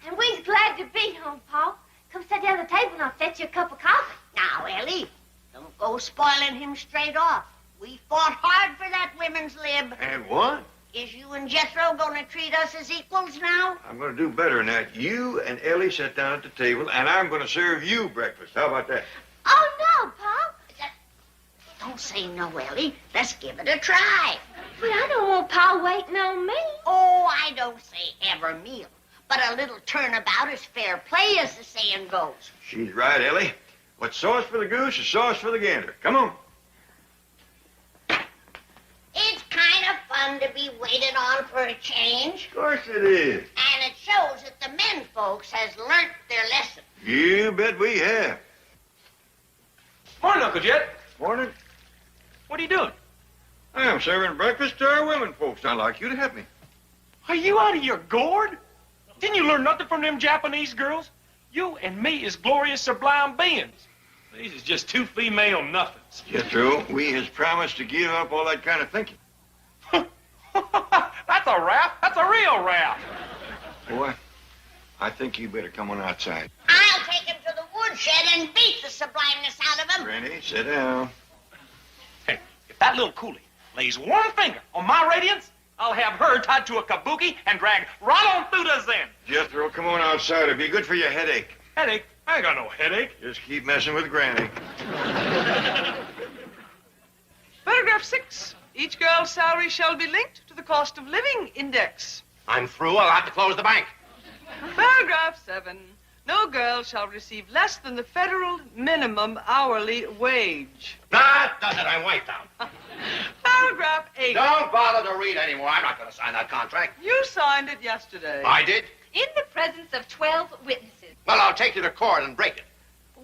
And we's glad to be home, Pa. Come sit down at the table and I'll fetch you a cup of coffee. Now, Ellie, don't go spoiling him straight off. We fought hard for that women's lib. And won. Is you and Jethro gonna treat us as equals now? I'm going to do better than that. You and Ellie sit down at the table, and I'm going to serve you breakfast. How about that? Oh, no, Pa. Don't say no, Ellie. Let's give it a try. But I don't want Pa waiting on me. Oh, I don't say every meal. But a little turnabout is fair play, as the saying goes. She's right, Ellie. What's sauce for the goose is sauce for the gander. Come on. It's kind of fun to be waited on for a change. Of course it is. And it shows that the men folks has learnt their lesson. You bet we have. Morning, Uncle Jet. Morning. What are you doing? I am serving breakfast to our women folks. I'd like you to help me. Are you out of your gourd? Didn't you learn nothing from them Japanese girls? You and me is glorious, sublime beings. These is just two female nothings. Jethro, we has promised to give up all that kind of thinking. That's a rap. That's a real rap. Boy, I think you better come on outside. I'll take him to the woodshed and beat the sublimeness out of him. Granny, sit down. Hey, if that little coolie lays one finger on my radiance, I'll have her tied to a kabuki and dragged right on through the Zen. Jethro, come on outside. It'll be good for your headache. Headache? I ain't got no headache. Just keep messing with Granny. Paragraph 6. Each girl's salary shall be linked to the cost of living index. I'm through. I'll have to close the bank. Paragraph 7. No girl shall receive less than the federal minimum hourly wage. That does it. I'm wiped out. Paragraph 8. Don't bother to read anymore. I'm not going to sign that contract. You signed it yesterday. I did? In the presence of 12 witnesses. Well, I'll take you to court and break it.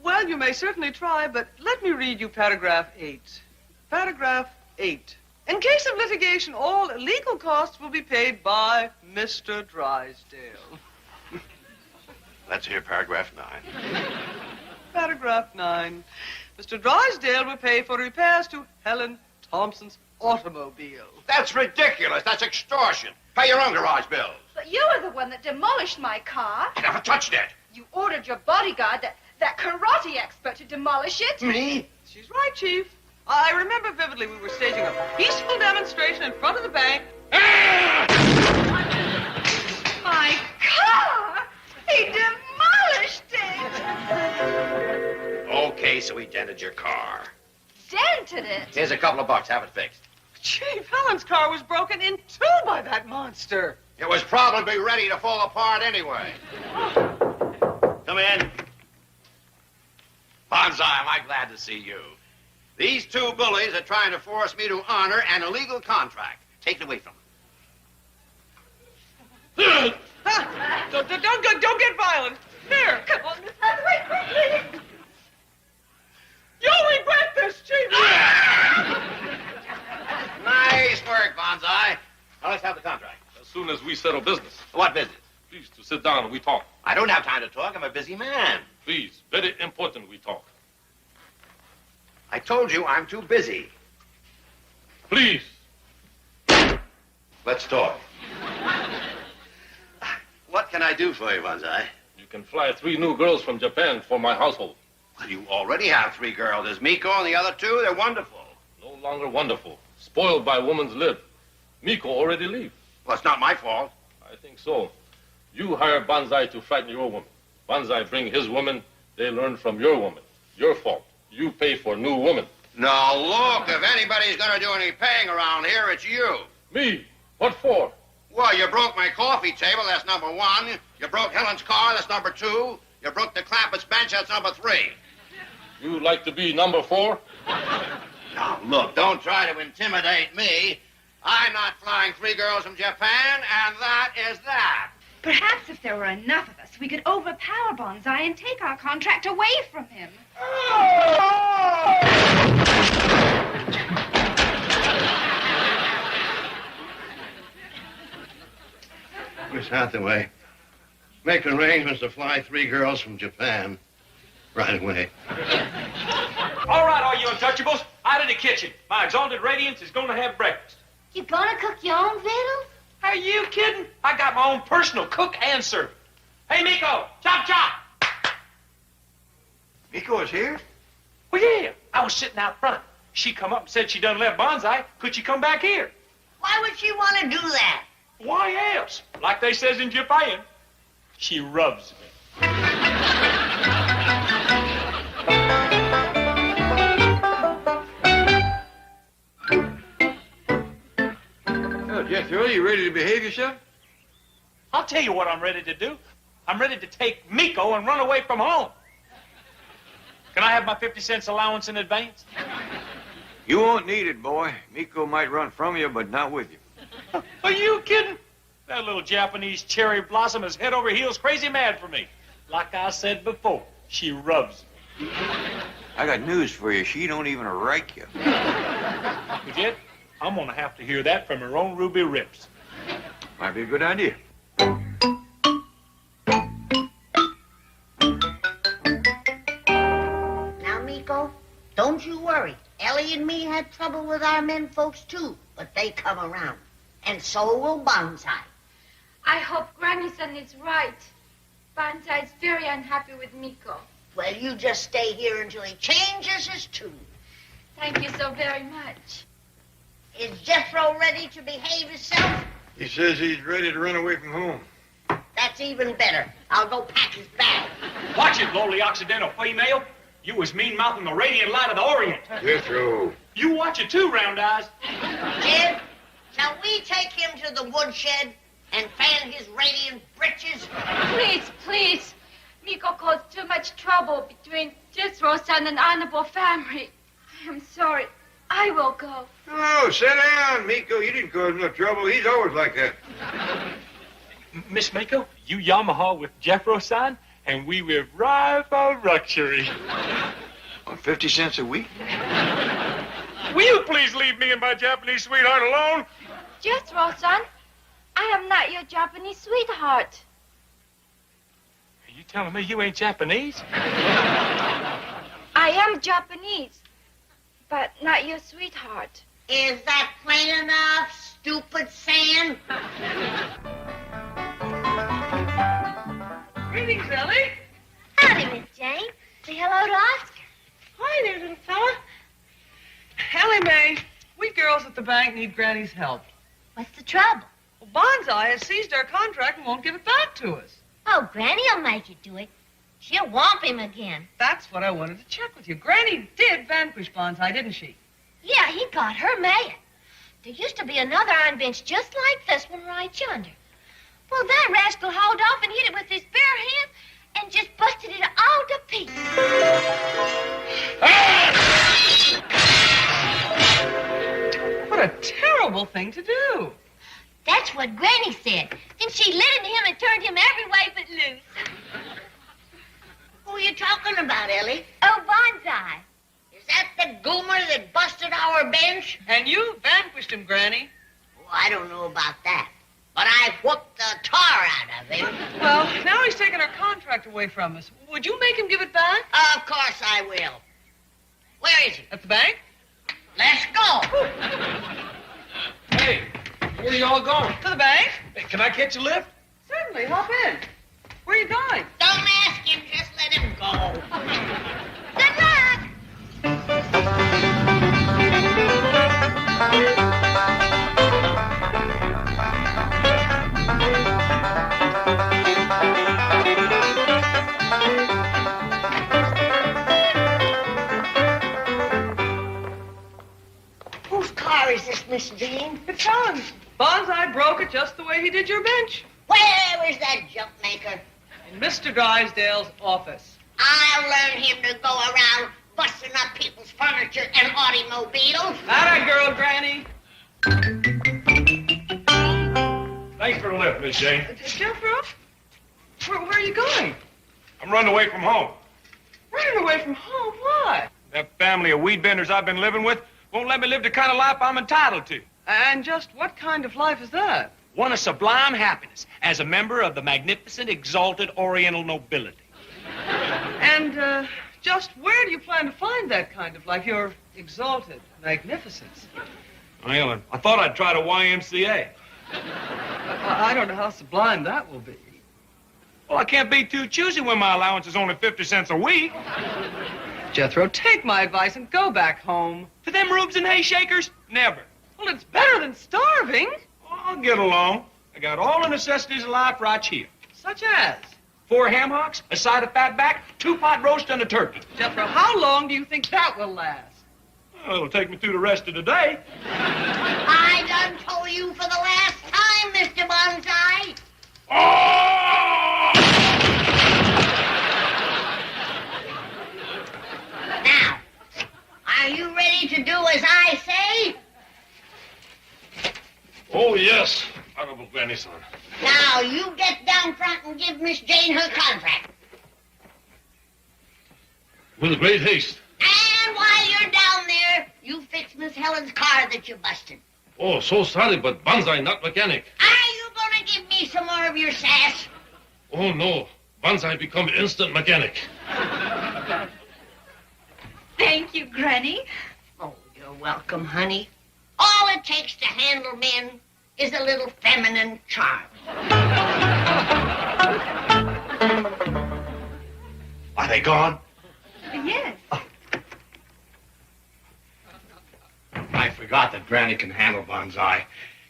Well, you may certainly try, but let me read you paragraph 8. Paragraph 8. In case of litigation, all legal costs will be paid by Mr. Drysdale. Let's hear paragraph 9. Paragraph 9. Mr. Drysdale will pay for repairs to Helen Thompson's automobile. That's ridiculous. That's extortion. Pay your own garage bills. But you were the one that demolished my car. I never touched it. You ordered your bodyguard, that karate expert, to demolish it. Me? She's right, Chief. I remember vividly we were staging a peaceful demonstration in front of the bank. My car! He demolished it! Okay, so he dented your car. Dented it? Here's a couple of bucks. Have it fixed. Chief, Helen's car was broken in two by that monster. It was probably ready to fall apart anyway. Come in. Bonsai, am I glad to see you. These two bullies are trying to force me to honor an illegal contract. Take it away from them. Don't get violent. Here, come on, Miss Hathaway, quickly. You'll regret this, Chief. Nice work, Bonsai. Now let's have the contract. As soon as we settle business. What business? Please to sit down and we talk. I don't have time to talk. I'm a busy man. Please, very important we talk. I told you I'm too busy. Please. Let's talk. What can I do for you, Bonsai? You can fly 3 new girls from Japan for my household. Well, you already have 3 girls. There's Miko and the other 2. They're wonderful. No longer wonderful. Spoiled by woman's lip. Miko already leave. Well, it's not my fault. I think so. You hire Bonsai to frighten your woman. Bonsai bring his woman. They learn from your woman. Your fault. You pay for new woman. Now, look, if anybody's going to do any paying around here, it's you. Me? What for? Well, you broke my coffee table, that's number 1. You broke Helen's car, that's number 2. You broke the Clampett's bench, that's number 3. You like to be number 4? Now, look, don't try to intimidate me. I'm not flying 3 girls from Japan, and that is that. Perhaps if there were enough of us, we could overpower Bonsai and take our contract away from him. Miss Hathaway, make arrangements to fly 3 girls from Japan right away. All right, all you untouchables, out of the kitchen. My exalted radiance is going to have breakfast. You gonna cook your own victuals? Are you kidding? I got my own personal cook and servant. Hey, Miko! Chop, chop! Miko is here? Well, yeah. I was sitting out front. She come up and said she done left Bonsai. Could she come back here? Why would she want to do that? Why else? Like they says in Japan, she rubs me. Well, Jethro, you ready to behave yourself? I'll tell you what I'm ready to do. I'm ready to take Miko and run away from home. Can I have my 50 cents allowance in advance? You won't need it, boy. Miko might run from you, but not with you. Are you kidding? That little Japanese cherry blossom is head over heels crazy mad for me. Like I said before, she rubs me. I got news for you. She don't even like you. Forget? I'm gonna have to hear that from her own ruby rips. Might be a good idea. Now, Miko, don't you worry. Ellie and me had trouble with our men folks, too, but they come around. And so will Bonsai. I hope Granny-san is right. Banzai is very unhappy with Miko. Well, you just stay here until he changes his tune. Thank you so very much. Is Jethro ready to behave himself? He says he's ready to run away from home. That's even better. I'll go pack his bag. Watch it, lowly Occidental female. You was mean-mouthing the radiant light of the Orient. Jethro. You watch it too, Round Eyes. Jed, shall we take him to the woodshed and fan his radiant breeches? Please, please. Miko caused too much trouble between Jethro-san and honorable family. I am sorry. I will go. Oh, sit down, Miko. You didn't cause no trouble. He's always like that. Miss Miko, you Yamaha with Jethro-san, and we will ride for luxury. On 50 cents a week? Will you please leave me and my Japanese sweetheart alone? Jethro-san, I am not your Japanese sweetheart. Are you telling me you ain't Japanese? I am Japanese, but not your sweetheart. Is that plain enough, stupid sand? Greetings, Ellie. Howdy, Miss Jane. Say hello to Oscar. Hi there, little fella. Ellie Mae, we girls at the bank need Granny's help. What's the trouble? Well, Bonsai has seized our contract and won't give it back to us. Oh, Granny'll make you do it. She'll whomp him again. That's what I wanted to check with you. Granny did vanquish Bonsai, didn't she? Yeah, he got her mad. There used to be another iron bench just like this one right yonder. Well, that rascal hauled off and hit it with his bare hand and just busted it all to pieces. What a terrible thing to do. That's what Granny said. Then she lit into him and turned him every way but loose. Who are you talking about, Ellie? Oh, Bonsai. Is that the goomer that busted our bench? And you vanquished him, Granny. Oh, I don't know about that. But I whooped the tar out of him. Well, now he's taken our contract away from us. Would you make him give it back? Of course I will. Where is he? At the bank? Let's go. Hey, where are you all going? To the bank? Hey, can I catch a lift? Certainly, hop in. Where are you going? Don't ask him, just let him go. Good luck. Whose car is this, Miss Jane? It's Helen's. Bonsai broke it just the way he did your bench. Where was that junk maker? In Mr. Drysdale's office. I'll learn him to go around busting up people's furniture and automobiles. Atta girl, Granny. Thanks for the lift, Miss Jane. Jethro? Where are you going? I'm running away from home. Running away from home? Why? That family of weed benders I've been living with won't let me live the kind of life I'm entitled to. And just what kind of life is that? One of sublime happiness as a member of the magnificent, exalted Oriental nobility. And, just where do you plan to find that kind of life? Your exalted magnificence. Well, I thought I'd try the YMCA. I don't know how sublime that will be. Well, I can't be too choosy when my allowance is only 50 cents a week. Jethro, take my advice and go back home. To them rubes and hay shakers? Never. Well, it's better than starving. I'll get along. I got all the necessities of life right here. Such as? 4 ham hocks, a side of fat back, 2 pot roast, and a turkey. Jethro, how long do you think that will last? Well, it'll take me through the rest of the day. I done told you for the last time, Mr. Bonsai. Oh! Now, are you ready to do as I say? Oh, yes, honorable grandson. Now, you get down front and give Miss Jane her contract. With great haste. And while you're down there, you fix Miss Helen's car that you busted. Oh, so sorry, but Banzai not mechanic. Are you gonna give me some more of your sass? Oh, no. Banzai become instant mechanic. Thank you, Granny. Oh, you're welcome, honey. All it takes to handle men is a little feminine charm. Are they gone? Yes. I forgot that Granny can handle Banzai.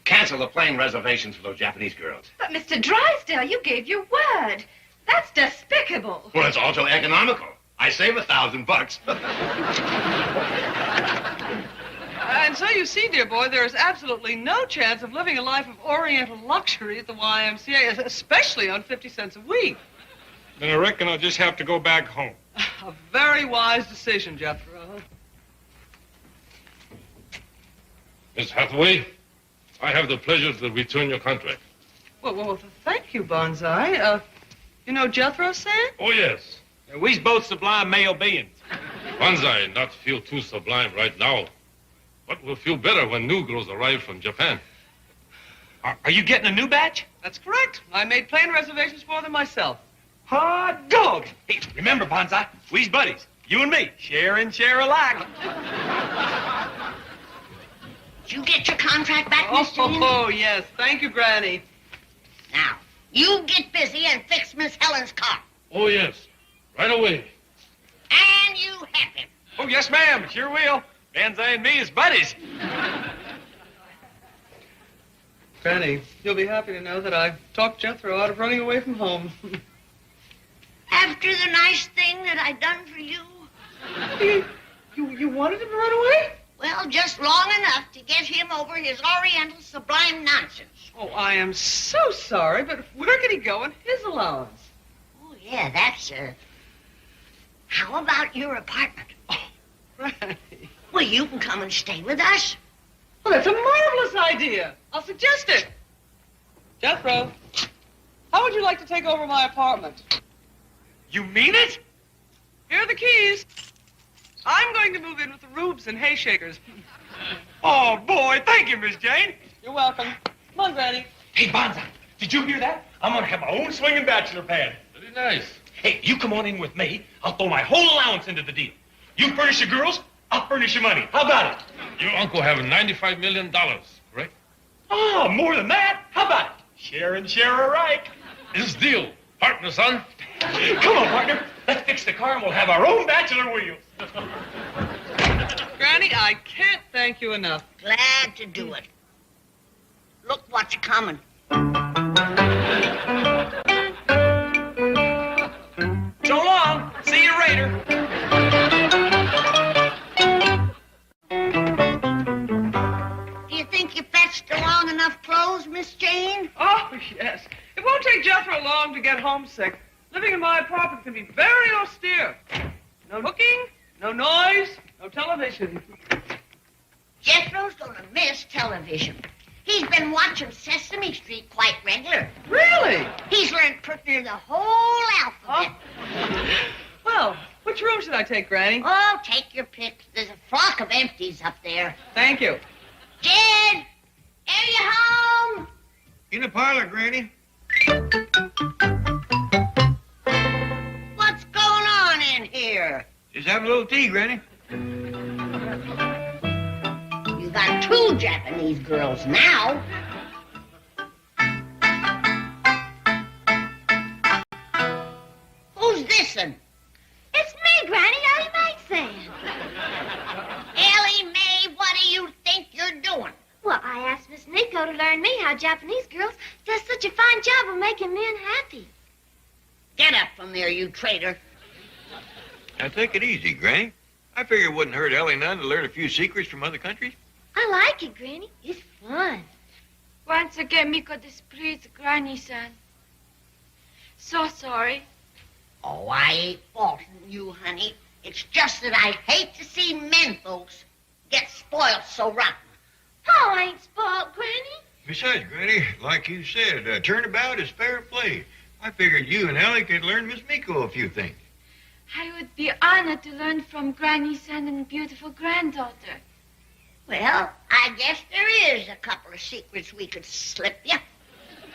Cancel the plane reservations for those Japanese girls. But, Mr. Drysdale, you gave your word. That's despicable. Well, it's also economical. I save $1,000. And so you see, dear boy, there is absolutely no chance of living a life of oriental luxury at the YMCA, especially on 50 cents a week. Then I reckon I'll just have to go back home. A very wise decision, Jethro. Miss Hathaway, I have the pleasure to return your contract. Well, thank you, Banzai. You know Jethro-san? Oh, yes. We's both sublime male beings. Banzai not feel too sublime right now, but will feel better when new girls arrive from Japan. Are you getting a new batch? That's correct. I made plane reservations for them myself. Hot dog! Hey, remember, Banzai, we's buddies. You and me, share and share alike. Did you get your contract back, Miss Jane? Oh, yes. Thank you, Granny. Now, you get busy and fix Miss Helen's car. Oh, yes. Right away. And you have him. Oh, yes, ma'am. Sure will. Banzai and me is buddies. Granny, you'll be happy to know that I talked Jethro out of running away from home. After the nice thing that I done for you? You wanted him to run away? Well, just long enough to get him over his oriental sublime nonsense. Oh, I am so sorry, but where could he go on his allowance? Oh, yeah, that's, how about your apartment? Oh, Granny. Well, you can come and stay with us. Well, that's a marvelous idea. I'll suggest it. Jethro, how would you like to take over my apartment? You mean it? Here are the keys. I'm going to move in with the Rubes and hay shakers. Oh, boy, thank you, Miss Jane. You're welcome. Come on, Granny. Hey, Banzai, did you hear that? I'm going to have my own swinging bachelor pad. Very nice. Hey, you come on in with me. I'll throw my whole allowance into the deal. You furnish your girls, I'll furnish your money. How about it? Your uncle have $95 million, correct? Oh, more than that. How about it? Share and share alike. This deal. Partner, son. Come on, partner. Let's fix the car and we'll have our own bachelor wheels. Granny, I can't thank you enough. Glad to do it. Look what's coming. So long. See you later. Do you think you fetched the long enough clothes, Miss Jane? Oh, yes. It won't take Jethro long to get homesick. Living in my apartment can be very austere. No cooking, no noise, no television. Jethro's gonna miss television. He's been watching Sesame Street quite regular. Really? He's learned pretty near the whole alphabet. Well, which room should I take, Granny? Oh, take your pick. There's a flock of empties up there. Thank you. Jed, are you home? In the parlor, Granny. What's going on in here? Just having a little tea, Granny. You got 2 Japanese girls now. Listen. It's me, Granny, Ellie Mae's saying. Ellie Mae, what do you think you're doing? Well, I asked Miss Nico to learn me how Japanese girls does such a fine job of making men happy. Get up from there, you traitor. Now, take it easy, Granny. I figure it wouldn't hurt Ellie none to learn a few secrets from other countries. I like it, Granny. It's fun. Once again, Miko displeased Granny-san. So sorry. Oh, I ain't faulting you, honey. It's just that I hate to see men folks get spoiled so rotten. Paul ain't spoiled, Granny. Besides, Granny, like you said, turnabout is fair play. I figured you and Ellie could learn Miss Miko a few things. I would be honored to learn from Granny-san and beautiful granddaughter. Well, I guess there is a couple of secrets we could slip you.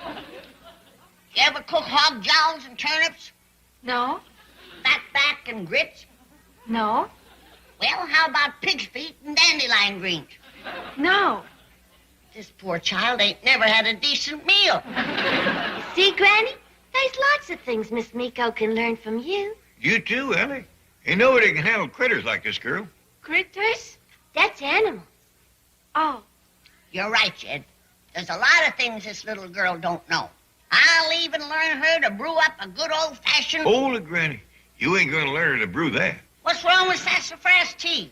You ever cook hog jowls and turnips? No? Fat back and grits? No? Well, how about pig's feet and dandelion greens? No. This poor child ain't never had a decent meal. See, Granny? There's lots of things Miss Miko can learn from you. You too, Ellie. Ain't nobody can handle critters like this girl. Critters? That's animals. Oh. You're right, Jed. There's a lot of things this little girl don't know. I'll even learn her to brew up a good old-fashioned... Hold it, Granny. You ain't gonna learn her to brew that. What's wrong with sassafras tea?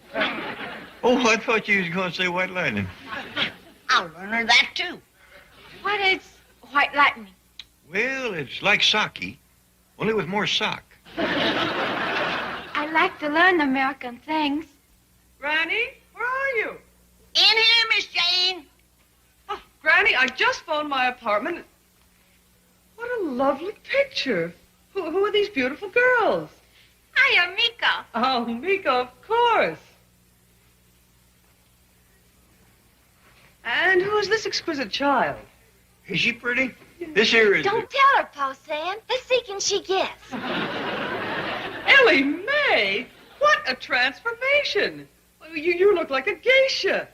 Oh, I thought you was gonna say white lightning. I'll learn her that, too. What is white lightning? Well, it's like sake, only with more sock. I like to learn American things. Granny, where are you? In here, Miss Jane. Oh, Granny, I just phoned my apartment. What a lovely picture. Who are these beautiful girls? Hiya, Miko. Oh, Miko, of course. And who is this exquisite child? Is she pretty? This here is... Don't tell her, Pa Sam. Let's see can she guess. Ellie Mae, what a transformation. You look like a geisha.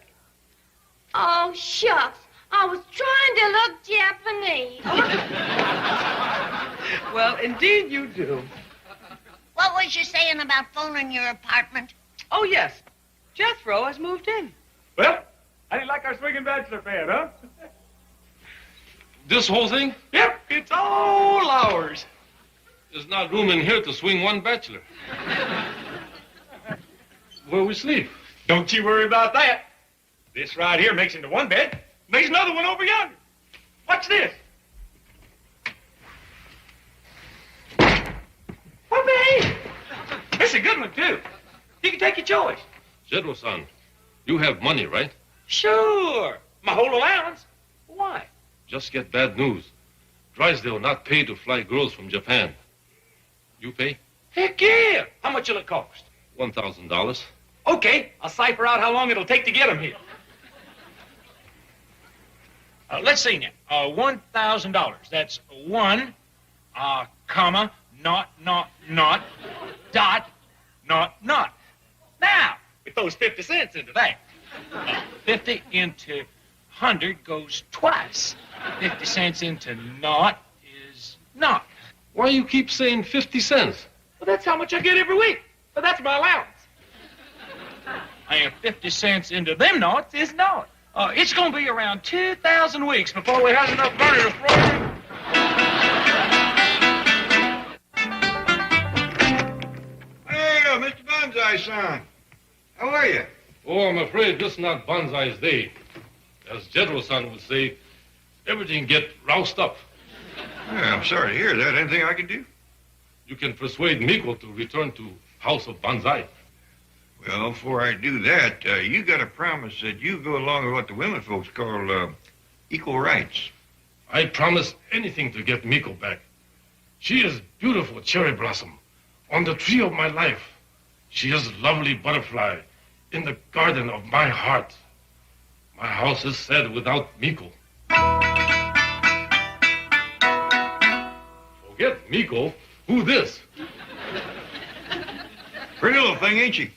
Oh, shucks. I was trying to look Japanese. Well, indeed you do. What was you saying about phoning your apartment? Oh, yes. Jethro has moved in. Well, how do you like our swinging bachelor pad, huh? This whole thing? Yep, it's all ours. There's not room in here to swing one bachelor. Where we sleep? Don't you worry about that. This right here makes into one bed. There's another one over yonder. Watch this. Whoopee! This is a good one, too. You can take your choice. Jedro-san, you have money, right? Sure. My whole allowance. Why? Just get bad news. Drysdale not pay to fly girls from Japan. You pay? Heck yeah. How much will it cost? $1,000. Okay, I'll cipher out how long it'll take to get them here. Let's see now. $1,000. That's one, comma, not, dot, not. Now, we throws 50 cents into that. 50 into 100 goes twice. 50 cents into naught is naught. Why you keep saying 50 cents? Well, that's how much I get every week. But that's my allowance. And 50 cents into them naughts is naught. It's going to be around 2,000 weeks before we have enough money to throw in. Hey, Mr. Banzai-san. How are you? Oh, I'm afraid this not Banzai's day. As Jedro-san would say, everything get roused up. Yeah, I'm sorry to hear that. Anything I can do? You can persuade Miko to return to House of Banzai. Well, before I do that, you got to promise that you go along with what the women folks call equal rights. I promise anything to get Miko back. She is beautiful cherry blossom on the tree of my life. She is lovely butterfly in the garden of my heart. My house is sad without Miko. Forget Miko. Who this? Pretty little thing, ain't she?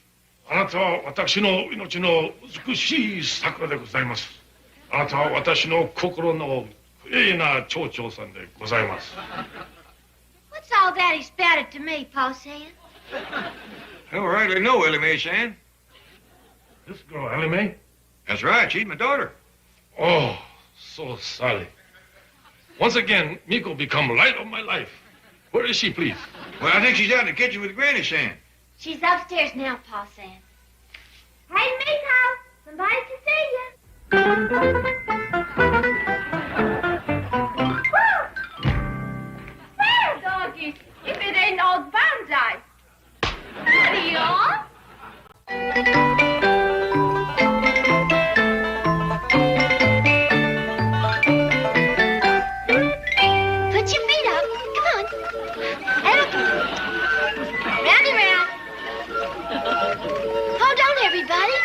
あなたは私の命の美しい桜でございます。あなたは私の心の綺麗な蝶々さんでございます。What's What's all that he spouted to me, Pa Sam? All right, I know, Ellie Mae San. This girl, Ellie Mae? That's right, she's my daughter. Oh, so sorry. Once again, Miko become light of my life. Where is she, please? Well, I think she's out in the kitchen with Granny San. She's upstairs now, Pa Sam. Hey, Miko, somebody to see you. Well, doggies, if it ain't old Banzai. Howdy, y'all. Put your feet up. Come on. Head up. Round and round. Hold on, everybody.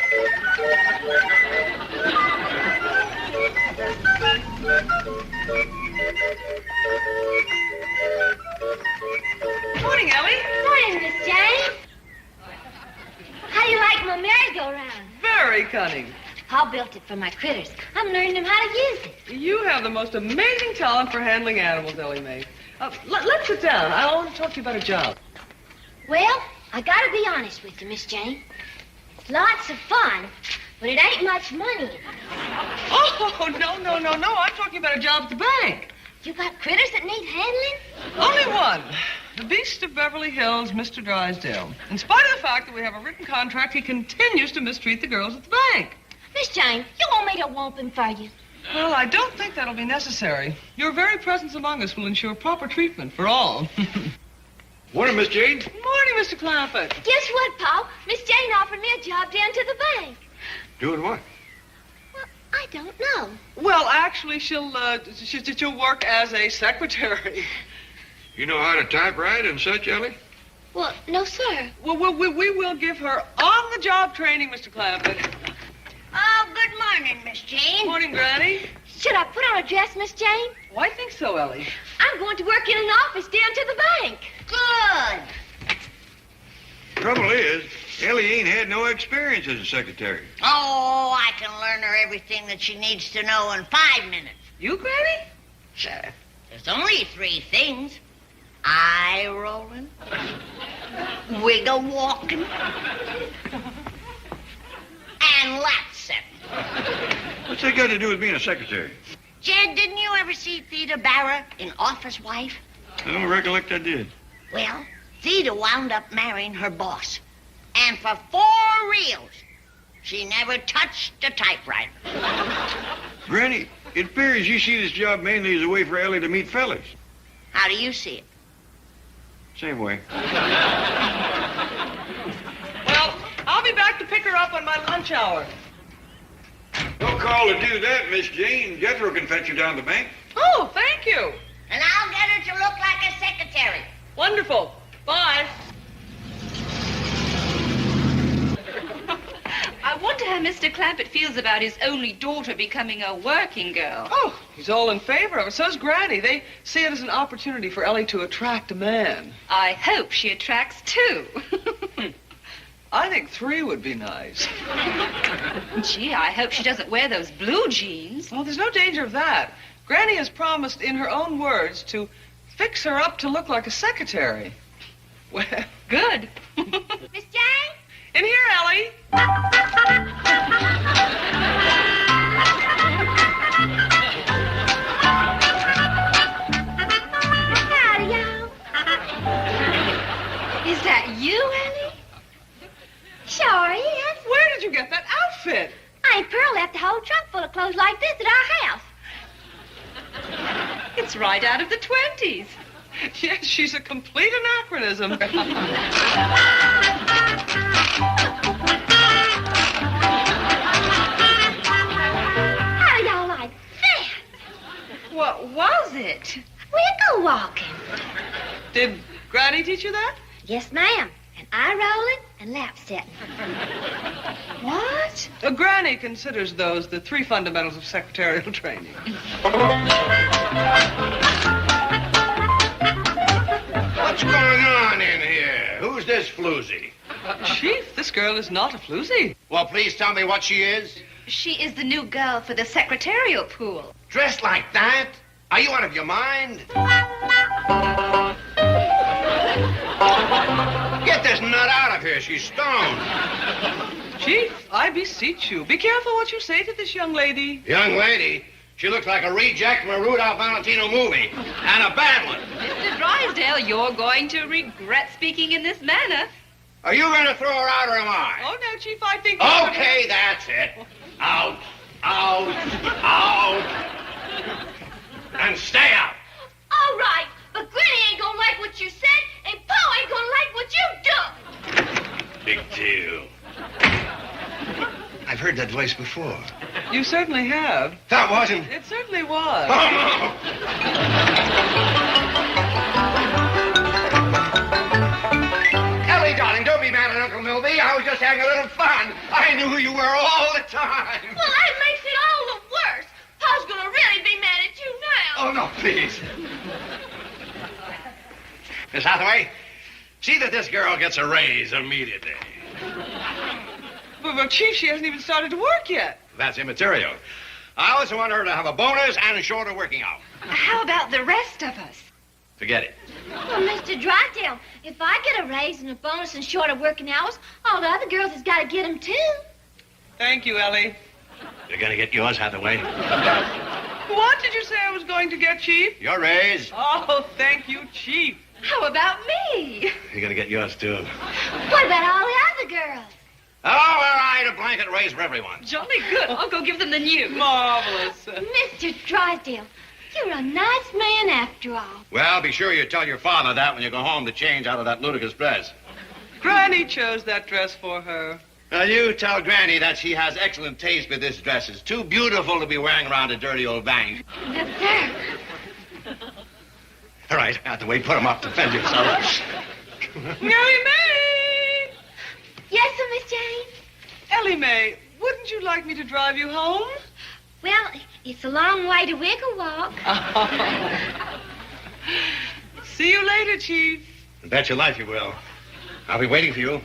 Morning, Ellie. Morning, Miss Jane. How do you like my merry-go-round? Very cunning. Pa built it for my critters. I'm learning them how to use it. You have the most amazing talent for handling animals, Ellie Mae. Let's sit down. I want to talk to you about a job. Well, I gotta be honest with you, Miss Jane. It's lots of fun, but it ain't much money. Oh, no. I'm talking about a job at the bank. You got critters that need handling? Only one. The beast of Beverly Hills, Mr. Drysdale. In spite of the fact that we have a written contract, he continues to mistreat the girls at the bank. Miss Jane, you want me to whoop him for you? Well, I don't think that'll be necessary. Your very presence among us will ensure proper treatment for all. Morning, Miss Jane. Morning, Mr. Clampett. Guess what, Pa? Miss Jane offered me a job down to the bank. Doing what? Well, I don't know. Well, actually, she'll work as a secretary. You know how to typewrite and such, Ellie? Well, no, sir. Well, we will give her on-the-job training, Mr. Clampett. Oh, good morning, Miss Jane. Morning, Granny. Should I put on a dress, Miss Jane? Oh, I think so, Ellie. I'm going to work in an office down to the bank. Good. Trouble is, Ellie ain't had no experience as a secretary. Oh, I can learn her everything that she needs to know in 5 minutes. You, Granny? Sure. There's only 3 things. Eye rolling, wiggle walking, and lap setting. What's that got to do with being a secretary? Jed, didn't you ever see Theda Barra in Office Wife? I don't recollect I did. Well, Theda wound up marrying her boss. And for 4 reals, she never touched a typewriter. Granny, it appears you see this job mainly as a way for Ellie to meet fellas. How do you see it? Same way. Well, I'll be back to pick her up on my lunch hour. Don't call to do that, Miss Jane. Jethro can fetch you down to the bank. Oh, thank you. And I'll get her to look like a secretary. Wonderful. Bye. I wonder how Mr. Clampett feels about his only daughter becoming a working girl. Oh, he's all in favor of it. So's Granny. They see it as an opportunity for Ellie to attract a man. I hope she attracts 2. I think 3 would be nice. Gee, I hope she doesn't wear those blue jeans. Oh, there's no danger of that. Granny has promised, in her own words, to fix her up to look like a secretary. Well, Good. Miss Jane? in here, Ellie. Howdy, y'all. Is that you, Ellie? Sure is. Where did you get that outfit? Aunt Pearl left a whole trunk full of clothes like this at our house. It's right out of the 20s. Yes, she's a complete anachronism. How do y'all like that? What was it? Wiggle walking. Did Granny teach you that? Yes, ma'am. And eye rolling and lap setting. What? Granny considers those the 3 fundamentals of secretarial training. What's going on in here? Who's this floozy? Chief, this girl is not a floozy. Well, please tell me what she is. She is the new girl for the secretarial pool. Dressed like that? Are you out of your mind? this nut out of here. She's stoned. Chief, I beseech you, be careful what you say to this young lady. Young lady? She looks like a reject from a Rudolph Valentino movie. And a bad one. Mr. Drysdale, you're going to regret speaking in this manner. Are you going to throw her out or am I? Oh, no, Chief, I think... Okay, that's it. Out, out, out. And stay out. All right, but Granny ain't gonna like what you said, and Pa ain't gonna like what you done. Big deal. I've heard that voice before. You certainly have. That wasn't. It certainly was. Ellie, darling, don't be mad at Uncle Milby. I was just having a little fun. I knew who you were all the time. Well, that makes it all the worse. Pa's gonna really be mad at you now. Oh, no, please. Miss Hathaway, see that this girl gets a raise immediately. But, Chief, she hasn't even started to work yet. That's immaterial. I also want her to have a bonus and a shorter working hour. How about the rest of us? Forget it. Well, Mr. Drysdale, if I get a raise and a bonus and shorter working hours, all the other girls has got to get them, too. Thank you, Ellie. You're going to get yours, Hathaway. What did you say I was going to get, Chief? Your raise. Oh, thank you, Chief. How about me? You're going to get yours, too. What about all the other girls? Oh, all right, a blanket raise for everyone. Jolly good. I'll go give them the news. Marvelous. Mr. Drysdale, you're a nice man after all. Well, be sure you tell your father that when you go home to change out of that ludicrous dress. Granny chose that dress for her. Now, you tell Granny that she has excellent taste with this dress. It's too beautiful to be wearing around a dirty old bank. Yes, sir. All right, Hathaway, put him up. Defend yourself. Ellie Mae! Yes, sir, Miss Jane? Ellie Mae, wouldn't you like me to drive you home? Well, it's a long way to Wiggle Walk. See you later, Chief. Bet your life you will. I'll be waiting for you.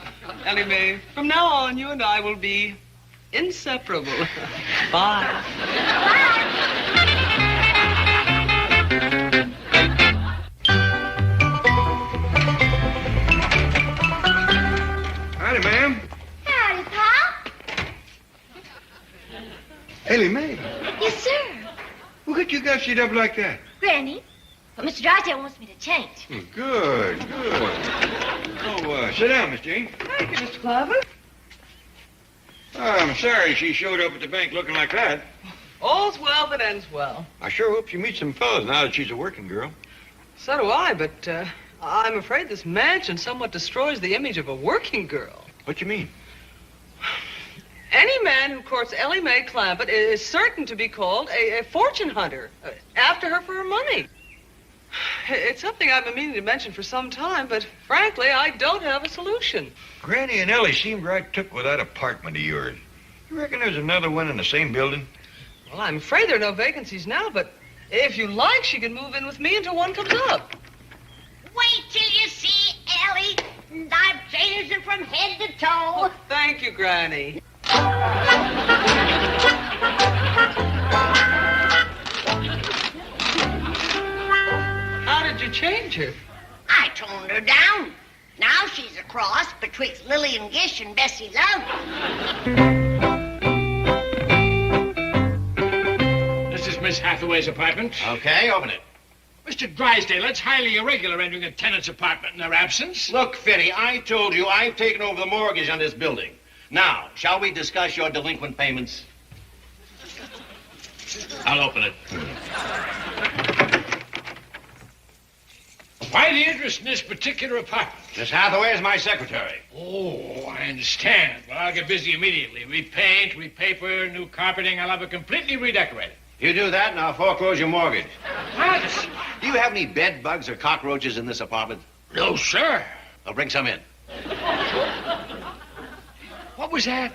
Ellie Mae, from now on, you and I will be inseparable. Bye. Howdy, ma'am. Howdy, Pa. Ellie Mae. Yes, sir. Who got you guys shit up like that? Granny, but Mr. Drysdale wants me to change. Good, good. Oh, sit down, Miss Jane. Thank you, Mr. Clampett. I'm sorry she showed up at the bank looking like that. All's well that ends well. I sure hope she meets some fellas now that she's a working girl. So do I, but I'm afraid this mansion somewhat destroys the image of a working girl. What you mean? Any man who courts Ellie Mae Clampett is certain to be called a fortune hunter, after her for her money. It's something I've been meaning to mention for some time, but frankly, I don't have a solution. Granny and Ellie seemed right took with that apartment of yours. You reckon there's another one in the same building? Well, I'm afraid there are no vacancies now, but if you like, she can move in with me until one comes up. Wait till you see Ellie. I've changed her from head to toe. Oh, thank you, Granny. How did you change her? I toned her down. Now she's a cross betwixt Lillian Gish and Bessie Love. This is Miss Hathaway's apartment. Okay, open it. Mr. Drysdale, it's highly irregular entering a tenant's apartment in their absence. Look, Fitty, I told you I've taken over the mortgage on this building. Now, shall we discuss your delinquent payments? I'll open it. Why the interest in this particular apartment? Miss Hathaway is my secretary. Oh, I understand. Well, I'll get busy immediately. Repaint, repaper, new carpeting. I'll have it completely redecorated. You do that, and I'll foreclose your mortgage. What? Do you have any bed bugs or cockroaches in this apartment? No, sir. I'll bring some in. What was that?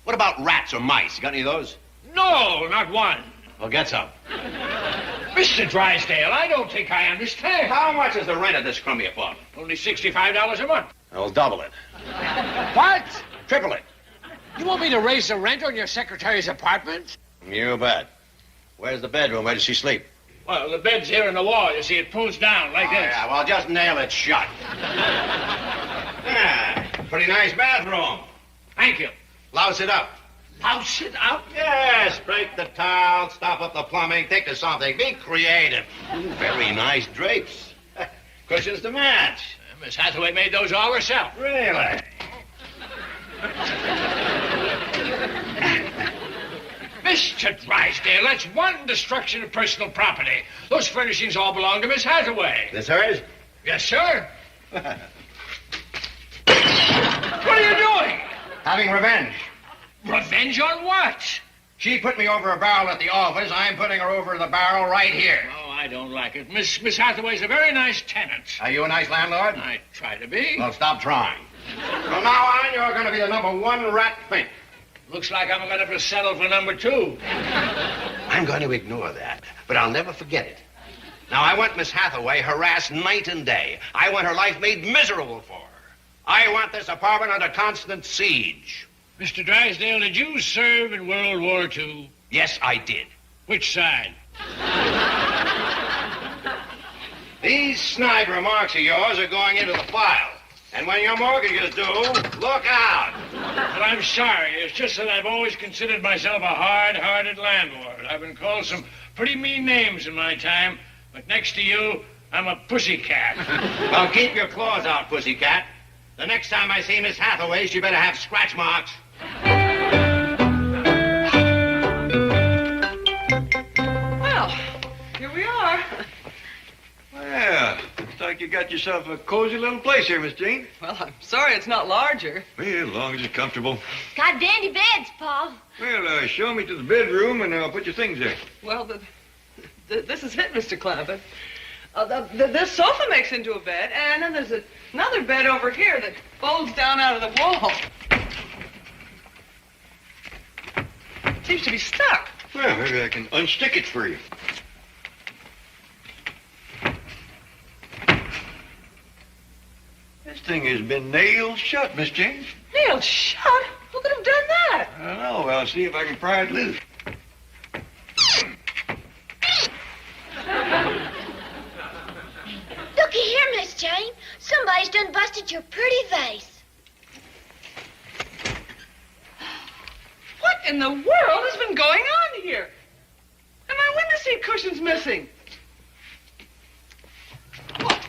What about rats or mice? You got any of those? No, not one. Well, get some. Mr. Drysdale, I don't think I understand. How much is the rent of this crummy apartment? Only $65 a month. I'll double it. What? Triple it. You want me to raise the rent on your secretary's apartment? You bet. Where's the bedroom? Where does she sleep? Well, the bed's here in the wall. You see, it pulls down like this. Yeah, well, just nail it shut. Yeah. Pretty nice bathroom. Thank you. Louse it up. Louse it up? Yes, break the towel, stop up the plumbing, think of something. Be creative. Ooh, very nice drapes. Cushions to match. Miss Hathaway made those all herself. Really? Mr. Drysdale, that's one destruction of personal property. Those furnishings all belong to Miss Hathaway. This hers? Yes, sir. What are you doing? Having revenge. Revenge on what? She put me over a barrel at the office. I'm putting her over the barrel right here. Oh, I don't like it. Miss Hathaway's a very nice tenant. Are you a nice landlord? I try to be. Well, stop trying. From now on, you're going to be the #1 rat fink. Looks like I'm going to have to settle for #2. I'm going to ignore that, but I'll never forget it. Now, I want Miss Hathaway harassed night and day. I want her life made miserable for her. I want this apartment under constant siege. Mr. Drysdale, did you serve in World War II? Yes, I did. Which side? These snide remarks of yours are going into the file. And when your mortgage is due, look out. But I'm sorry. It's just that I've always considered myself a hard-hearted landlord. I've been called some pretty mean names in my time, but next to you, I'm a pussycat. Well, keep your claws out, pussycat. The next time I see Miss Hathaway, she better have scratch marks. Well, here we are. Well, looks like you got yourself a cozy little place here, Miss Jane. Well, I'm sorry it's not larger. Well, as long as it's comfortable. Got dandy beds, Paul. Well, show me to the bedroom and I'll put your things there. Well, this is it, Mr. Clampett. This sofa makes into a bed, and then there's another bed over here that folds down out of the wall. Seems to be stuck. Well, maybe I can unstick it for you. This thing has been nailed shut, Miss Jane. Nailed shut? Who could have done that? I don't know. Well, I'll see if I can pry it loose. Looky here, Miss Jane. Somebody's done busted your pretty vase. What in the world has been going on here? And my window seat cushion's missing. What?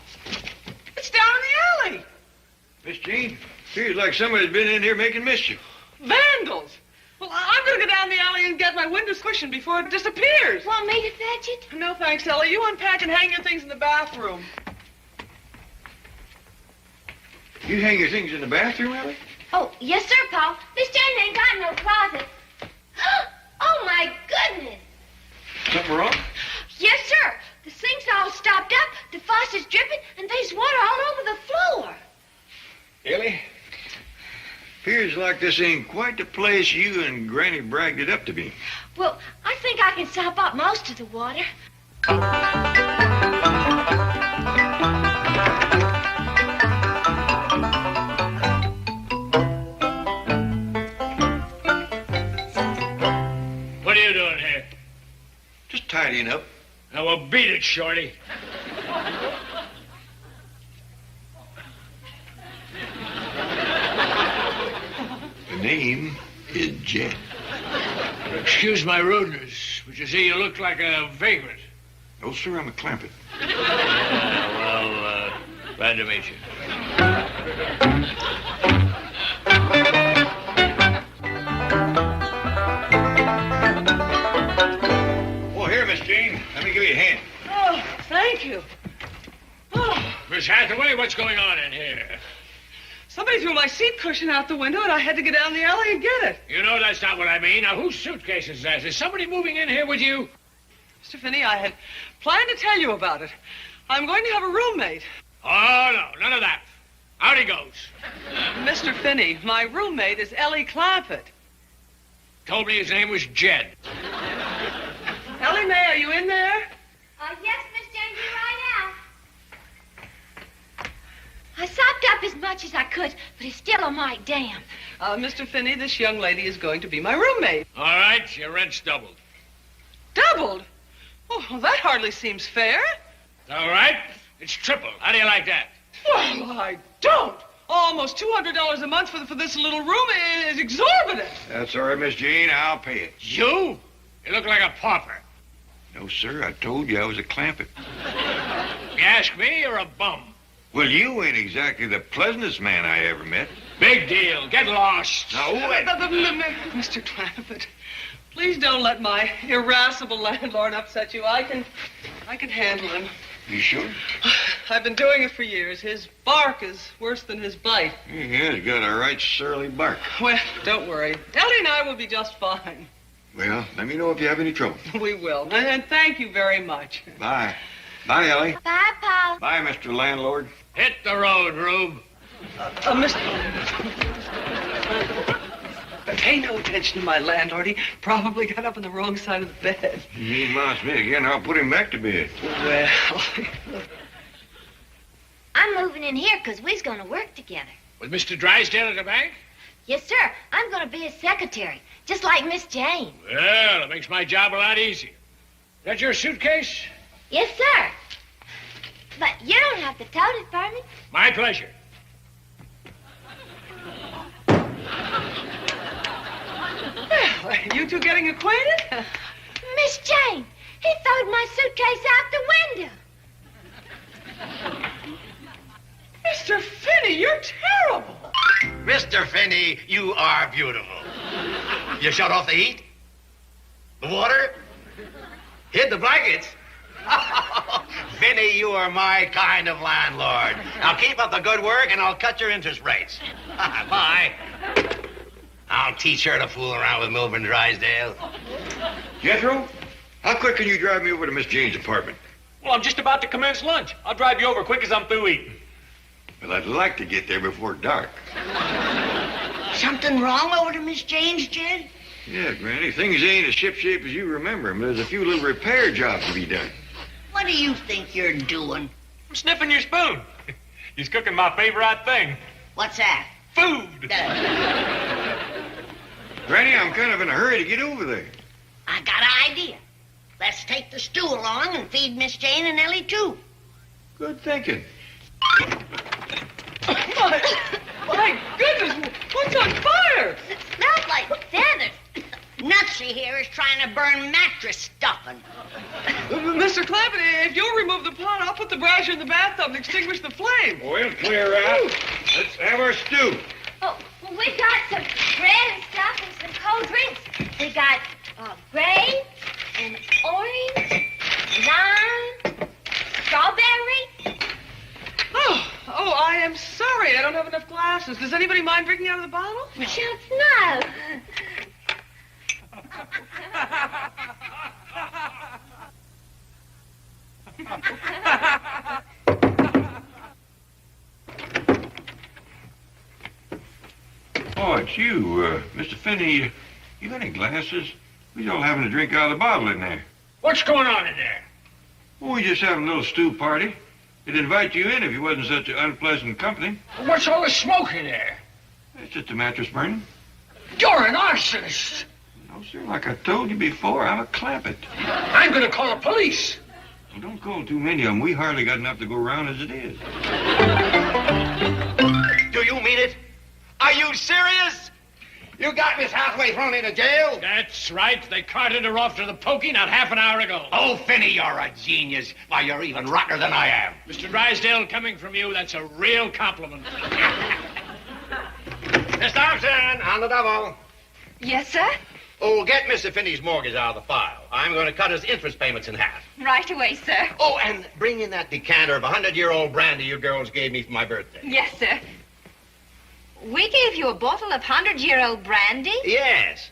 It's down in the alley. Miss Jane, feels like somebody's been in here making mischief. Vandals. Well, I'm going to go down the alley and get my window cushion before it disappears. Want me to fetch it? No, thanks, Ellie. You unpack and hang your things in the bathroom. You hang your things in the bathroom, Ellie? Oh, yes, sir, Paul. Miss Jane ain't got no closet. Oh, my goodness. Something wrong? Yes, sir. The sink's all stopped up, the faucet's dripping, and there's water all over the floor. Ellie? Appears like this ain't quite the place you and Granny bragged it up to be. Well, I think I can sop up most of the water. What are you doing here? Just tidying up. Now, well, beat it, Shorty. The name is Jet. Excuse my rudeness, but you see, you look like a vagrant. Oh, sir, I'm a Clampett. Glad to meet you. Oh, here, Miss Jane. Let me give you a hand. Oh, thank you. Oh, Miss Hathaway, what's going on in here? somebody threw my seat cushion out the window, and I had to get down the alley and get it. You know that's not what I mean. Now, whose suitcase is that? Is somebody moving in here with you? Mr. Finney, I had planned to tell you about it. I'm going to have a roommate. Oh, no, none of that. Out he goes. Mr. Finney, my roommate is Ellie Clampett. Told me his name was Jed. Ellie Mae, are you in there? Yes, Miss Jane, here I am. I sopped up as much as I could, but it's still a mite damp. Mr. Finney, this young lady is going to be my roommate. All right, your rent's doubled. Doubled? Oh, well, that hardly seems fair. All right, it's triple. How do you like that? Well, I don't. Almost $200 a month for this little room is exorbitant. That's all right, Miss Jane. I'll pay it. You? You look like a pauper. No, sir. I told you I was a Clampett. You ask me, you're a bum. Well, you ain't exactly the pleasantest man I ever met. Big deal. Get lost. Now, wait. Mr. Clampett, please don't let my irascible landlord upset you. I can handle him. You sure? I've been doing it for years. His bark is worse than his bite. Yeah, he's got a right surly bark. Well, don't worry. Ellie and I will be just fine. Well, let me know if you have any trouble. We will. And thank you very much. Bye. Bye, Ellie. Bye, Paul. Bye, Mr. Landlord. Hit the road, Rube. Mr. Pay no attention to my landlord. He probably got up on the wrong side of the bed. He must be again. I'll put him back to bed. Well... I'm moving in here because we's going to work together. With Mr. Drysdale at the bank? Yes, sir. I'm going to be his secretary, just like Miss Jane. Well, it makes my job a lot easier. Is that your suitcase? Yes, sir. But you don't have to tote it for me. My pleasure. Well, are you two getting acquainted? Miss Jane, he throwed my suitcase out the window. Mr. Finney, you're terrible. Mr. Finney, you are beautiful. You shut off the heat? The water? Hid the blankets? Finney, you are my kind of landlord. Now keep up the good work and I'll cut your interest rates. Bye. I'll teach her to fool around with Milburn Drysdale. Jethro, how quick can you drive me over to Miss Jane's apartment? Well, I'm just about to commence lunch. I'll drive you over quick as I'm through eating. Well, I'd like to get there before dark. Something wrong over to Miss Jane's, Jed? Yeah, Granny, things ain't as shipshape as you remember them. There's a few little repair jobs to be done. What do you think you're doing? I'm sniffing your spoon. He's cooking my favorite thing. What's that? Food. Granny, I'm kind of in a hurry to get over there. I got an idea. Let's take the stew along and feed Miss Jane and Ellie, too. Good thinking. My goodness, what's on fire? It smells like feathers. Nutsy here is trying to burn mattress stuffing. Mr. Clampett, if you'll remove the pot, I'll put the brasher in the bathtub and extinguish the flame. We'll clear out. Let's have our stew. Oh, well, we got some bread and stuff and some cold drinks. We got grape and orange, lime, strawberry. Oh, I am sorry. I don't have enough glasses. Does anybody mind drinking out of the bottle? Shucks, no. Oh, it's you, Mr. Finney. You got any glasses? We all having a drink out of the bottle in there. What's going on in there? Well, we just having a little stew party. They'd invite you in if you wasn't such an unpleasant company. What's all the smoke in there? It's just a mattress burning. You're an arsonist. No, sir. Like I told you before, I'm a Clampett. I'm going to call the police. Well, don't call too many of them. We hardly got enough to go around as it is. Do you mean it? Are you serious? You got Miss Hathaway thrown into jail? That's right. They carted her off to the pokey not half an hour ago. Oh, Finney, you're a genius. Why, you're even rotter than I am. Mr. Drysdale, coming from you, that's a real compliment. Miss Thompson, on the double. Yes, sir? Oh, get Mr. Finney's mortgage out of the file. I'm going to cut his interest payments in half. Right away, sir. Oh, and bring in that decanter of 100-year-old brandy you girls gave me for my birthday. Yes, sir. We gave you a bottle of 100-year-old brandy? Yes.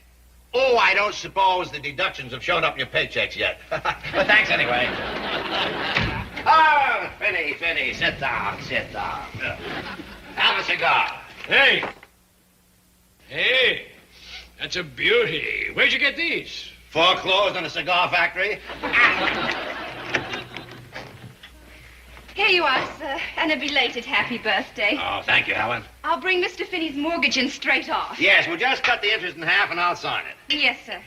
Oh, I don't suppose the deductions have shown up in your paychecks yet. But thanks anyway. Oh, Finney, sit down. Have a cigar. Hey, that's a beauty. Where'd you get these? Foreclosed in a cigar factory. Here you are, sir, and a belated happy birthday. Oh, thank you, Helen. I'll bring Mr. Finney's mortgage in straight off. Yes, we'll just cut the interest in half and I'll sign it. Yes, sir.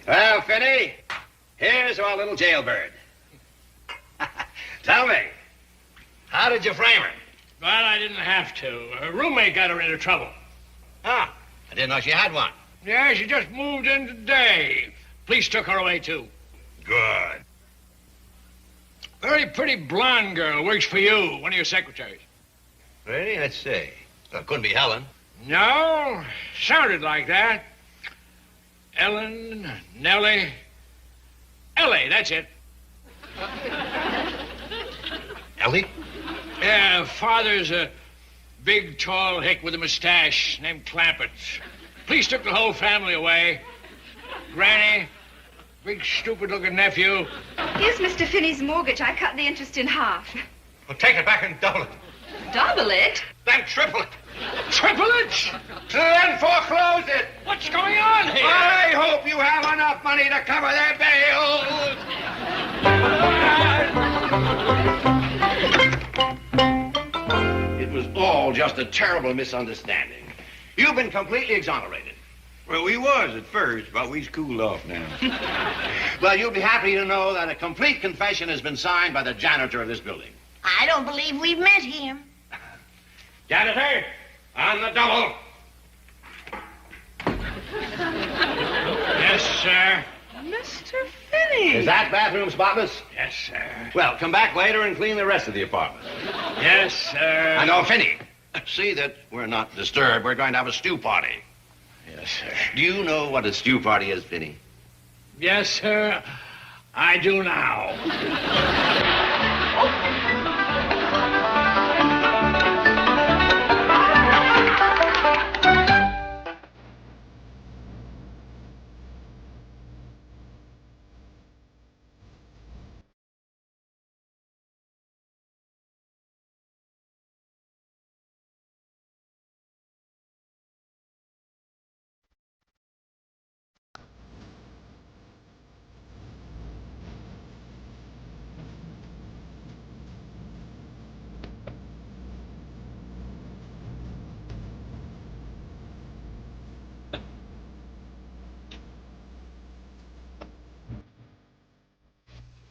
Well, Finney, here's our little jailbird. Tell me, how did you frame her? But I didn't have to. Her roommate got her into trouble. Ah, I didn't know she had one. Yeah, she just moved in today. Police took her away, too. Good. Very pretty blonde girl. Works for you. One of your secretaries. Really? Let's see. Well, couldn't be Helen. No, sounded like that. Ellen, Nellie. Ellie, that's it. Ellie? Yeah, father's a big, tall hick with a mustache named Clampett. Police took the whole family away. Granny, big, stupid-looking nephew. Here's Mr. Finney's mortgage. I cut the interest in half. Well, take it back and double it. Double it? Then triple it. Triple it? Then foreclose it. What's going on here? I hope you have enough money to cover their bills. It was all just a terrible misunderstanding. You've been completely exonerated. Well, we was at first, but we's cooled off now. Well, you'll be happy to know that a complete confession has been signed by the janitor of this building. I don't believe we've met him. Janitor, on the double. Yes, sir. Mr. Finney. Is that bathroom spotless? Yes, sir. Well, come back later and clean the rest of the apartment. Yes, sir. And oh, Finney, see that we're not disturbed. We're going to have a stew party. Yes, sir. Do you know what a stew party is, Finney? Yes, sir. I do now.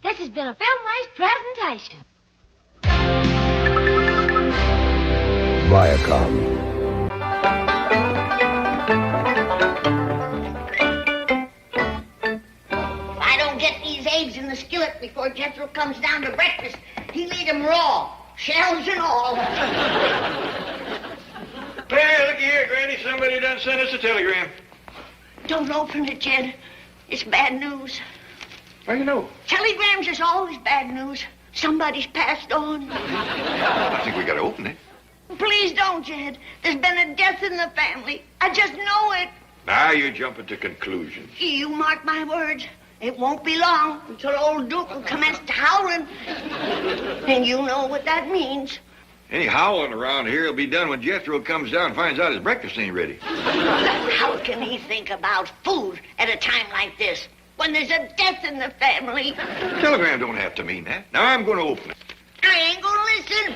This has been a very nice presentation. Viacom. If I don't get these eggs in the skillet before Jethro comes down to breakfast, he'll eat them raw, shells and all. Hey, looky here, Granny. Somebody done sent us a telegram. Don't open it, Jed. It's bad news. How you know? Telegrams is always bad news. Somebody's passed on. I think we gotta open it. Please don't, Jed. There's been a death in the family. I just know it. Now you're jumping to conclusions. You mark my words. It won't be long until old Duke will commence to howling. And you know what that means. Any howling around here will be done when Jethro comes down and finds out his breakfast ain't ready. How can he think about food at a time like this, when there's a death in the family? Telegram don't have to mean that. Now I'm going to open it. I ain't gonna listen.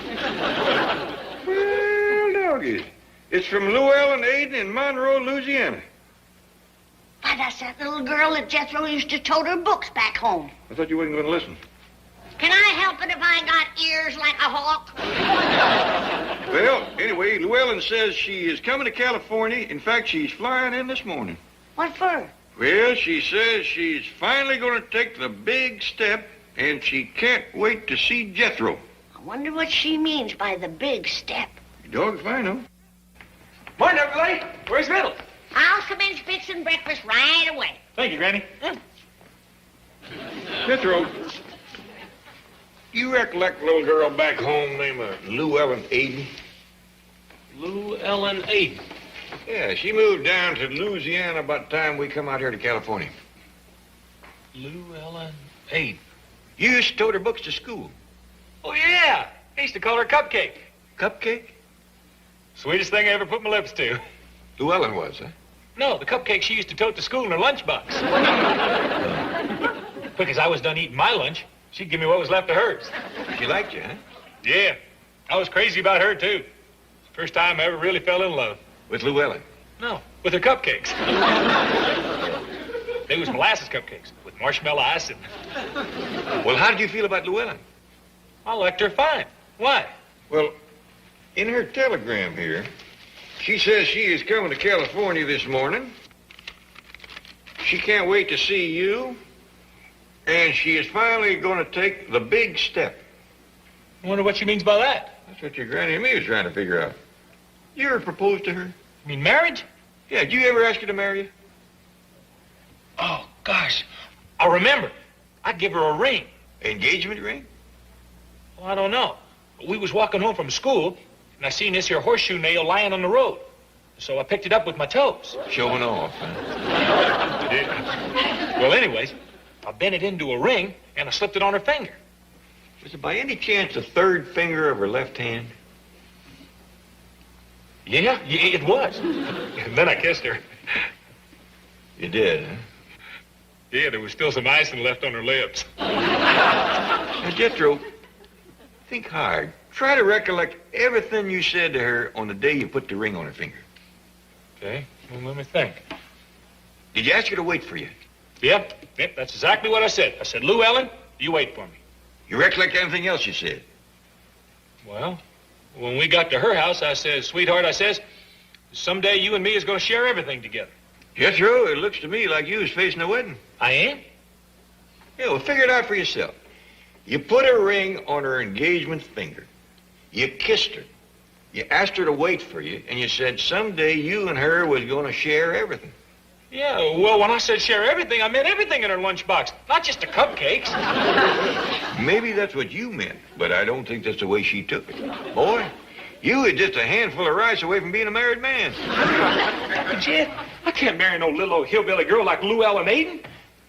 Well, doggies. It's from Llewellyn Aiden in Monroe, Louisiana. Why, that's that little girl that Jethro used to tote her books back home. I thought you wasn't going to listen. Can I help it if I got ears like a hawk? Well, anyway, Llewellyn says she is coming to California. In fact, she's flying in this morning. What for? Well, she says she's finally going to take the big step, and she can't wait to see Jethro. I wonder what she means by the big step. Dog if I know. Morning, everybody. Where's Riddle? I'll commence fixing breakfast right away. Thank you, Granny. Jethro, you recollect a little girl back home named Llewellyn Aiden? Llewellyn Aiden. Yeah, she moved down to Louisiana about the time we come out here to California. Llewellyn Aiden. You used to tote her books to school. Oh, yeah. I used to call her Cupcake. Cupcake? Sweetest thing I ever put my lips to. Llewellyn was, huh? No, the cupcake she used to tote to school in her lunchbox. Quick as I was done eating my lunch, she'd give me what was left of hers. She liked you, huh? Yeah. I was crazy about her, too. First time I ever really fell in love. With Llewellyn? No, with her cupcakes. They was molasses cupcakes with marshmallow icing. Well, how did you feel about Llewellyn? I liked her fine. Why? Well, In her telegram here, she says she is coming to California this morning. She can't wait to see you. And she is finally going to take the big step. I wonder what she means by that. That's what your granny and me was trying to figure out. You ever proposed to her? You mean marriage? Yeah, did you ever ask her to marry you? Oh, gosh. I remember. I'd give her a ring. Engagement ring? Well, I don't know. We was walking home from school, and I seen this here horseshoe nail lying on the road. So I picked it up with my toes. Showing off, huh? Yeah. Well, anyways, I bent it into a ring, and I slipped it on her finger. Was it by any chance the third finger of her left hand? Yeah, it was. And then I kissed her. You did, huh? Yeah, there was still some icing left on her lips. Now, Jethro, think hard. Try to recollect everything you said to her on the day you put the ring on her finger. Okay, well, let me think. Did you ask her to wait for you? Yep, that's exactly what I said. I said, Lou Ellen, you wait for me. You recollect anything else you said? Well, when we got to her house, I says, sweetheart, I says, someday you and me is going to share everything together. Jethro, it looks to me like you was facing a wedding. I am? Yeah, well, figure it out for yourself. You put a ring on her engagement finger. You kissed her. You asked her to wait for you, and you said someday you and her was going to share everything. Yeah, well, when I said share everything, I meant everything in her lunchbox, not just the cupcakes. Maybe that's what you meant, but I don't think that's the way she took it. Boy, you was just a handful of rice away from being a married man. But, Jed, I can't marry no little old hillbilly girl like Lou Ellen Aiden.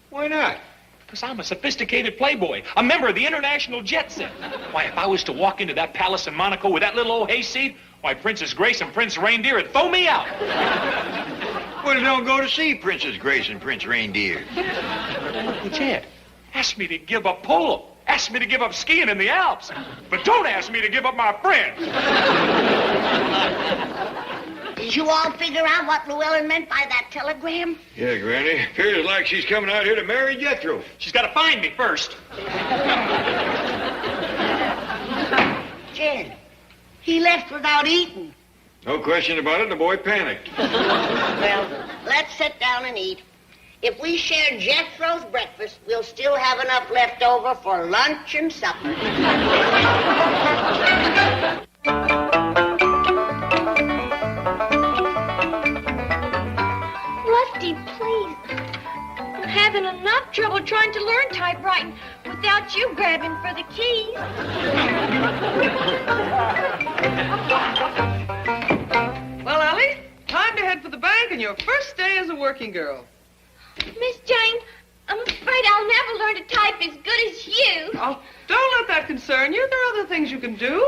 Why not? Because I'm a sophisticated playboy, a member of the international jet set. Why, if I was to walk into that palace in Monaco with that little old hayseed, why, Princess Grace and Prince Reindeer would throw me out. Well, don't go to see Princess Grace and Prince Reindeer. But, Jed, ask me to give up polo. Ask me to give up skiing in the Alps. But don't ask me to give up my friends. Did you all figure out what Llewellyn meant by that telegram? Yeah, Granny. Appears like she's coming out here to marry Jethro. She's got to find me first. Jed, he left without eating. No question about it, the boy panicked. Well, let's sit down and eat. If we share Jethro's breakfast, we'll still have enough left over for lunch and supper. Lefty, please. I'm having enough trouble trying to learn typewriting without you grabbing for the keys. Well, Ellie, time to head for the bank and your first day as a working girl. Miss Jane, I'm afraid I'll never learn to type as good as you. Oh, don't let that concern you. There are other things you can do.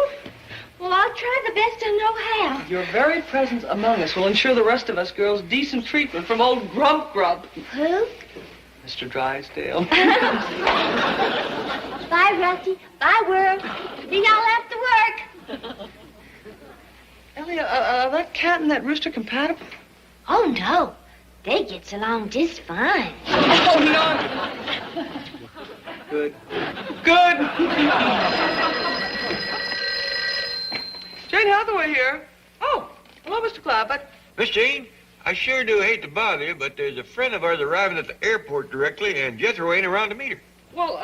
Well, I'll try the best I know how. Your very presence among us will ensure the rest of us girls decent treatment from old Grump Grub. Who? Mr. Drysdale. Bye, Rusty. Bye, world. See y'all after work. Ellie, are that cat and that rooster compatible? Oh, no. They gets along just fine. Oh, no. Good. Good. Jane Hathaway here. Oh, hello, Mr. Clampett. Miss Jane, I sure do hate to bother you, but there's a friend of ours arriving at the airport directly, and Jethro ain't around to meet her. Well,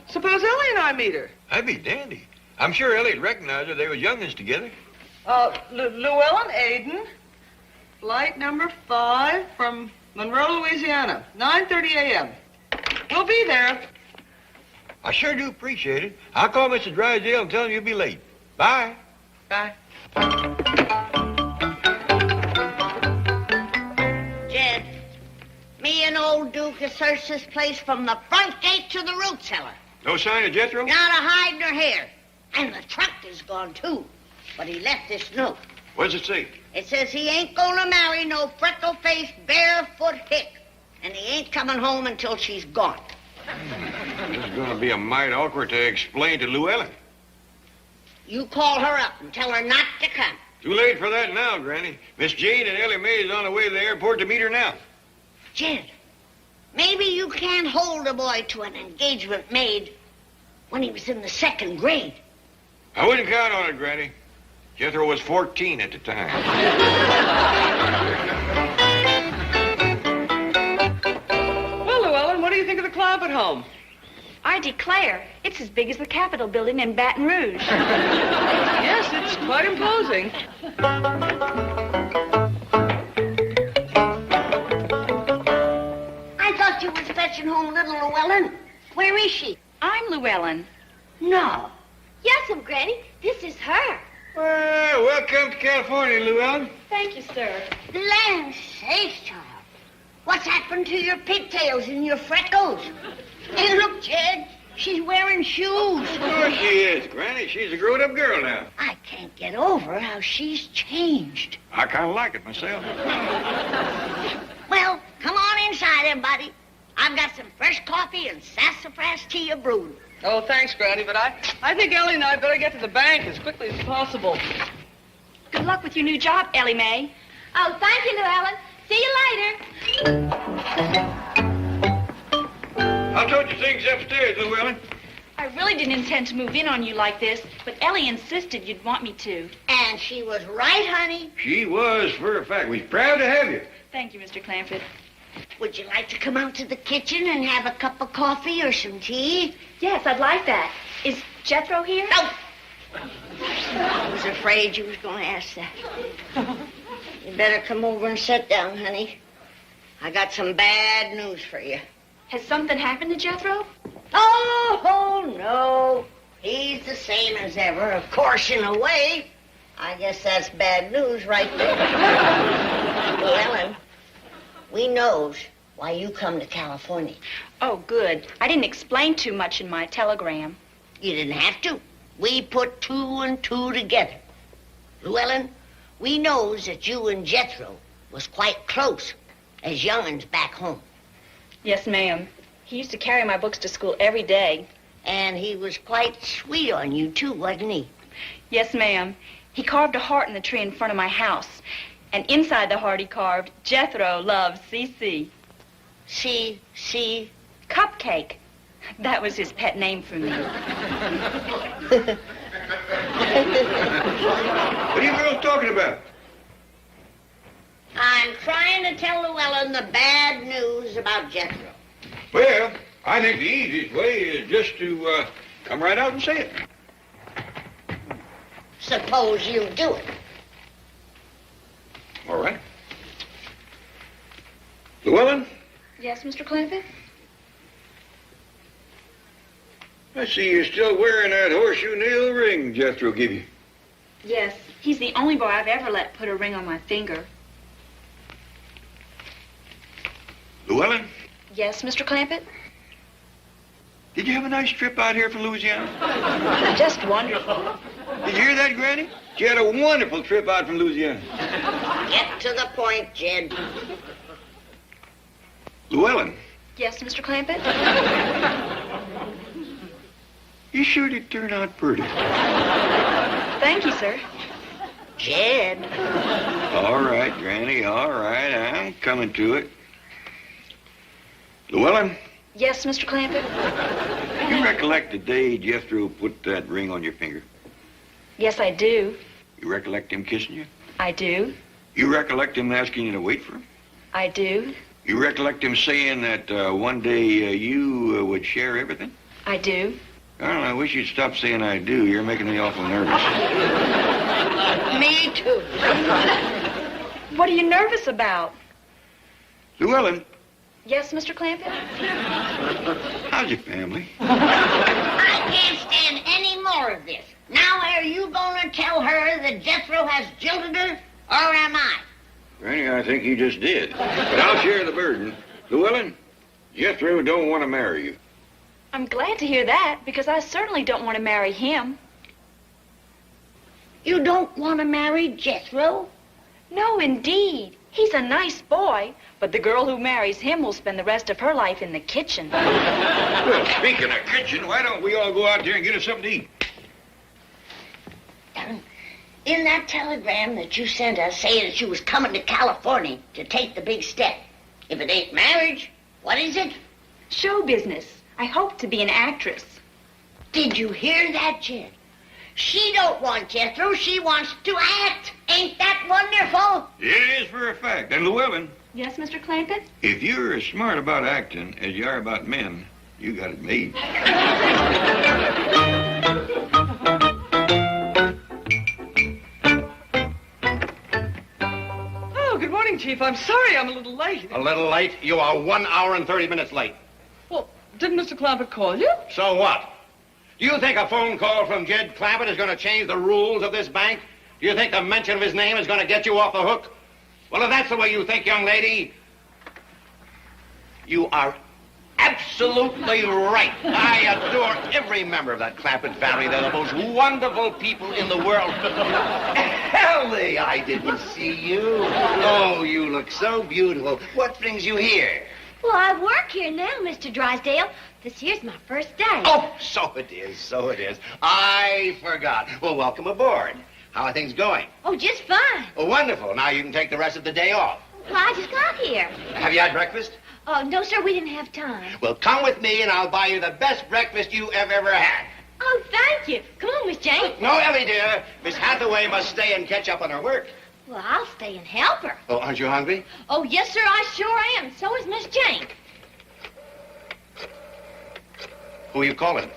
suppose Ellie and I meet her. That'd be dandy. I'm sure Ellie'd recognize her. They was youngins together. Llewellyn Aiden, flight number 5 from Monroe, Louisiana, 9:30 a.m. We'll be there. I sure do appreciate it. I'll call Mr. Drysdale and tell him you'll be late. Bye. Bye. Jed, me and old Duke has searched this place from the front gate to the root cellar. No sign of Jethro? Not a hide nor hair. And the truck is gone, too. But he left this note. What does it say? It says he ain't gonna marry no freckle-faced, barefoot hick. And he ain't coming home until she's gone. This is going to be a mite awkward to explain to Llewellyn. You call her up and tell her not to come. Too late for that now, Granny. Miss Jane and Ellie Mae is on the way to the airport to meet her now. Jed, maybe you can't hold a boy to an engagement made when he was in the 2nd grade. I wouldn't count on it, Granny. Jethro was 14 at the time. Well, Llewellyn, what do you think of the Clampett home? I declare, it's as big as the Capitol building in Baton Rouge. Yes, it's quite imposing. I thought you was fetching home little Llewellyn. Where is she? I'm Llewellyn. No. Yes'm, Granny. This is her. Well, welcome to California, Llewellyn. Thank you, sir. Land sakes, child. What's happened to your pigtails and your freckles? Hey, look, Jed. She's wearing shoes. Of course she is, Granny. She's a grown-up girl now. I can't get over how she's changed. I kind of like it myself. Well, come on inside, everybody. I've got some fresh coffee and sassafras tea brewing. Oh, thanks, Granny, but I think Ellie and I better get to the bank as quickly as possible. Good luck with your new job, Ellie Mae. Oh, thank you, Llewellyn. See you later. I told you things upstairs, Llewellyn. I really didn't intend to move in on you like this, but Ellie insisted you'd want me to. And she was right, honey. She was, for a fact. We're proud to have you. Thank you, Mr. Clampett. Would you like to come out to the kitchen and have a cup of coffee or some tea? Yes, I'd like that. Is Jethro here? No. I was afraid you was going to ask that. You better come over and sit down, honey. I got some bad news for you. Has something happened to Jethro? Oh, no. He's the same as ever. Of course, in a way. I guess that's bad news right there. Llewellyn, we knows why you come to California. Oh, good. I didn't explain too much in my telegram. You didn't have to. We put 2 and 2 together. Llewellyn, we knows that you and Jethro was quite close as young'uns back home. Yes, ma'am. He used to carry my books to school every day. And he was quite sweet on you, too, wasn't he? Yes, ma'am. He carved a heart in the tree in front of my house. And inside the heart he carved, Jethro loves C.C. C.C. Cupcake. That was his pet name for me. What are you girls talking about? I'm trying to tell Llewellyn the bad news about Jethro. Well, I think the easiest way is just to come right out and say it. Suppose you do it. All right. Llewellyn, Yes, Mr. Clampett? I see you're still wearing that horseshoe nail ring Jethro gave you. Yes. He's the only boy I've ever let put a ring on my finger. Llewellyn, Yes, Mr. Clampett? did you have a nice trip out here from Louisiana? Just wonderful. Did you hear that, Granny? She had a wonderful trip out from Louisiana. Get to the point, Jed. Llewellyn, Yes, Mr. Clampett? you sure did turn out pretty. Thank you, sir. Jed. All right, Granny, all right. I'm coming to it. Llewellyn, Yes, Mr. Clampett? you recollect the day Jethro put that ring on your finger? Yes, I do. You recollect him kissing you? I do. You recollect him asking you to wait for him? I do. You recollect him saying that one day you would share everything? I do. I don't know, I wish you'd stop saying I do. You're making me awful nervous. Me too. What are you nervous about? Llewellyn, Yes, Mr. Clampett? how's your family? I can't stand any more of this. Now are you going to tell her that Jethro has jilted her, or am I? Granny, I think you just did. But I'll share the burden. Llewellyn, Jethro don't want to marry you. I'm glad to hear that, because I certainly don't want to marry him. You don't want to marry Jethro? No, indeed. He's a nice boy, but the girl who marries him will spend the rest of her life in the kitchen. Well, speaking of kitchen, why don't we all go out there and get us something to eat? In that telegram that you sent us saying that you was coming to California to take the big step, if it ain't marriage, what is it? Show business. I hope to be an actress. Did you hear that, Jed? She don't want Jethro. She wants to act. Ain't that wonderful? It is for a fact. And Llewellyn, Yes, Mr. Clampett? if you're as smart about acting as you are about men, you got it made. Oh, good morning, Chief. I'm sorry I'm a little late. A little late? You are 1 hour and 30 minutes late. Well, didn't Mr. Clampett call you? So what? Do you think a phone call from Jed Clampett is going to change the rules of this bank? Do you think the mention of his name is going to get you off the hook? Well, if that's the way you think, young lady, you are absolutely right. I adore every member of that Clampett family. They're the most wonderful people in the world. Ellie, I didn't see you. Oh, you look so beautiful. What brings you here? Well, I work here now, Mr. Drysdale. This here's my first day. Oh, so it is, so it is. I forgot. Well, welcome aboard. How are things going? Oh, just fine. Oh, wonderful. Now you can take the rest of the day off. Well, I just got here. Have you had breakfast? Oh, no, sir, we didn't have time. Well, come with me and I'll buy you the best breakfast you have ever had. Oh, thank you. Come on, Miss Jane. No, Ellie, dear. Miss Hathaway must stay and catch up on her work. Well, I'll stay and help her. Oh, aren't you hungry? Oh, yes, sir, I sure am. So is Miss Jane. Who are you calling?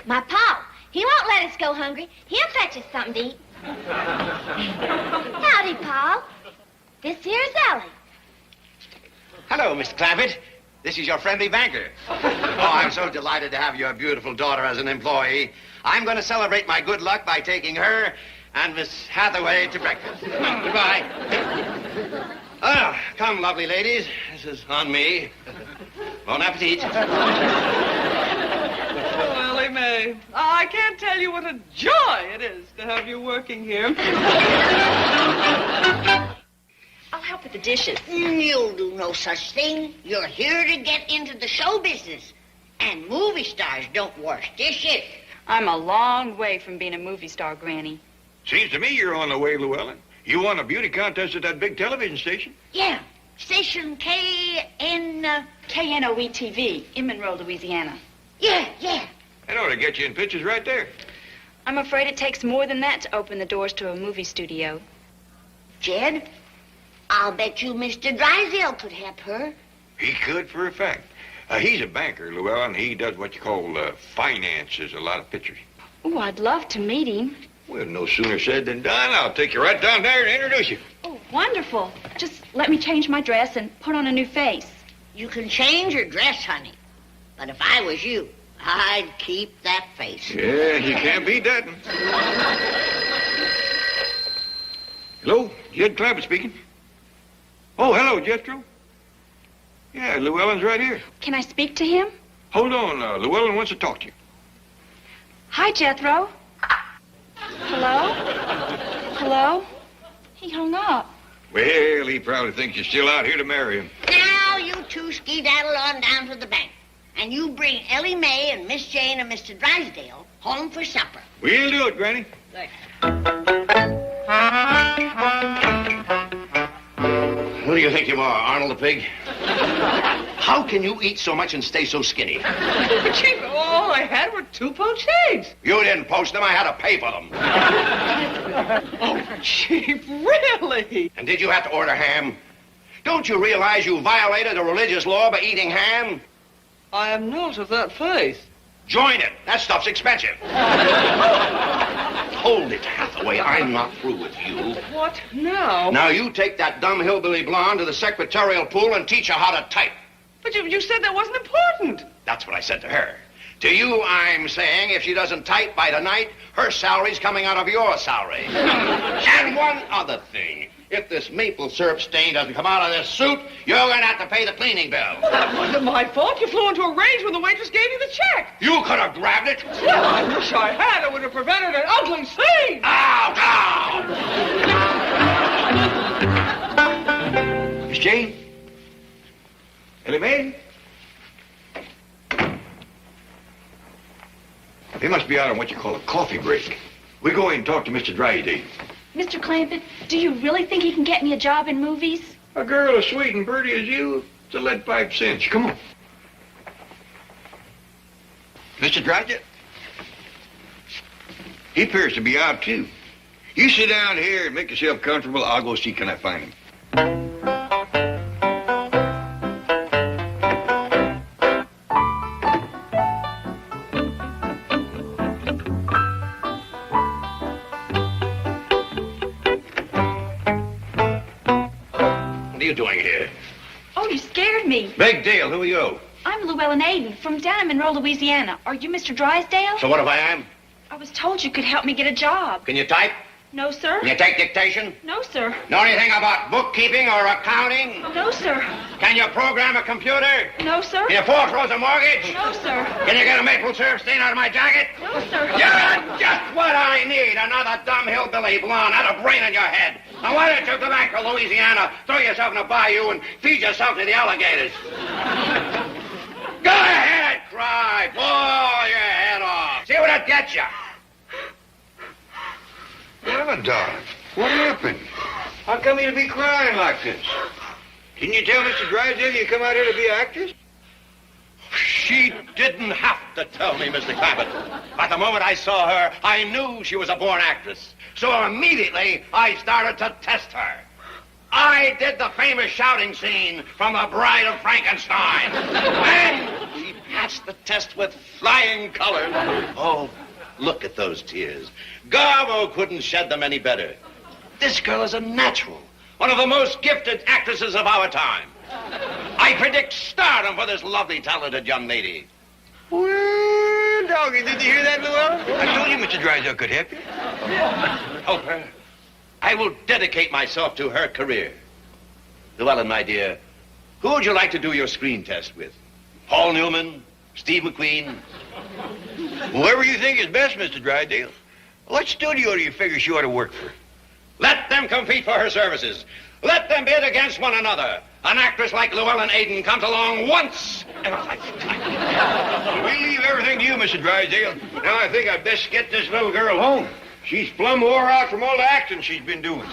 My pa. He won't let us go hungry. He'll fetch us something to eat. Howdy, Pa. This here's Ellie. Hello, Mr. Clampett. This is your friendly banker. Oh, I'm so delighted to have your beautiful daughter as an employee. I'm going to celebrate my good luck by taking her and Miss Hathaway to breakfast. Goodbye. Ah, come, lovely ladies. This is on me. Bon appetit. Oh, Ellie Mae, I can't tell you what a joy it is to have you working here. I'll help with the dishes. You'll do no such thing. You're here to get into the show business. And movie stars don't wash dishes. I'm a long way from being a movie star, Granny. Seems to me you're on the way, Llewellyn. You won a beauty contest at that big television station. Yeah. Station KN... KNOE-TV in Monroe, Louisiana. Yeah. That ought to get you in pictures right there. I'm afraid it takes more than that to open the doors to a movie studio. Jed, I'll bet you Mr. Drysdale could help her. He could for a fact. He's a banker, Llewellyn. He does what you call finances a lot of pictures. Oh, I'd love to meet him. Well, no sooner said than done. I'll take you right down there and introduce you. Oh, wonderful. Just let me change my dress and put on a new face. You can change your dress, honey. But if I was you, I'd keep that face. Yeah, you can't beat that one. Hello, Jed Clampett speaking. Oh, hello, Jethro. Yeah, Llewellyn's right here. Can I speak to him? Hold on, Llewellyn wants to talk to you. Hi, Jethro. Hello? Hello? He hung up. Well, he probably thinks you're still out here to marry him. Now you two skedaddle on down to the bank. And you bring Ellie Mae and Miss Jane and Mr. Drysdale home for supper. We'll do it, Granny. Good. Who do you think you are, Arnold the Pig? How can you eat so much and stay so skinny? But, Chief, all I had were 2 poached eggs. You didn't poach them. I had to pay for them. Oh, Chief, really? And did you have to order ham? Don't you realize you violated a religious law by eating ham? I am not of that faith. Join it. That stuff's expensive. Hold it, Hathaway. I'm not through with you. What now? Now you take that dumb hillbilly blonde to the secretarial pool and teach her how to type. But you said that wasn't important. That's what I said to her. To you, I'm saying if she doesn't type by tonight, her salary's coming out of your salary. And one other thing. If this maple syrup stain doesn't come out of this suit, you're going to have to pay the cleaning bill. That wasn't my fault. You flew into a rage when the waitress gave you the check. You could have grabbed it. Well, I wish I had. It would have prevented an ugly scene. Out! Miss Jane? Ellie Mae? They must be out on what you call a coffee break. We go in and talk to Mr. Drysdale. Mr. Clampett, do you really think he can get me a job in movies? A girl as sweet and pretty as you, it's a lead pipe cinch. Come on. Mr. Drysdale? He appears to be out, too. You sit down here and make yourself comfortable. I'll go see can I find him. What are you doing here? Oh, you scared me. Big deal. Who are you? I'm Llewellyn Aden from down in Monroe, Louisiana. Are you Mr. Drysdale? So what if I am? I was told you could help me get a job. Can you type? No, sir. Can you take dictation? No, sir. Know anything about bookkeeping or accounting? No, sir. Can you program a computer? No, sir. Can you foreclose a mortgage? No, sir. Can you get a maple syrup stain out of my jacket? No, sir. You're just what I need. Another dumb hillbilly blonde, not a brain in your head. Now why don't you go back to Louisiana, throw yourself in a bayou, and feed yourself to the alligators? Go ahead, cry. Blow your head off. See what it gets you. Well, Doc, what happened? How come you to be crying like this? Didn't you tell Mr. Drysdale you come out here to be an actress? She didn't have to tell me, Mr. Clampett. But the moment I saw her, I knew she was a born actress. So immediately, I started to test her. I did the famous shouting scene from The Bride of Frankenstein. And she passed the test with flying colors. Oh, look at those tears. Garbo couldn't shed them any better. This girl is a natural, one of the most gifted actresses of our time. I predict stardom for this lovely, talented young lady. Well, doggy, did you hear that, Llewellyn? I told you Mr. Drysdale could help you. Help her? I will dedicate myself to her career. Llewellyn, my dear, who would you like to do your screen test with? Paul Newman? Steve McQueen? Whoever you think is best, Mr. Drysdale. What studio do you figure she ought to work for? Let them compete for her services. Let them bid against one another. An actress like Llewellyn Aden comes along once in a lifetime. We leave everything to you, Mr. Drysdale. Now I think I'd best get this little girl home. She's plumb wore out from all the acting she's been doing.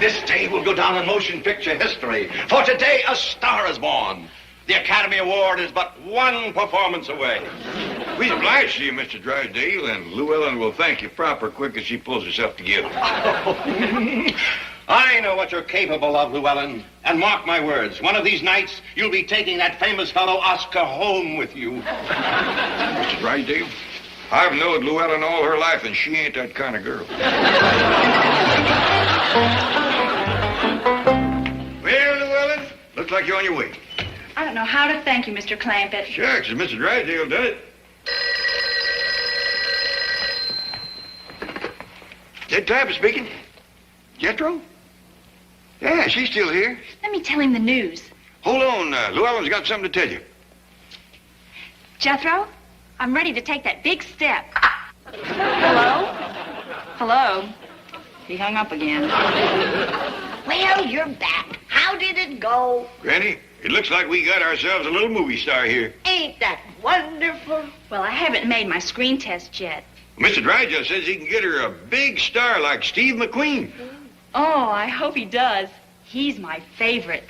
This day will go down in motion picture history. For today, a star is born. The Academy Award is but one performance away. We're obliged to you, Mr. Drysdale, and Llewellyn will thank you proper quick as she pulls herself together. I know what you're capable of, Llewellyn. And mark my words, one of these nights, you'll be taking that famous fellow Oscar home with you. Mr. Drysdale, I've known Llewellyn all her life, and she ain't that kind of girl. Well, Llewellyn, looks like you're on your way. I don't know how to thank you, Mr. Clampett. Shucks, if Mr. Drysdale does it. That Clampett speaking? Jethro? Yeah, she's still here. Let me tell him the news. Hold on, Llewellyn's got something to tell you. Jethro, I'm ready to take that big step. Hello? Hello? He hung up again. Well, you're back. How did it go? Granny, it looks like we got ourselves a little movie star here. Ain't that wonderful? Well, I haven't made my screen test yet. Mr. Drysdale says he can get her a big star like Steve McQueen. Oh, I hope he does. He's my favorite.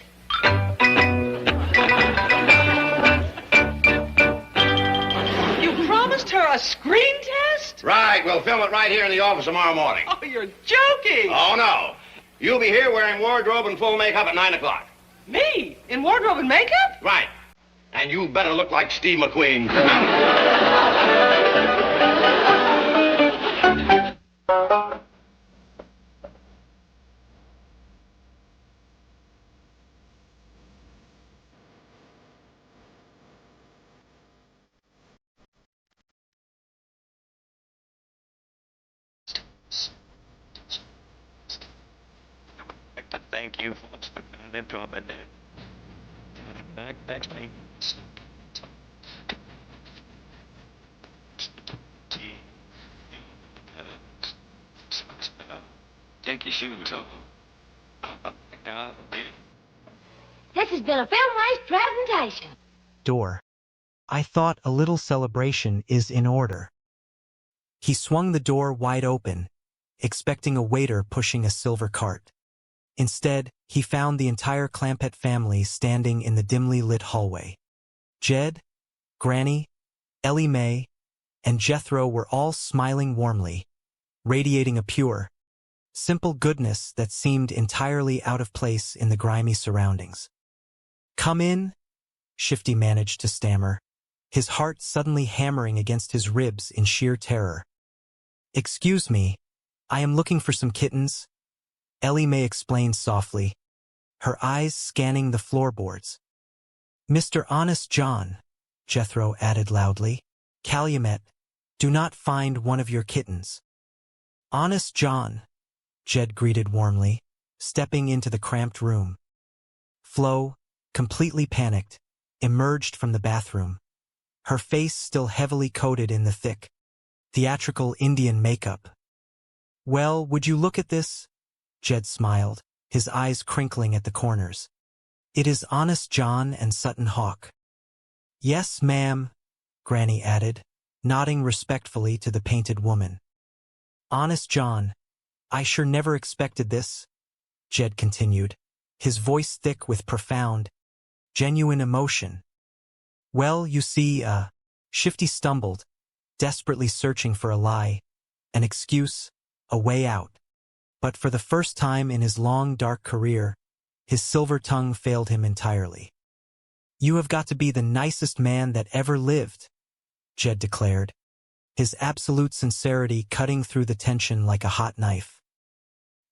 You promised her a screen test? Right, we'll film it right here in the office tomorrow morning. Oh, you're joking. Oh, no. You'll be here wearing wardrobe and full makeup at 9 o'clock. Me? In wardrobe and makeup? Right. And you better look like Steve McQueen. Thank you. Thanks, me. Take your shoes off. This has been a film-wise presentation. Door. I thought a little celebration is in order. He swung the door wide open, expecting a waiter pushing a silver cart. Instead, he found the entire Clampett family standing in the dimly lit hallway. Jed, Granny, Ellie Mae, and Jethro were all smiling warmly, radiating a pure, simple goodness that seemed entirely out of place in the grimy surroundings. "Come in," Shifty managed to stammer, his heart suddenly hammering against his ribs in sheer terror. "Excuse me, I am looking for some kittens," Ellie Mae explained softly, her eyes scanning the floorboards. "Mr. Honest John," Jethro added loudly, "Calumet, do not find one of your kittens." "Honest John," Jed greeted warmly, stepping into the cramped room. Flo, completely panicked, emerged from the bathroom, her face still heavily coated in the thick, theatrical Indian makeup. "Well, would you look at this?" Jed smiled, his eyes crinkling at the corners. "It is Honest John and Sutton Hawk." "Yes, ma'am," Granny added, nodding respectfully to the painted woman. "Honest John, I sure never expected this," Jed continued, his voice thick with profound, genuine emotion. "Well, you see, Shifty stumbled, desperately searching for a lie, an excuse, a way out. But for the first time in his long, dark career, his silver tongue failed him entirely. "You have got to be the nicest man that ever lived," Jed declared, his absolute sincerity cutting through the tension like a hot knife.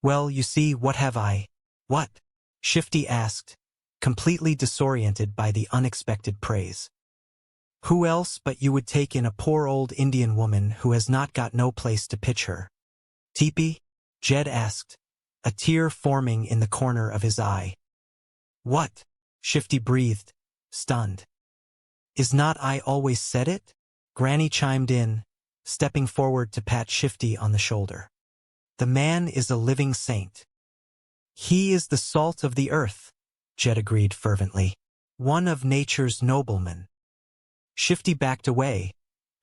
"Well, you see, what have I?" "What?" Shifty asked, completely disoriented by the unexpected praise. "Who else but you would take in a poor old Indian woman who has not got no place to pitch her teepee?" Jed asked, a tear forming in the corner of his eye. "What?" Shifty breathed, stunned. "Is not I always said it?" Granny chimed in, stepping forward to pat Shifty on the shoulder. "The man is a living saint." "He is the salt of the earth," Jed agreed fervently. "One of nature's noblemen." Shifty backed away,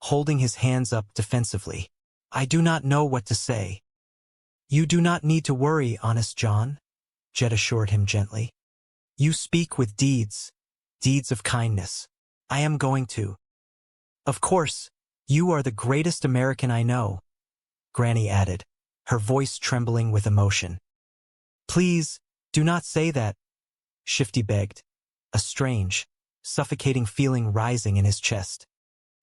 holding his hands up defensively. "I do not know what to say." "You do not need to worry, Honest John," Jed assured him gently. "You speak with deeds, deeds of kindness. I am going to. Of course, you are the greatest American I know," Granny added, her voice trembling with emotion. "Please, do not say that," Shifty begged, a strange, suffocating feeling rising in his chest.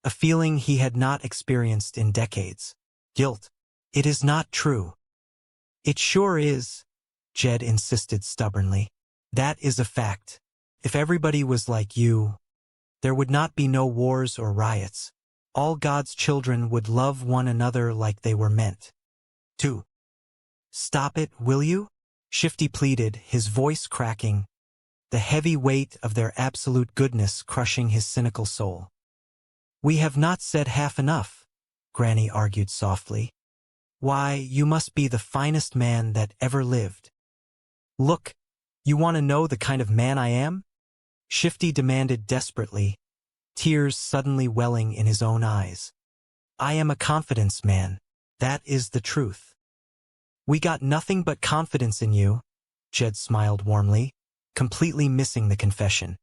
A feeling he had not experienced in decades. Guilt. "It is not true." "It sure is," Jed insisted stubbornly. "That is a fact. If everybody was like you, there would not be no wars or riots. All God's children would love one another like they were meant to." "Stop it, will you?" Shifty pleaded, his voice cracking, the heavy weight of their absolute goodness crushing his cynical soul. "We have not said half enough," Granny argued softly. "Why, you must be the finest man that ever lived." "Look, you want to know the kind of man I am?" Shifty demanded desperately, tears suddenly welling in his own eyes. "I am a confidence man. That is the truth." "We got nothing but confidence in you," Jed smiled warmly, completely missing the confession.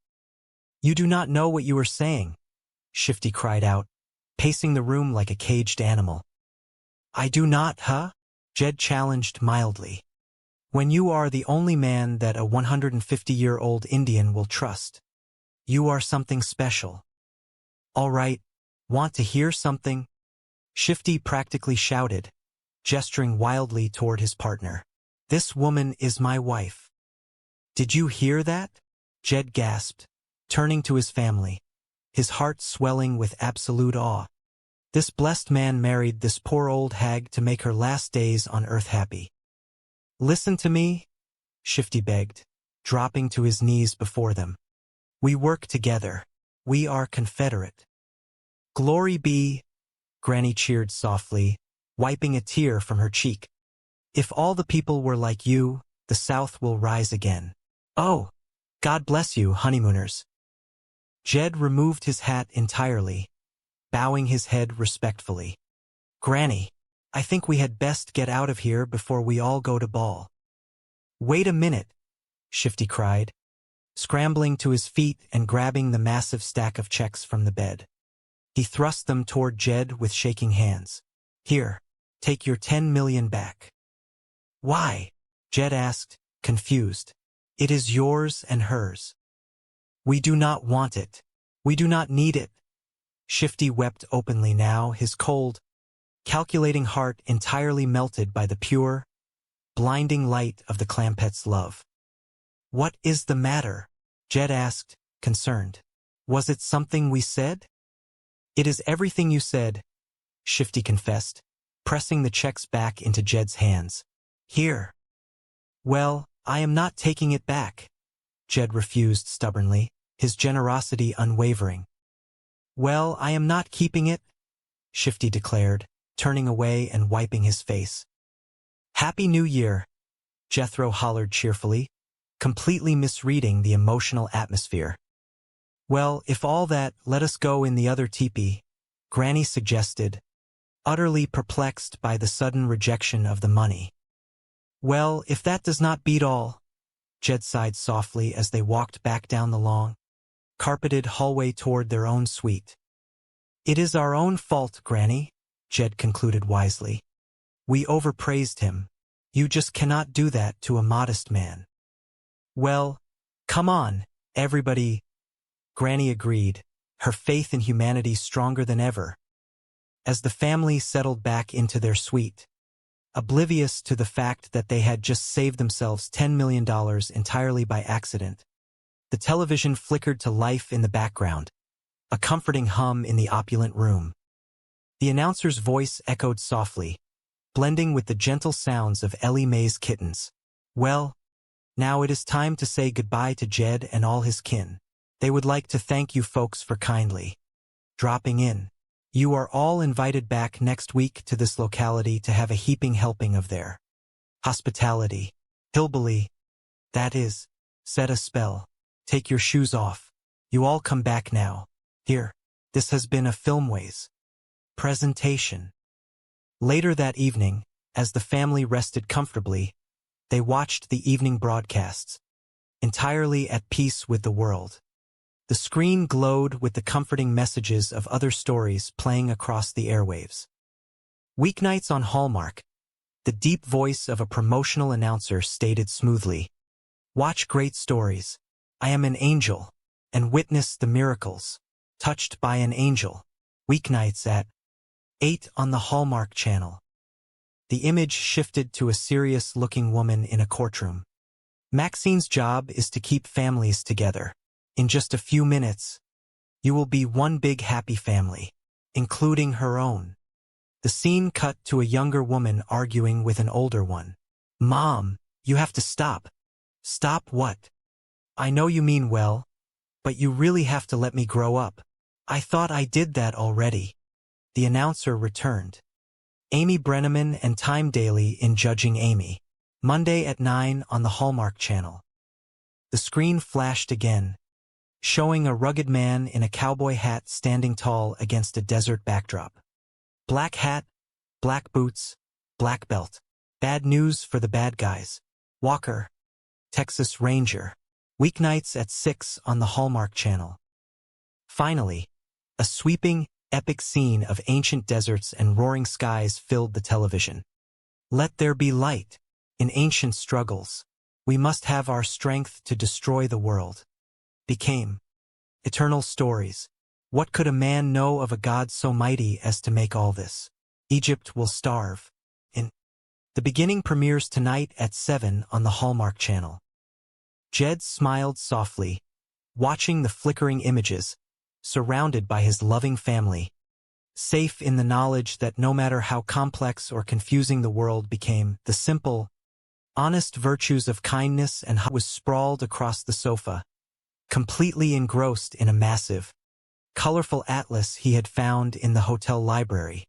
"You do not know what you are saying," Shifty cried out, pacing the room like a caged animal. "I do not, huh?" Jed challenged mildly. "When you are the only man that a 150-year-old Indian will trust, you are something special." "All right, want to hear something?" Shifty practically shouted, gesturing wildly toward his partner. "This woman is my wife." "Did you hear that?" Jed gasped, turning to his family, his heart swelling with absolute awe. This blessed man married this poor old hag to make her last days on earth happy. "Listen to me," Shifty begged, dropping to his knees before them. "We work together. We are Confederate." "Glory be," Granny cheered softly, wiping a tear from her cheek. "If all the people were like you, the South will rise again." "Oh, God bless you, honeymooners." Jed removed his hat entirely, bowing his head respectfully. "Granny, I think we had best get out of here before we all go to ball." "Wait a minute," Shifty cried, scrambling to his feet and grabbing the massive stack of checks from the bed. He thrust them toward Jed with shaking hands. "Here, Take your 10 million back. Why? Jed asked, confused. It is yours and hers. We do not want it. We do not need it. Shifty wept openly now, his cold, calculating heart entirely melted by the pure, blinding light of the Clampett's love. What is the matter? Jed asked, concerned. Was it something we said? It is everything you said, Shifty confessed, pressing the checks back into Jed's hands. Here. Well, I am not taking it back. Jed refused stubbornly, his generosity unwavering. Well, I am not keeping it, Shifty declared, turning away and wiping his face. Happy New Year, Jethro hollered cheerfully, completely misreading the emotional atmosphere. Well, if all that, let us go in the other teepee, Granny suggested, utterly perplexed by the sudden rejection of the money. Well, if that does not beat all, Jed sighed softly as they walked back down the long, carpeted hallway toward their own suite. It is our own fault, Granny, Jed concluded wisely. We overpraised him. You just cannot do that to a modest man. Well, come on, everybody, Granny agreed, her faith in humanity stronger than ever. As the family settled back into their suite, oblivious to the fact that they had just saved themselves $10 million entirely by accident, the television flickered to life in the background, a comforting hum in the opulent room. The announcer's voice echoed softly, blending with the gentle sounds of Ellie Mae's kittens. Well, now it is time to say goodbye to Jed and all his kin. They would like to thank you folks for kindly dropping in. You are all invited back next week to this locality to have a heaping helping of their hospitality. Hillbilly, that is, set a spell. Take your shoes off. You all come back now. Here, this has been a Filmways presentation. Later that evening, as the family rested comfortably, they watched the evening broadcasts, entirely at peace with the world. The screen glowed with the comforting messages of other stories playing across the airwaves. Weeknights on Hallmark, the deep voice of a promotional announcer stated smoothly, "Watch great stories. I am an angel, and witness the miracles. Touched by an angel." Weeknights at 8 on the Hallmark Channel. The image shifted to a serious-looking woman in a courtroom. Maxine's job is to keep families together. In just a few minutes, you will be one big happy family, including her own. The scene cut to a younger woman arguing with an older one. Mom, you have to stop. Stop what? I know you mean well, but you really have to let me grow up. I thought I did that already. The announcer returned. Amy Brenneman and Time Daily in Judging Amy. Monday at 9 on the Hallmark Channel. The screen flashed again, showing a rugged man in a cowboy hat standing tall against a desert backdrop. Black hat, black boots, black belt. Bad news for the bad guys. Walker, Texas Ranger. Weeknights at 6 on the Hallmark Channel. Finally, a sweeping, epic scene of ancient deserts and roaring skies filled the television. Let there be light. In ancient struggles, we must have our strength to destroy the world. Became eternal stories. What could a man know of a God so mighty as to make all this? Egypt will starve. In the beginning premieres tonight at 7 on the Hallmark Channel. Jed smiled softly, watching the flickering images, surrounded by his loving family, safe in the knowledge that no matter how complex or confusing the world became, the simple, honest virtues of kindness and was sprawled across the sofa, completely engrossed in a massive, colorful atlas he had found in the hotel library.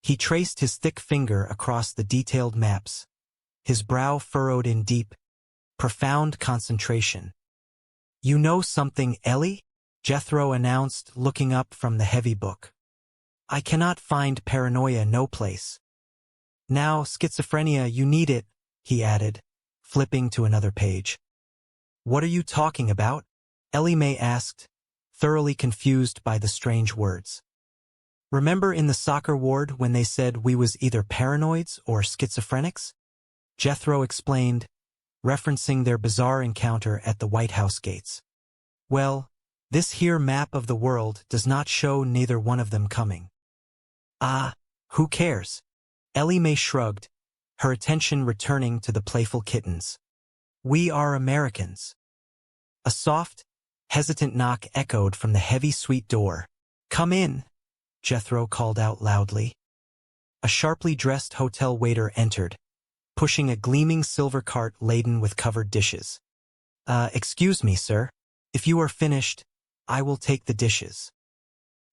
He traced his thick finger across the detailed maps, his brow furrowed in deep, profound concentration. You know something, Ellie? Jethro announced, looking up from the heavy book. I cannot find paranoia no place. Now, schizophrenia, you need it, he added, flipping to another page. What are you talking about? Ellie Mae asked, thoroughly confused by the strange words. Remember in the soccer ward when they said we was either paranoids or schizophrenics? Jethro explained, referencing their bizarre encounter at the White House gates. Well, this here map of the world does not show neither one of them coming. Ah, who cares? Ellie Mae shrugged, her attention returning to the playful kittens. We are Americans. A soft, hesitant knock echoed from the heavy suite door. Come in, Jethro called out loudly. A sharply dressed hotel waiter entered, pushing a gleaming silver cart laden with covered dishes. Excuse me, sir. If you are finished, I will take the dishes.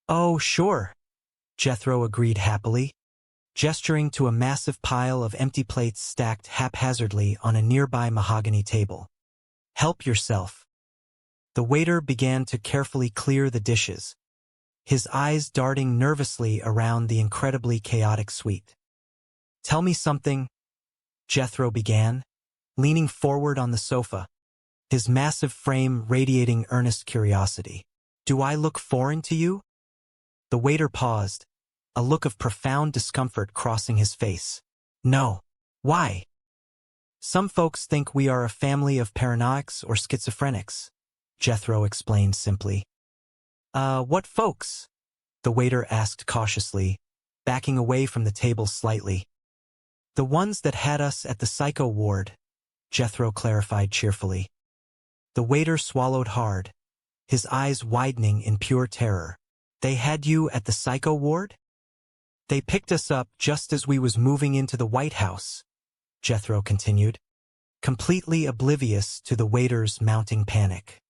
Oh, sure, Jethro agreed happily, gesturing to a massive pile of empty plates stacked haphazardly on a nearby mahogany table. Help yourself. The waiter began to carefully clear the dishes, his eyes darting nervously around the incredibly chaotic suite. Tell me something, Jethro began, leaning forward on the sofa, his massive frame radiating earnest curiosity. Do I look foreign to you? The waiter paused, a look of profound discomfort crossing his face. No. Why? Some folks think we are a family of paranoics or schizophrenics, Jethro explained simply. What folks? The waiter asked cautiously, backing away from the table slightly. The ones that had us at the psycho ward, Jethro clarified cheerfully. The waiter swallowed hard, his eyes widening in pure terror. They had you at the psycho ward? They picked us up just as we was moving into the White House, Jethro continued, completely oblivious to the waiter's mounting panic.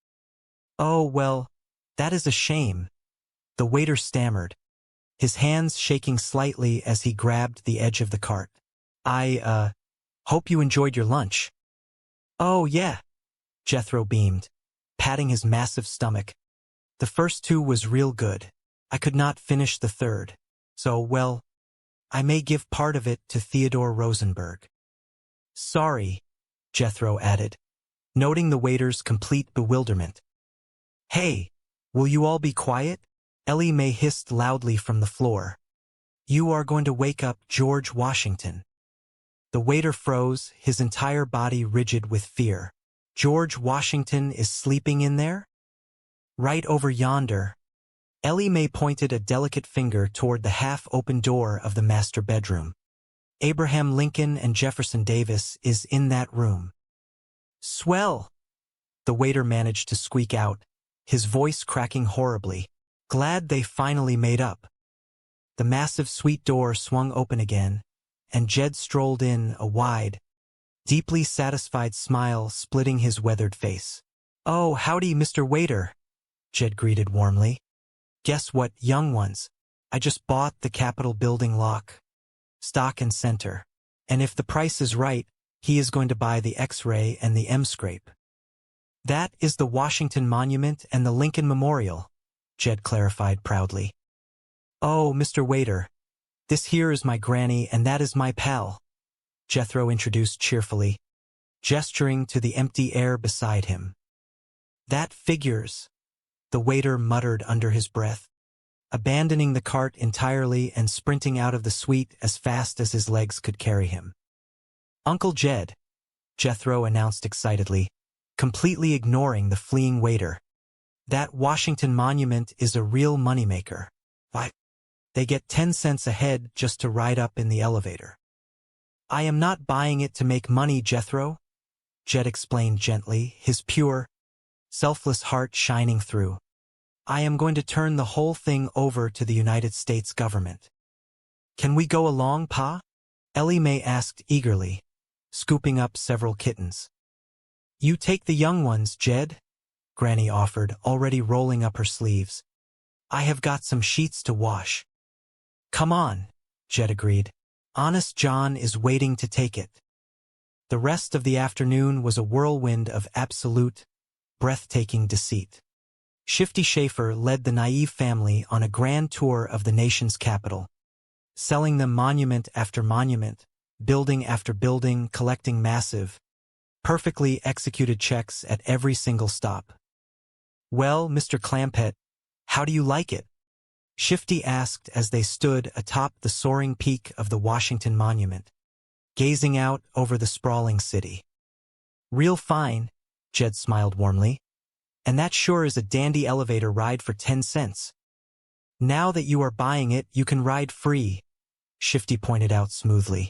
Oh, well, that is a shame, the waiter stammered, his hands shaking slightly as he grabbed the edge of the cart. I, hope you enjoyed your lunch. Oh, yeah, Jethro beamed, patting his massive stomach. The first two was real good. I could not finish the third, so, well, I may give part of it to Theodore Rosenberg. Sorry, Jethro added, noting the waiter's complete bewilderment. Hey, will you all be quiet? Ellie Mae hissed loudly from the floor. You are going to wake up George Washington. The waiter froze, his entire body rigid with fear. George Washington is sleeping in there? Right over yonder. Ellie Mae pointed a delicate finger toward the half-open door of the master bedroom. Abraham Lincoln and Jefferson Davis is in that room. Swell! The waiter managed to squeak out, his voice cracking horribly. Glad they finally made up. The massive suite door swung open again, and Jed strolled in, a wide, deeply satisfied smile splitting his weathered face. Oh, howdy, Mr. Waiter, Jed greeted warmly. Guess what, young ones? I just bought the Capitol building lock, stock and center, and if the price is right, he is going to buy the X-ray and the M-scrape. That is the Washington Monument and the Lincoln Memorial, Jed clarified proudly. Oh, Mr. Waiter, this here is my granny and that is my pal, Jethro introduced cheerfully, gesturing to the empty air beside him. That figures, the waiter muttered under his breath, abandoning the cart entirely and sprinting out of the suite as fast as his legs could carry him. Uncle Jed, Jethro announced excitedly, completely ignoring the fleeing waiter. That Washington Monument is a real moneymaker. Why, they get 10 cents a head just to ride up in the elevator. I am not buying it to make money, Jethro, Jed explained gently, his pure, selfless heart shining through. I am going to turn the whole thing over to the United States government. Can we go along, Pa? Ellie Mae asked eagerly, scooping up several kittens. You take the young ones, Jed, Granny offered, already rolling up her sleeves. I have got some sheets to wash. Come on, Jed agreed. Honest John is waiting to take it. The rest of the afternoon was a whirlwind of absolute, breathtaking deceit. Shifty Schaefer led the naive family on a grand tour of the nation's capital, selling them monument after monument, building after building, collecting massive, perfectly executed checks at every single stop. Well, Mr. Clampett, how do you like it? Shifty asked as they stood atop the soaring peak of the Washington Monument, gazing out over the sprawling city. Real fine, Jed smiled warmly. And that sure is a dandy elevator ride for 10 cents. Now that you are buying it, you can ride free, Shifty pointed out smoothly.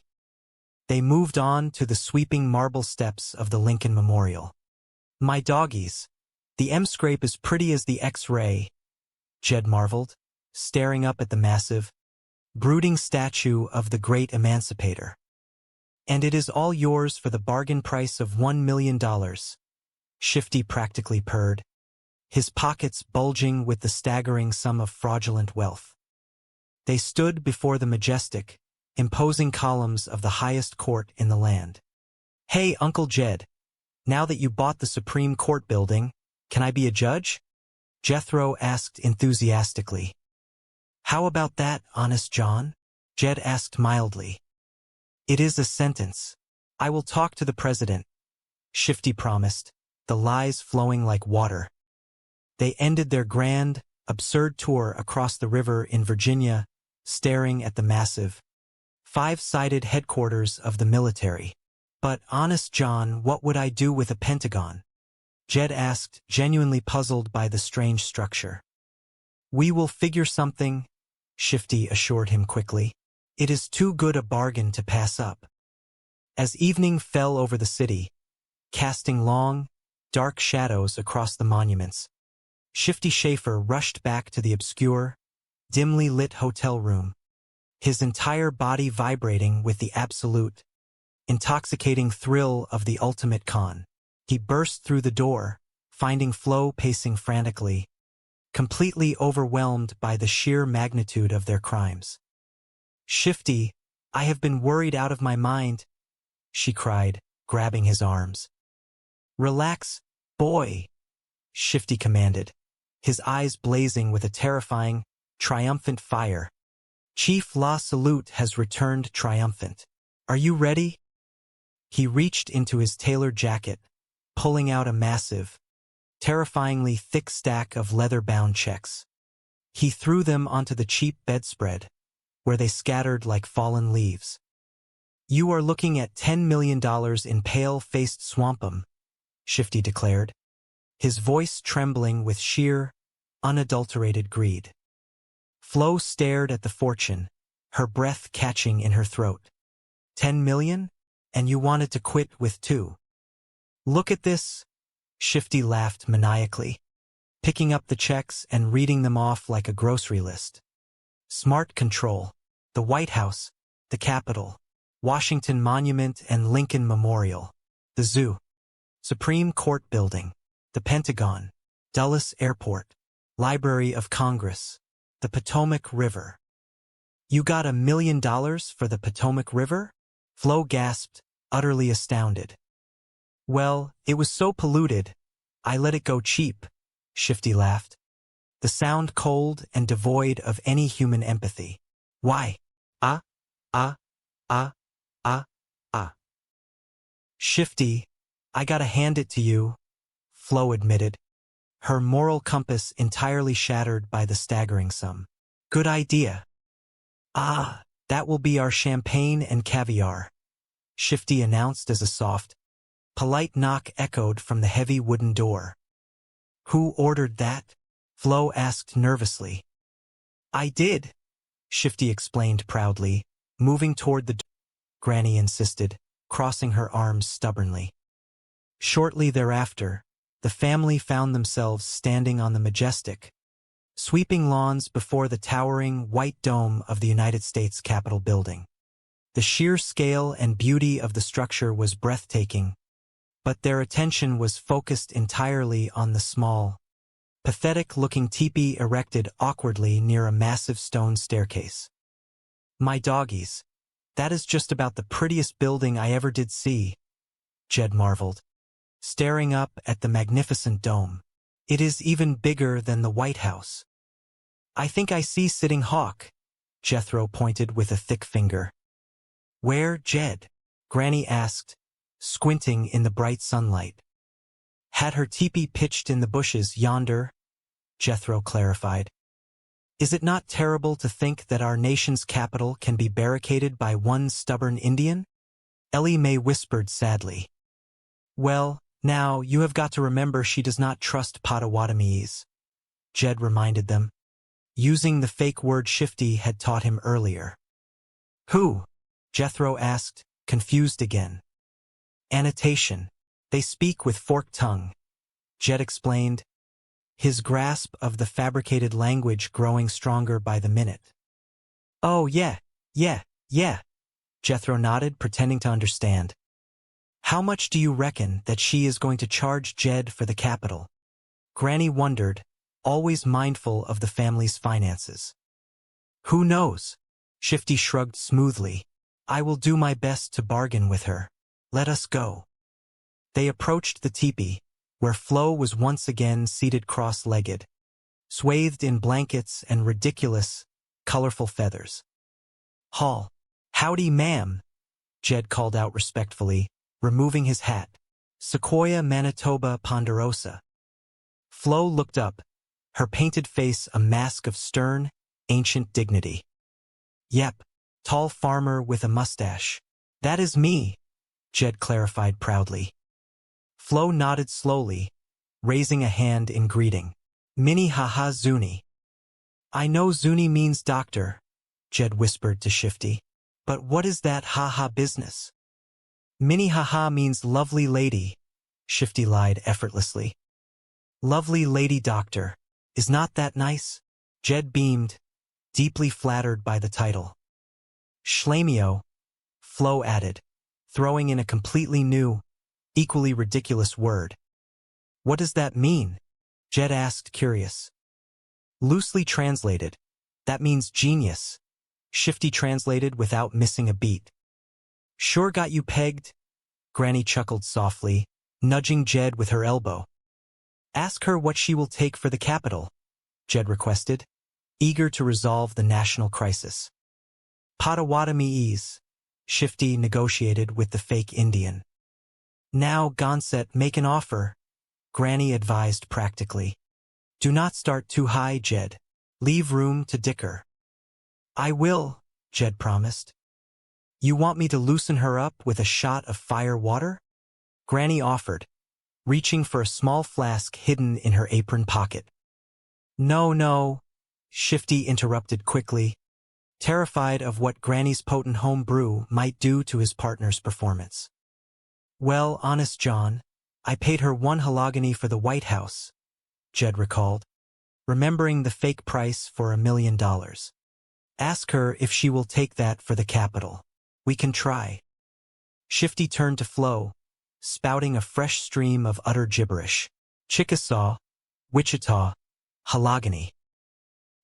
They moved on to the sweeping marble steps of the Lincoln Memorial. My doggies, the M-scrape is pretty as the X-ray, Jed marveled, staring up at the massive, brooding statue of the great emancipator. And it is all yours for the bargain price of $1 million, Shifty practically purred, his pockets bulging with the staggering sum of fraudulent wealth. They stood before the majestic, imposing columns of the highest court in the land. Hey, Uncle Jed, now that you bought the Supreme Court building, can I be a judge? Jethro asked enthusiastically. How about that, Honest John? Jed asked mildly. It is a sentence. I will talk to the president, Shifty promised, the lies flowing like water. They ended their grand, absurd tour across the river in Virginia, staring at the massive, five-sided headquarters of the military. But, Honest John, what would I do with a Pentagon? Jed asked, genuinely puzzled by the strange structure. We will figure something, Shifty assured him quickly. It is too good a bargain to pass up. As evening fell over the city, casting long, dark shadows across the monuments, Shifty Schaefer rushed back to the obscure, dimly lit hotel room, his entire body vibrating with the absolute, intoxicating thrill of the ultimate con. He burst through the door, finding Flo pacing frantically, completely overwhelmed by the sheer magnitude of their crimes. Shifty, I have been worried out of my mind, she cried, grabbing his arms. Relax, boy, Shifty commanded, his eyes blazing with a terrifying, triumphant fire. Chief La Salute has returned triumphant. Are you ready? He reached into his tailored jacket, pulling out a massive, terrifyingly thick stack of leather-bound checks. He threw them onto the cheap bedspread, where they scattered like fallen leaves. You are looking at $10 million in pale-faced swampum, Shifty declared, his voice trembling with sheer, unadulterated greed. Flo stared at the fortune, her breath catching in her throat. 10 million? And you wanted to quit with 2. Look at this, Shifty laughed maniacally, picking up the checks and reading them off like a grocery list. Smart Control, the White House, the Capitol, Washington Monument and Lincoln Memorial, the Zoo, Supreme Court Building, the Pentagon, Dulles Airport, Library of Congress, the Potomac River. You got $1 million for the Potomac River? Flo gasped, utterly astounded. Well, it was so polluted, I let it go cheap, Shifty laughed, the sound cold and devoid of any human empathy. Why? Shifty, I gotta hand it to you, Flo admitted, her moral compass entirely shattered by the staggering sum. Good idea. That will be our champagne and caviar, Shifty announced as a soft, polite knock echoed from the heavy wooden door. Who ordered that? Flo asked nervously. I did, Shifty explained proudly, moving toward the door. Granny insisted, crossing her arms stubbornly. Shortly thereafter, the family found themselves standing on the majestic, sweeping lawns before the towering white dome of the United States Capitol building. The sheer scale and beauty of the structure was breathtaking, but their attention was focused entirely on the small, pathetic-looking teepee erected awkwardly near a massive stone staircase. My doggies, that is just about the prettiest building I ever did see, Jed marveled, staring up at the magnificent dome. It is even bigger than the White House. I think I see Sitting Hawk, Jethro pointed with a thick finger. Where, Jed? Granny asked, squinting in the bright sunlight. Had her teepee pitched in the bushes yonder, Jethro clarified. Is it not terrible to think that our nation's capital can be barricaded by one stubborn Indian? Ellie Mae whispered sadly. Well, now, you have got to remember she does not trust Potawatomis, Jed reminded them, using the fake word Shifty had taught him earlier. Who? Jethro asked, confused again. Annotation. They speak with forked tongue, Jed explained, his grasp of the fabricated language growing stronger by the minute. Oh, yeah, Jethro nodded, pretending to understand. How much do you reckon that she is going to charge Jed for the capital? Granny wondered, always mindful of the family's finances. Who knows? Shifty shrugged smoothly. I will do my best to bargain with her. Let us go. They approached the teepee, where Flo was once again seated cross-legged, swathed in blankets and ridiculous, colorful feathers. Hall. Howdy, ma'am, Jed called out respectfully, removing his hat. Sequoia, Manitoba, Ponderosa. Flo looked up, her painted face a mask of stern, ancient dignity. Yep, tall farmer with a mustache. That is me, Jed clarified proudly. Flo nodded slowly, raising a hand in greeting. Minnehaha Zuni. I know Zuni means doctor, Jed whispered to Shifty. But what is that ha-ha business? Minnehaha means lovely lady, Shifty lied effortlessly. Lovely lady doctor. Is not that nice? Jed beamed, deeply flattered by the title. Schlamio, Flo added, throwing in a completely new, equally ridiculous word. What does that mean? Jed asked, curious. Loosely translated, that means genius, Shifty translated without missing a beat. Sure got you pegged, Granny chuckled softly, nudging Jed with her elbow. Ask her what she will take for the capital, Jed requested, eager to resolve the national crisis. Potawatomis, Shifty negotiated with the fake Indian. Now, Gonset, make an offer, Granny advised practically. Do not start too high, Jed. Leave room to dicker. I will, Jed promised. You want me to loosen her up with a shot of fire water? Granny offered, reaching for a small flask hidden in her apron pocket. No, Shifty interrupted quickly, terrified of what Granny's potent home brew might do to his partner's performance. Well, honest John, I paid her $1 halogany for the White House, Jed recalled, remembering the fake price for $1 million. Ask her if she will take that for the capital. We can try. Shifty turned to Flo, spouting a fresh stream of utter gibberish. Chickasaw, Wichita, halogany.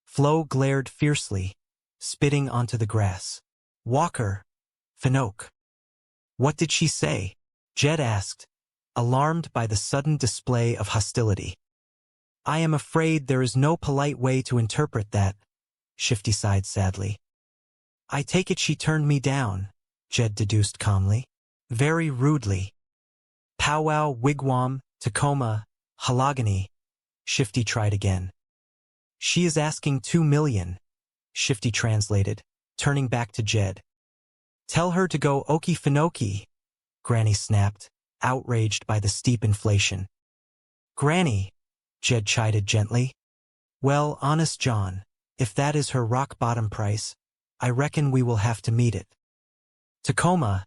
Flo glared fiercely, spitting onto the grass. Walker, Finoke. What did she say? Jed asked, alarmed by the sudden display of hostility. I am afraid there is no polite way to interpret that, Shifty sighed sadly. I take it she turned me down, Jed deduced calmly. Very rudely. Powwow, wigwam, Tacoma, halogany, Shifty tried again. She is asking $2 million, Shifty translated, turning back to Jed. Tell her to go Okefenokee, Granny snapped, outraged by the steep inflation. Granny, Jed chided gently. Well, honest John, if that is her rock-bottom price, I reckon we will have to meet it. Tacoma,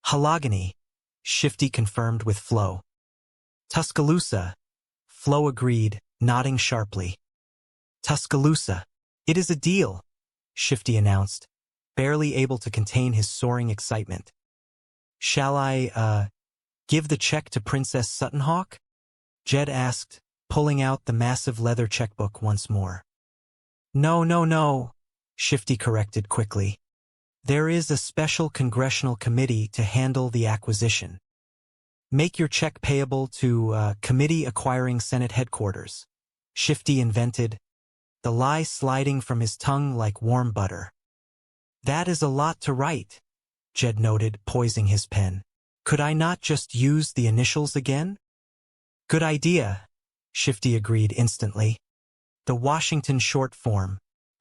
halogany, Shifty confirmed with Flo. Tuscaloosa, Flo agreed, nodding sharply. Tuscaloosa. It is a deal, Shifty announced, barely able to contain his soaring excitement. Shall I, give the check to Princess Suttonhawk? Jed asked, pulling out the massive leather checkbook once more. No, Shifty corrected quickly. There is a special congressional committee to handle the acquisition. Make your check payable to, Committee Acquiring Senate Headquarters, Shifty invented, the lie sliding from his tongue like warm butter. That is a lot to write, Jed noted, poising his pen. Could I not just use the initials again? Good idea, Shifty agreed instantly. The Washington short form,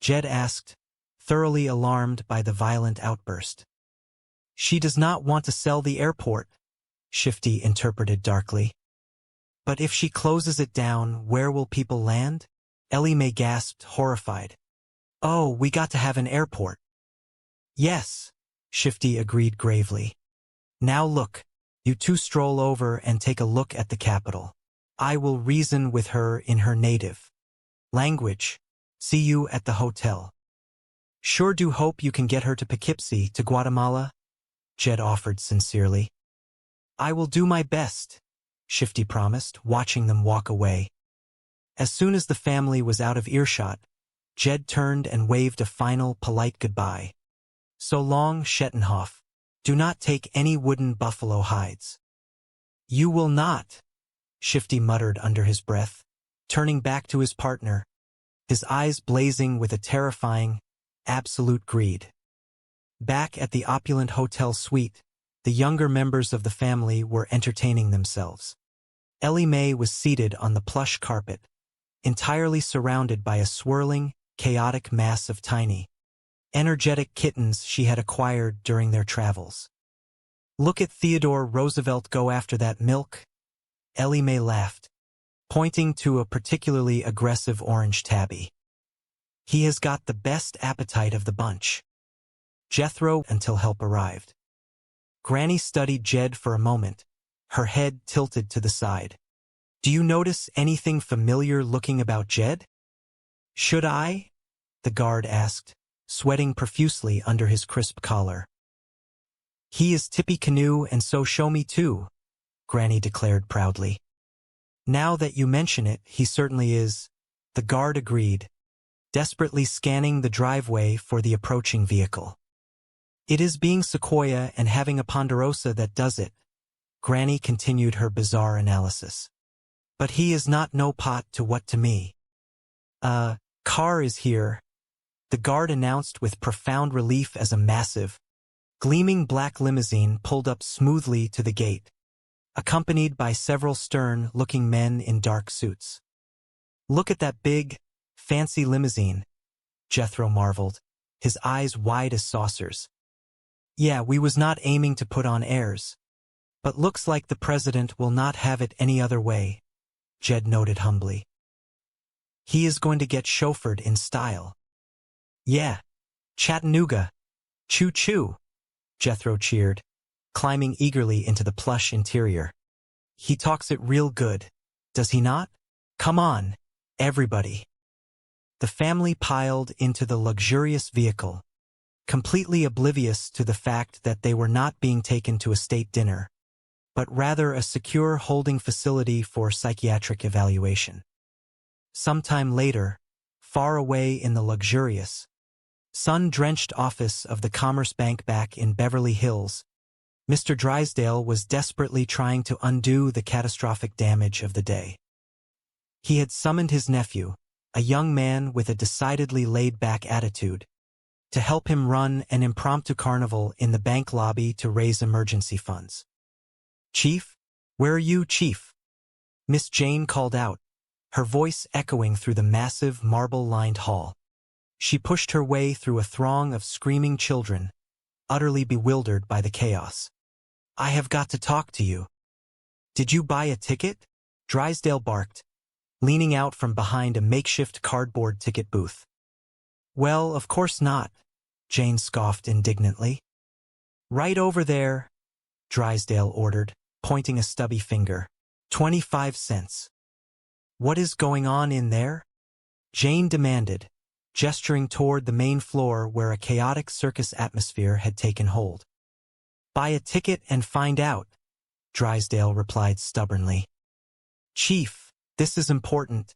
Jed asked, thoroughly alarmed by the violent outburst. She does not want to sell the airport, Shifty interpreted darkly. But if she closes it down, where will people land? Ellie Mae gasped, horrified. Oh, we got to have an airport. Yes, Shifty agreed gravely. Now look, you two stroll over and take a look at the capital. I will reason with her in her native language. See you at the hotel. Sure do hope you can get her to Poughkeepsie, to Guatemala, Jed offered sincerely. I will do my best, Shifty promised, watching them walk away. As soon as the family was out of earshot, Jed turned and waved a final, polite goodbye. So long, Schettenhoff. Do not take any wooden buffalo hides. You will not, Shifty muttered under his breath, turning back to his partner, his eyes blazing with a terrifying, absolute greed. Back at the opulent hotel suite, the younger members of the family were entertaining themselves. Ellie Mae was seated on the plush carpet, entirely surrounded by a swirling, chaotic mass of tiny, energetic kittens she had acquired during their travels. Look at Theodore Roosevelt go after that milk, Ellie Mae laughed, pointing to a particularly aggressive orange tabby. He has got the best appetite of the bunch. Jethro until help arrived. Granny studied Jed for a moment, her head tilted to the side. Do you notice anything familiar looking about Jed? Should I? The guard asked, sweating profusely under his crisp collar. He is Tippecanoe, and so show me too, Granny declared proudly. Now that you mention it, he certainly is, the guard agreed, desperately scanning the driveway for the approaching vehicle. It is being Sequoia and having a Ponderosa that does it, Granny continued her bizarre analysis. But he is not no pot to what to me. Car is here, the guard announced with profound relief as a massive, gleaming black limousine pulled up smoothly to the gate, accompanied by several stern-looking men in dark suits. Look at that big, fancy limousine, Jethro marveled, his eyes wide as saucers. Yeah, we was not aiming to put on airs. But looks like the president will not have it any other way, Jed noted humbly. He is going to get chauffeured in style. Yeah, Chattanooga. Choo-choo, Jethro cheered, climbing eagerly into the plush interior. He talks it real good, does he not? Come on, everybody. The family piled into the luxurious vehicle, completely oblivious to the fact that they were not being taken to a state dinner, but rather a secure holding facility for psychiatric evaluation. Sometime later, far away in the luxurious, sun-drenched office of the Commerce Bank back in Beverly Hills, Mr. Drysdale was desperately trying to undo the catastrophic damage of the day. He had summoned his nephew, a young man with a decidedly laid-back attitude, to help him run an impromptu carnival in the bank lobby to raise emergency funds. "Chief? Where are you, Chief?" Miss Jane called out, her voice echoing through the massive marble-lined hall. She pushed her way through a throng of screaming children, utterly bewildered by the chaos. "I have got to talk to you." "Did you buy a ticket?" Drysdale barked, leaning out from behind a makeshift cardboard ticket booth. "Well, of course not," Jane scoffed indignantly. "Right over there," Drysdale ordered, pointing a stubby finger. 25 cents. "What is going on in there?" Jane demanded, gesturing toward the main floor where a chaotic circus atmosphere had taken hold. "Buy a ticket and find out," Drysdale replied stubbornly. "Chief, this is important,"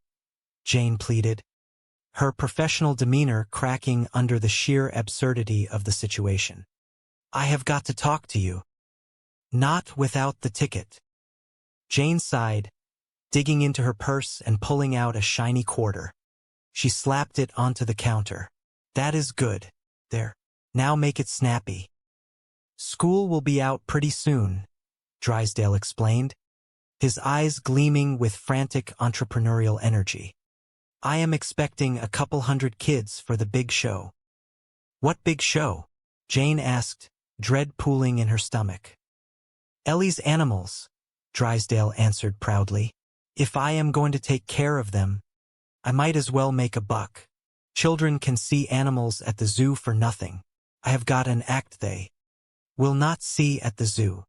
Jane pleaded, her professional demeanor cracking under the sheer absurdity of the situation. "I have got to talk to you." "Not without the ticket." Jane sighed, digging into her purse and pulling out a shiny quarter. She slapped it onto the counter. "That is good. There. Now make it snappy." "School will be out pretty soon," Drysdale explained, his eyes gleaming with frantic entrepreneurial energy. "I am expecting a couple hundred kids for the big show." "What big show?" Jane asked, dread pooling in her stomach. "Ellie's animals," Drysdale answered proudly. "If I am going to take care of them, I might as well make a buck. Children can see animals at the zoo for nothing. I have got an act they will not see at the zoo.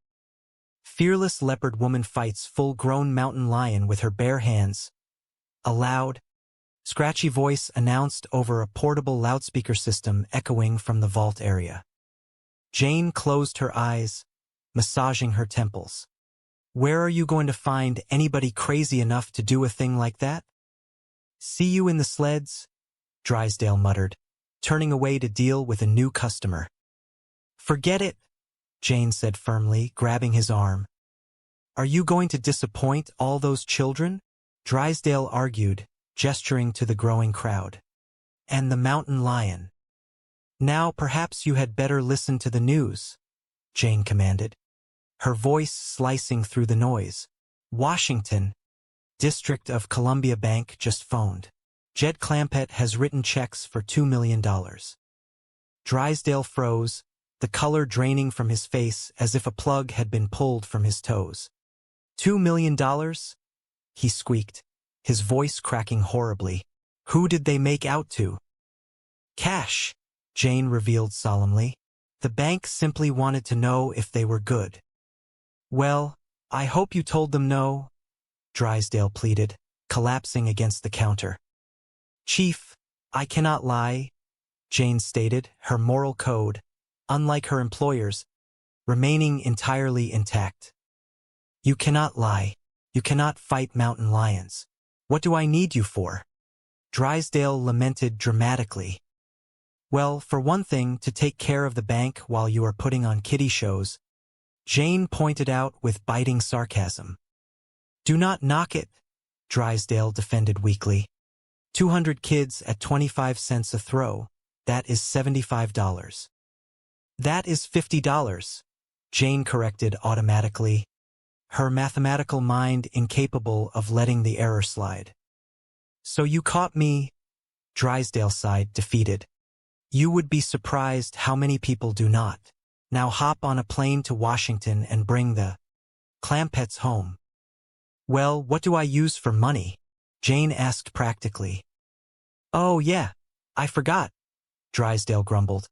Fearless leopard woman fights full-grown mountain lion with her bare hands." A loud, scratchy voice announced over a portable loudspeaker system echoing from the vault area. Jane closed her eyes, massaging her temples. "Where are you going to find anybody crazy enough to do a thing like that?" "See you in the sleds," Drysdale muttered, turning away to deal with a new customer. "Forget it," Jane said firmly, grabbing his arm. "Are you going to disappoint all those children?" Drysdale argued, gesturing to the growing crowd. "And the mountain lion." "Now perhaps you had better listen to the news," Jane commanded, her voice slicing through the noise. "Washington, District of Columbia Bank just phoned. Jed Clampett has written checks for $2 million. Drysdale froze, the color draining from his face as if a plug had been pulled from his toes. $2 million? He squeaked, his voice cracking horribly. "Who did they make out to?" "Cash," Jane revealed solemnly. "The bank simply wanted to know if they were good." "Well, I hope you told them no," Drysdale pleaded, collapsing against the counter. "Chief, I cannot lie," Jane stated, her moral code, unlike her employer's, remaining entirely intact. "You cannot lie. You cannot fight mountain lions. What do I need you for?" Drysdale lamented dramatically. "Well, for one thing, to take care of the bank while you are putting on kiddie shows," Jane pointed out with biting sarcasm. "Do not knock it," Drysdale defended weakly. 200 kids at 25 cents a throw, that is $75. "That is $50, Jane corrected automatically, her mathematical mind incapable of letting the error slide. "So you caught me," Drysdale sighed, defeated. "You would be surprised how many people do not. Now hop on a plane to Washington and bring the Clampetts home." "Well, what do I use for money?" Jane asked practically. "Oh, yeah, I forgot," Drysdale grumbled,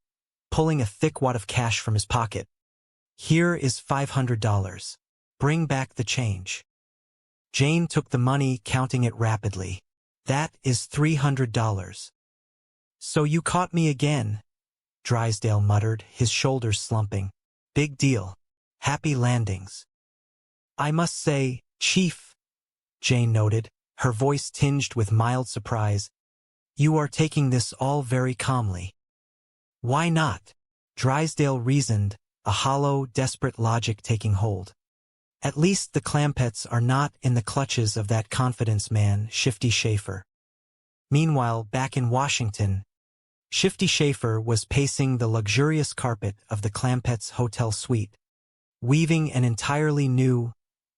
pulling a thick wad of cash from his pocket. Here is $500. Bring back the change. Jane took the money, counting it rapidly. That is $300. So you caught me again, Drysdale muttered, his shoulders slumping. Big deal. Happy landings. I must say, Chief, Jane noted, her voice tinged with mild surprise, you are taking this all very calmly. Why not? Drysdale reasoned, a hollow, desperate logic taking hold. At least the Clampetts are not in the clutches of that confidence man, Shifty Schaefer. Meanwhile, back in Washington, Shifty Schaefer was pacing the luxurious carpet of the Clampetts' hotel suite, weaving an entirely new,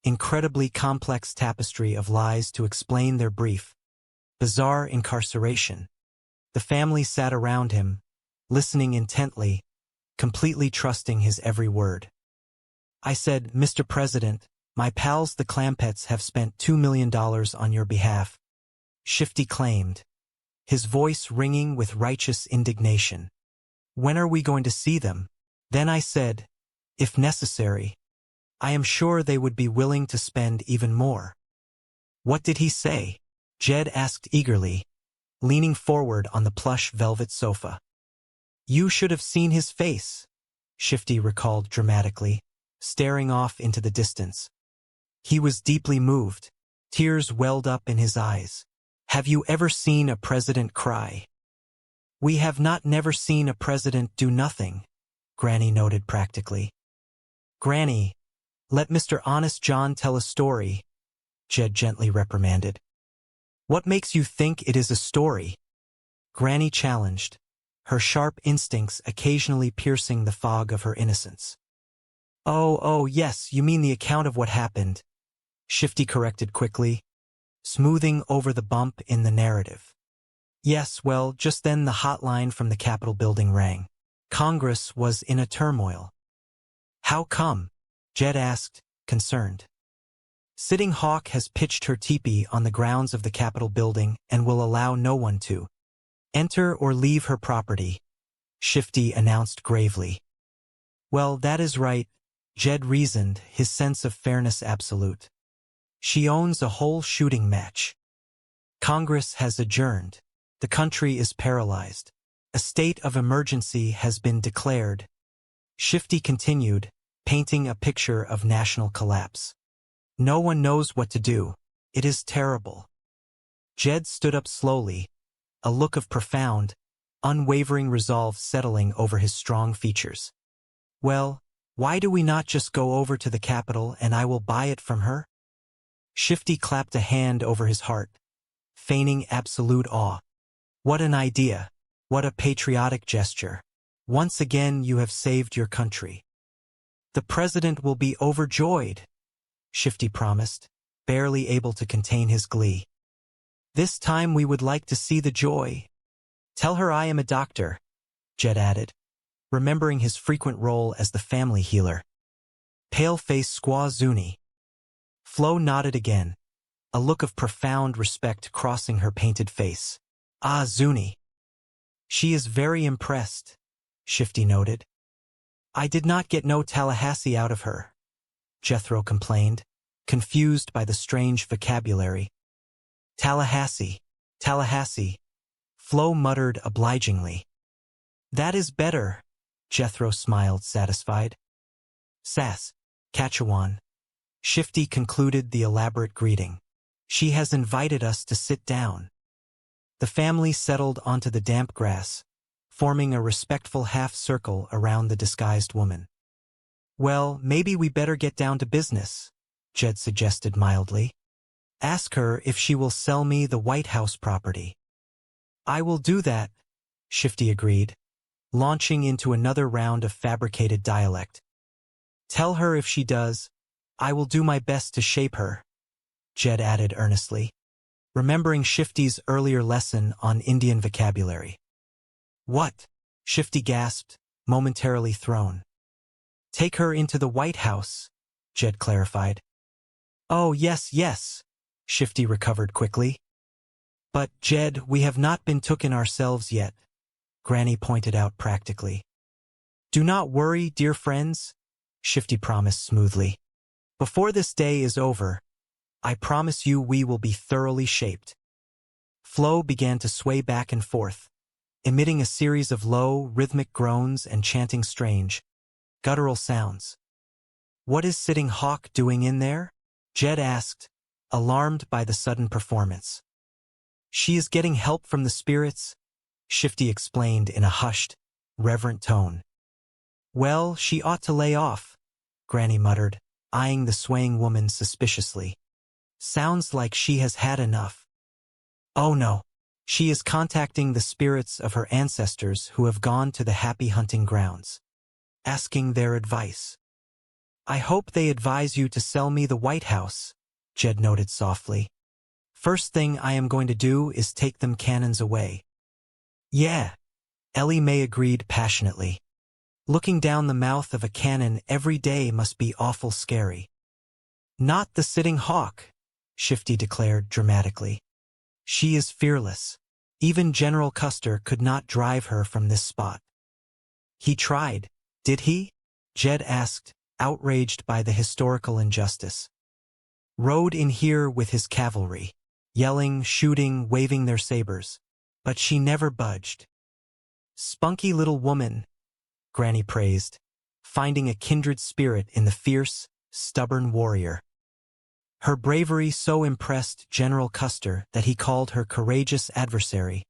incredibly complex tapestry of lies to explain their brief, bizarre incarceration. The family sat around him, listening intently, completely trusting his every word. I said, Mr. President, my pals the Clampetts have spent $2 million on your behalf, Shifty claimed, his voice ringing with righteous indignation. When are we going to see them? Then I said, if necessary, I am sure they would be willing to spend even more. What did he say? Jed asked eagerly, leaning forward on the plush velvet sofa. You should have seen his face, Shifty recalled dramatically, staring off into the distance. He was deeply moved. Tears welled up in his eyes. Have you ever seen a president cry? We have not never seen a president do nothing, Granny noted practically. Granny, let Mr. Honest John tell a story, Jed gently reprimanded. What makes you think it is a story? Granny challenged, her sharp instincts occasionally piercing the fog of her innocence. Oh, yes, you mean the account of what happened, Shifty corrected quickly, smoothing over the bump in the narrative. Yes, well, just then the hotline from the Capitol building rang. Congress was in a turmoil. How come? Jed asked, concerned. Sitting Hawk has pitched her teepee on the grounds of the Capitol building and will allow no one to enter or leave her property, Shifty announced gravely. Well, that is right, Jed reasoned, his sense of fairness absolute. She owns a whole shooting match. Congress has adjourned. The country is paralyzed. A state of emergency has been declared. Shifty continued, painting a picture of national collapse. No one knows what to do. It is terrible. Jed stood up slowly, a look of profound, unwavering resolve settling over his strong features. Well, why do we not just go over to the Capitol and I will buy it from her? Shifty clapped a hand over his heart, feigning absolute awe. What an idea! What a patriotic gesture! Once again you have saved your country. The president will be overjoyed, Shifty promised, barely able to contain his glee. This time we would like to see the joy. Tell her I am a doctor, Jed added, remembering his frequent role as the family healer. Pale-faced Squaw Zuni. Flo nodded again, a look of profound respect crossing her painted face. Ah, Zuni. She is very impressed, Shifty noted. I did not get no Tallahassee out of her, Jethro complained, confused by the strange vocabulary. Tallahassee, Tallahassee, Flo muttered obligingly. That is better, Jethro smiled, satisfied. Sass, Catchawan. Shifty concluded the elaborate greeting. She has invited us to sit down. The family settled onto the damp grass, forming a respectful half-circle around the disguised woman. Well, maybe we better get down to business, Jed suggested mildly. Ask her if she will sell me the White House property. I will do that, Shifty agreed, launching into another round of fabricated dialect. Tell her if she does, I will do my best to shape her, Jed added earnestly, remembering Shifty's earlier lesson on Indian vocabulary. What? Shifty gasped, momentarily thrown. Take her into the White House, Jed clarified. Oh, yes, Shifty recovered quickly. But, Jed, we have not been tooken ourselves yet, Granny pointed out practically. Do not worry, dear friends, Shifty promised smoothly. Before this day is over, I promise you we will be thoroughly shaped. Flo began to sway back and forth, emitting a series of low, rhythmic groans and chanting strange, guttural sounds. What is Sitting Hawk doing in there? Jed asked, alarmed by the sudden performance. She is getting help from the spirits, Shifty explained in a hushed, reverent tone. Well, she ought to lay off, Granny muttered, eyeing the swaying woman suspiciously. Sounds like she has had enough. Oh no, she is contacting the spirits of her ancestors who have gone to the happy hunting grounds, asking their advice. I hope they advise you to sell me the White House, Jed noted softly. First thing I am going to do is take them cannons away. Yeah, Ellie Mae agreed passionately. Looking down the mouth of a cannon every day must be awful scary. Not the Sitting Hawk, Shifty declared dramatically. She is fearless. Even General Custer could not drive her from this spot. He tried, did he? Jed asked, outraged by the historical injustice. Rode in here with his cavalry, yelling, shooting, waving their sabers. But she never budged. Spunky little woman, Granny praised, finding a kindred spirit in the fierce, stubborn warrior. Her bravery so impressed General Custer that he called her courageous adversary.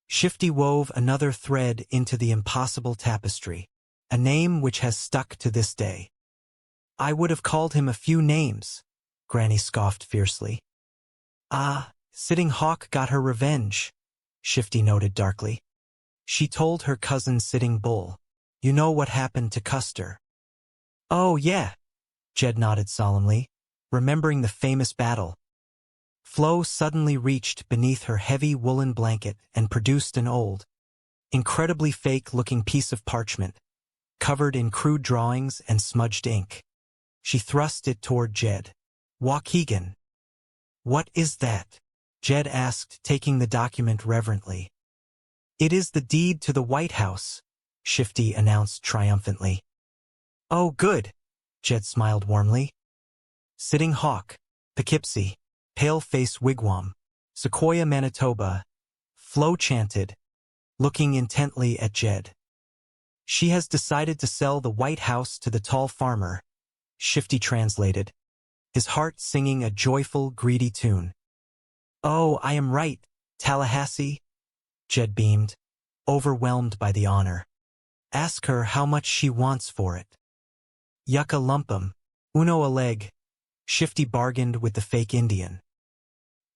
Shifty wove another thread into the impossible tapestry, a name which has stuck to this day. I would have called him a few names, Granny scoffed fiercely. Ah, Sitting Hawk got her revenge, Shifty noted darkly. She told her cousin Sitting Bull, you know what happened to Custer. Oh yeah, Jed nodded solemnly, remembering the famous battle. Flo suddenly reached beneath her heavy woolen blanket and produced an old, incredibly fake-looking piece of parchment, covered in crude drawings and smudged ink. She thrust it toward Jed. Waukegan. What is that? Jed asked, taking the document reverently. It is the deed to the White House, Shifty announced triumphantly. Oh, good, Jed smiled warmly. Sitting Hawk, Poughkeepsie, Paleface Wigwam, Sequoia, Manitoba, Flo chanted, looking intently at Jed. She has decided to sell the White House to the tall farmer, Shifty translated, his heart singing a joyful, greedy tune. Oh, I am right, Tallahassee, Jed beamed, overwhelmed by the honor. Ask her how much she wants for it. Yucca lumpum, uno a leg, Shifty bargained with the fake Indian.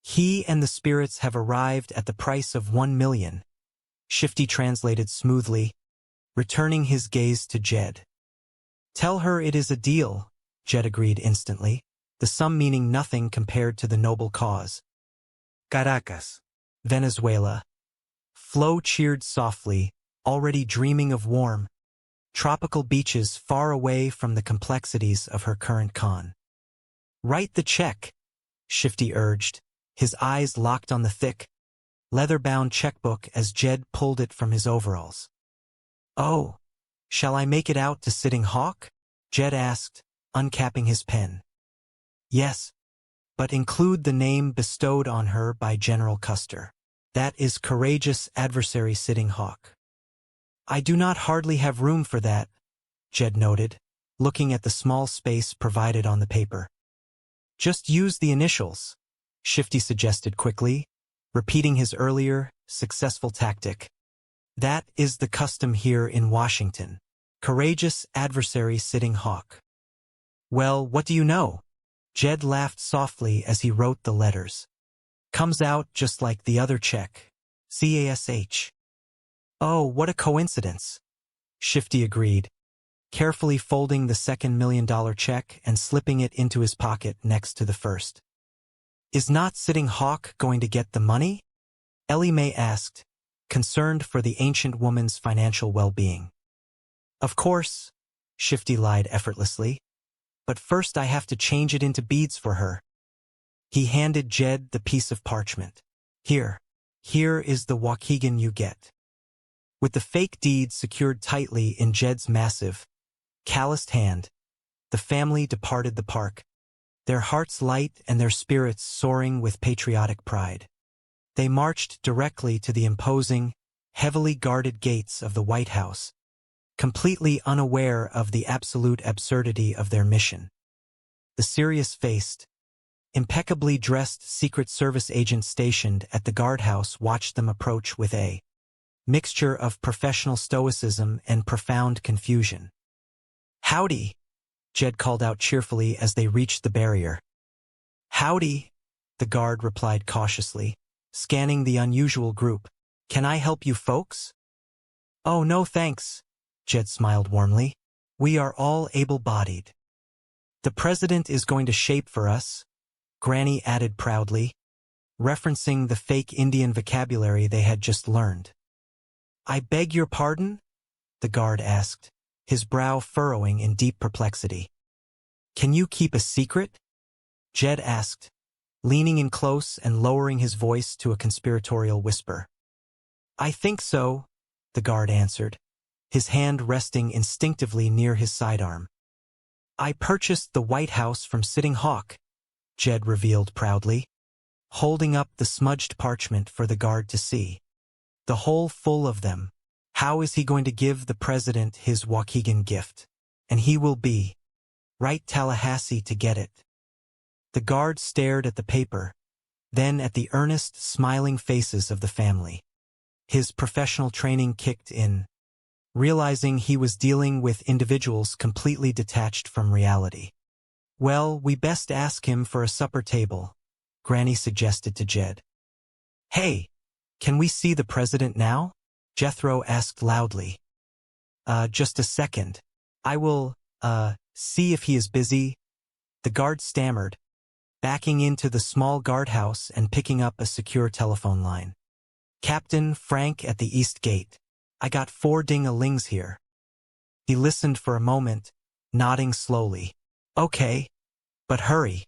He and the spirits have arrived at the price of 1 million, Shifty translated smoothly, returning his gaze to Jed. Tell her it is a deal, Jed agreed instantly, the sum meaning nothing compared to the noble cause. Caracas, Venezuela. Flo cheered softly, already dreaming of warm, tropical beaches far away from the complexities of her current con. Write the check, Shifty urged, his eyes locked on the thick, leather-bound checkbook as Jed pulled it from his overalls. Oh, shall I make it out to Sitting Hawk? Jed asked, uncapping his pen. Yes, but include the name bestowed on her by General Custer. That is courageous adversary Sitting Hawk. I do not hardly have room for that, Jed noted, looking at the small space provided on the paper. Just use the initials, Shifty suggested quickly, repeating his earlier, successful tactic. That is the custom here in Washington. Courageous adversary Sitting Hawk. Well, what do you know? Jed laughed softly as he wrote the letters. Comes out just like the other check. CASH. Oh, what a coincidence. Shifty agreed, carefully folding the second $1 million check and slipping it into his pocket next to the first. Is not Sitting Hawk going to get the money? Ellie Mae asked, concerned for the ancient woman's financial well-being. Of course, Shifty lied effortlessly, but first I have to change it into beads for her. He handed Jed the piece of parchment. Here is the Waukegan you get. With the fake deed secured tightly in Jed's massive, calloused hand, the family departed the park, their hearts light and their spirits soaring with patriotic pride. They marched directly to the imposing, heavily guarded gates of the White House, completely unaware of the absolute absurdity of their mission. The serious-faced, impeccably dressed Secret Service agent stationed at the guardhouse watched them approach with a mixture of professional stoicism and profound confusion. "Howdy," Jed called out cheerfully as they reached the barrier. "Howdy," the guard replied cautiously, scanning the unusual group. "Can I help you folks?" "Oh, no thanks," Jed smiled warmly. "We are all able-bodied." "The president is going to shape for us," Granny added proudly, referencing the fake Indian vocabulary they had just learned. "I beg your pardon?" the guard asked, his brow furrowing in deep perplexity. "Can you keep a secret?" Jed asked, leaning in close and lowering his voice to a conspiratorial whisper. "I think so," the guard answered, his hand resting instinctively near his sidearm. "I purchased the White House from Sitting Hawk," Jed revealed proudly, holding up the smudged parchment for the guard to see. "The whole full of them. How is he going to give the president his Waukegan gift? And he will be right Tallahassee to get it." The guard stared at the paper, then at the earnest, smiling faces of the family. His professional training kicked in, realizing he was dealing with individuals completely detached from reality. "Well, we best ask him for a supper table," Granny suggested to Jed. "Hey, can we see the president now?" Jethro asked loudly. Just a second. I will, see if he is busy," the guard stammered, backing into the small guardhouse and picking up a secure telephone line. "Captain Frank at the East Gate. I got 4 ding-a-lings here." He listened for a moment, nodding slowly. "Okay, but hurry."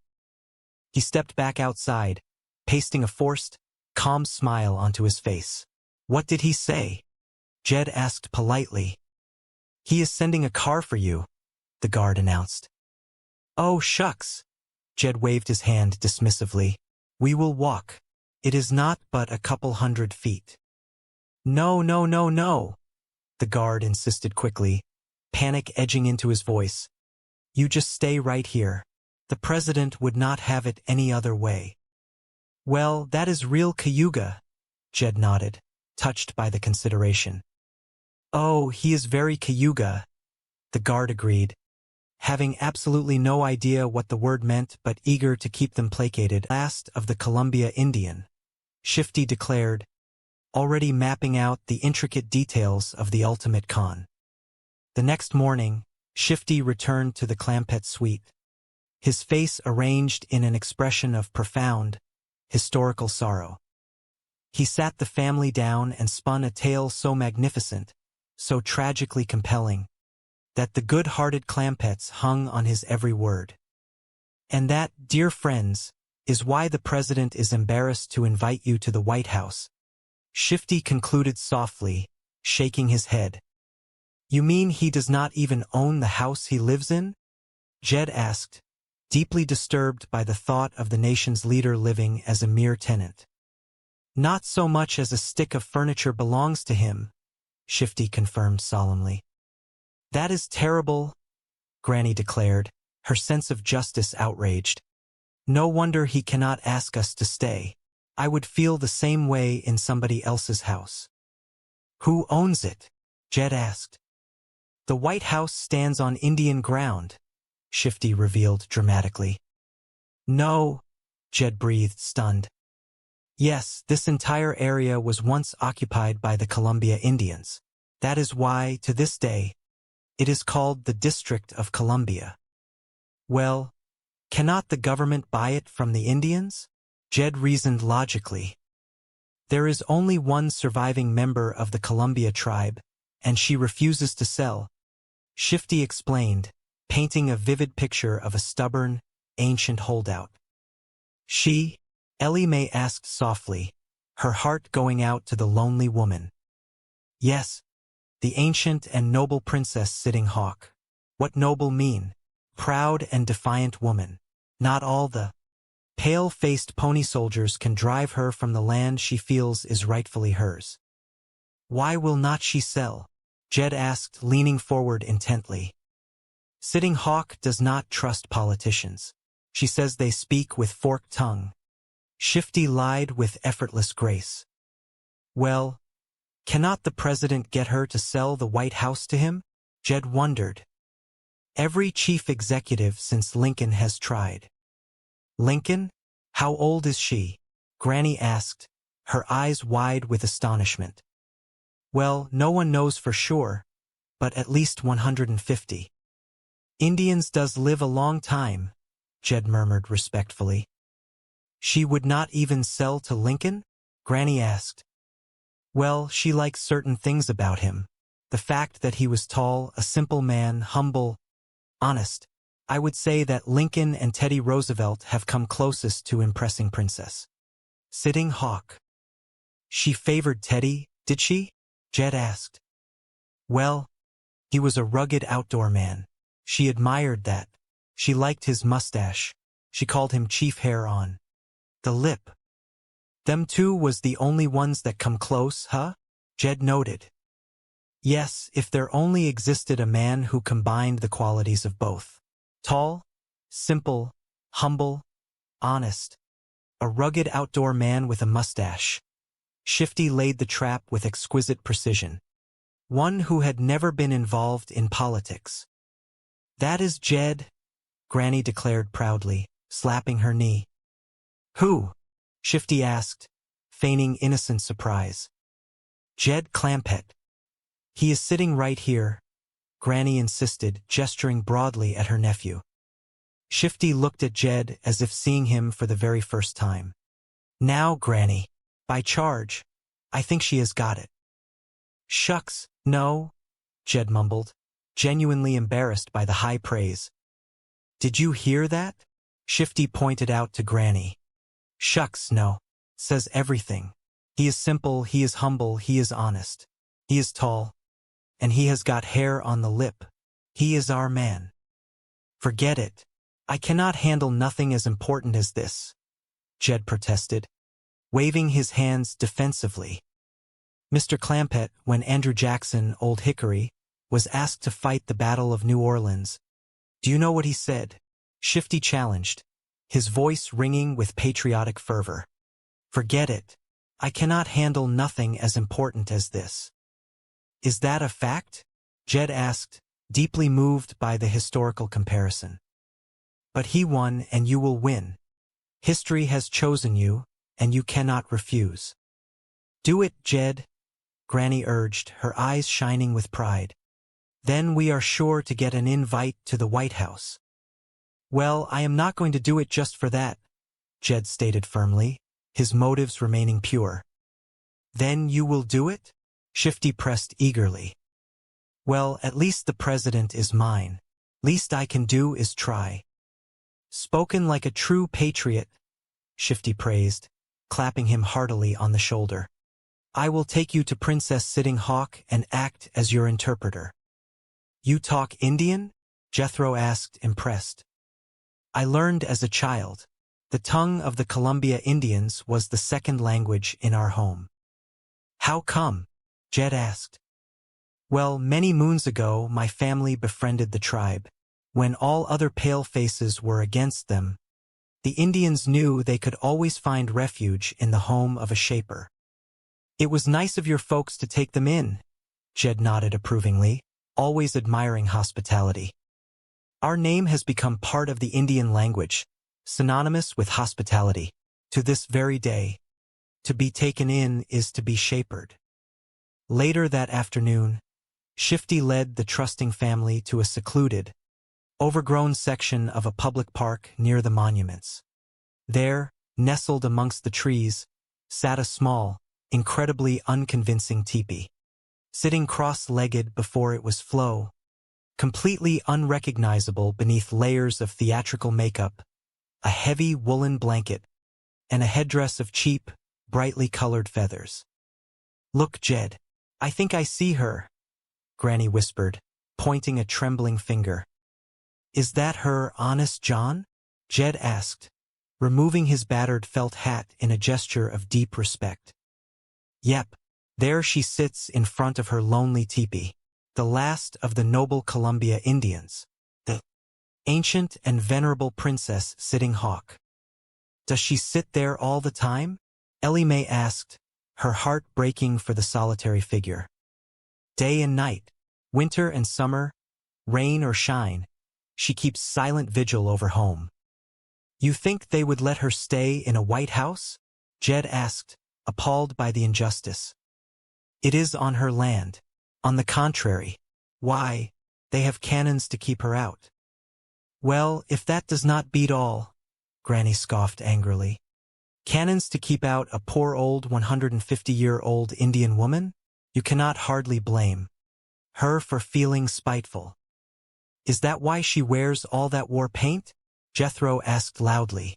He stepped back outside, pasting a forced, calm smile onto his face. "What did he say?" Jed asked politely. "He is sending a car for you," the guard announced. "Oh, shucks." Jed waved his hand dismissively. "We will walk. It is not but a couple 100 feet." "No, no, no, no," the guard insisted quickly, panic edging into his voice. "You just stay right here. The president would not have it any other way." "Well, that is real Cayuga," Jed nodded, touched by the consideration. "Oh, he is very Cayuga," the guard agreed, having absolutely no idea what the word meant but eager to keep them placated. "Last of the Columbia Indian," Shifty declared, already mapping out the intricate details of the ultimate con. The next morning, Shifty returned to the Clampett suite, his face arranged in an expression of profound, historical sorrow. He sat the family down and spun a tale so magnificent, so tragically compelling, that the good-hearted Clampetts hung on his every word. "And that, dear friends, is why the president is embarrassed to invite you to the White House," Shifty concluded softly, shaking his head. "You mean he does not even own the house he lives in?" Jed asked, deeply disturbed by the thought of the nation's leader living as a mere tenant. "Not so much as a stick of furniture belongs to him," Shifty confirmed solemnly. "That is terrible," Granny declared, her sense of justice outraged. "No wonder he cannot ask us to stay. I would feel the same way in somebody else's house." "Who owns it?" Jed asked. "The White House stands on Indian ground," Shifty revealed dramatically. "No," Jed breathed, stunned. "Yes, this entire area was once occupied by the Columbia Indians. That is why, to this day, it is called the District of Columbia." "Well, cannot the government buy it from the Indians?" Jed reasoned logically. "There is only one surviving member of the Columbia tribe, and she refuses to sell," Shifty explained, painting a vivid picture of a stubborn, ancient holdout. "She?" Ellie Mae asked softly, her heart going out to the lonely woman. "Yes, the ancient and noble princess Sitting Hawk." "What noble mean?" proud and defiant woman. Not all the pale-faced pony soldiers can drive her from the land she feels is rightfully hers. Why will not she sell? Jed asked, leaning forward intently. Sitting Hawk does not trust politicians. She says they speak with forked tongue. Shifty lied with effortless grace. Well, cannot the president get her to sell the White House to him? Jed wondered. Every chief executive since Lincoln has tried. Lincoln? How old is she? Granny asked, her eyes wide with astonishment. Well, no one knows for sure, but at least 150. Indians does live a long time, Jed murmured respectfully. She would not even sell to Lincoln? Granny asked. Well, she likes certain things about him. The fact that he was tall, a simple man, humble, honest. I would say that Lincoln and Teddy Roosevelt have come closest to impressing Princess. Sitting Hawk. She favored Teddy, did she? Jed asked. Well, he was a rugged outdoor man. She admired that. She liked his mustache. She called him Chief Hair on the lip. Them two was the only ones that come close, huh? Jed noted. Yes, if there only existed a man who combined the qualities of both. Tall, simple, humble, honest. A rugged outdoor man with a mustache. Shifty laid the trap with exquisite precision. One who had never been involved in politics. That is Jed, Granny declared proudly, slapping her knee. Who? Shifty asked, feigning innocent surprise. Jed Clampett. He is sitting right here, Granny insisted, gesturing broadly at her nephew. Shifty looked at Jed as if seeing him for the very first time. Now, Granny, by charge, I think she has got it. Shucks, no, Jed mumbled, genuinely embarrassed by the high praise. Did you hear that? Shifty pointed out to Granny. Shucks, no, says everything. He is simple, he is humble, he is honest. He is tall. And he has got hair on the lip. He is our man. Forget it. I cannot handle nothing as important as this, Jed protested, waving his hands defensively. Mr. Clampett, when Andrew Jackson, Old Hickory, was asked to fight the Battle of New Orleans, do you know what he said? Shifty challenged, his voice ringing with patriotic fervor. Forget it. I cannot handle nothing as important as this. Is that a fact? Jed asked, deeply moved by the historical comparison. But he won and you will win. History has chosen you, and you cannot refuse. Do it, Jed, Granny urged, her eyes shining with pride. Then we are sure to get an invite to the White House. Well, I am not going to do it just for that, Jed stated firmly, his motives remaining pure. Then you will do it? Shifty pressed eagerly. Well, at least the president is mine. Least I can do is try. Spoken like a true patriot, Shifty praised, clapping him heartily on the shoulder. I will take you to Princess Sitting Hawk and act as your interpreter. You talk Indian? Jethro asked, impressed. I learned as a child. The tongue of the Columbia Indians was the second language in our home. How come? Jed asked. Well, many moons ago my family befriended the tribe. When all other palefaces were against them, the Indians knew they could always find refuge in the home of a shaper. It was nice of your folks to take them in, Jed nodded approvingly, always admiring hospitality. Our name has become part of the Indian language, synonymous with hospitality, to this very day. To be taken in is to be shapered. Later that afternoon, Shifty led the trusting family to a secluded, overgrown section of a public park near the monuments. There, nestled amongst the trees, sat a small, incredibly unconvincing teepee. Sitting cross-legged before it was Flo, completely unrecognizable beneath layers of theatrical makeup, a heavy woolen blanket, and a headdress of cheap, brightly colored feathers. Look, Jed, I think I see her, Granny whispered, pointing a trembling finger. Is that her, Honest John? Jed asked, removing his battered felt hat in a gesture of deep respect. Yep, there she sits in front of her lonely teepee, the last of the noble Columbia Indians, the ancient and venerable Princess Sitting Hawk. Does she sit there all the time? Ellie Mae asked, her heart breaking for the solitary figure. Day and night, winter and summer, rain or shine, she keeps silent vigil over home. You think they would let her stay in a White House? Jed asked, appalled by the injustice. It is on her land. On the contrary, why, they have cannons to keep her out. Well, if that does not beat all, Granny scoffed angrily. Cannons to keep out a poor old 150-year-old Indian woman? You cannot hardly blame her for feeling spiteful. Is that why she wears all that war paint? Jethro asked loudly.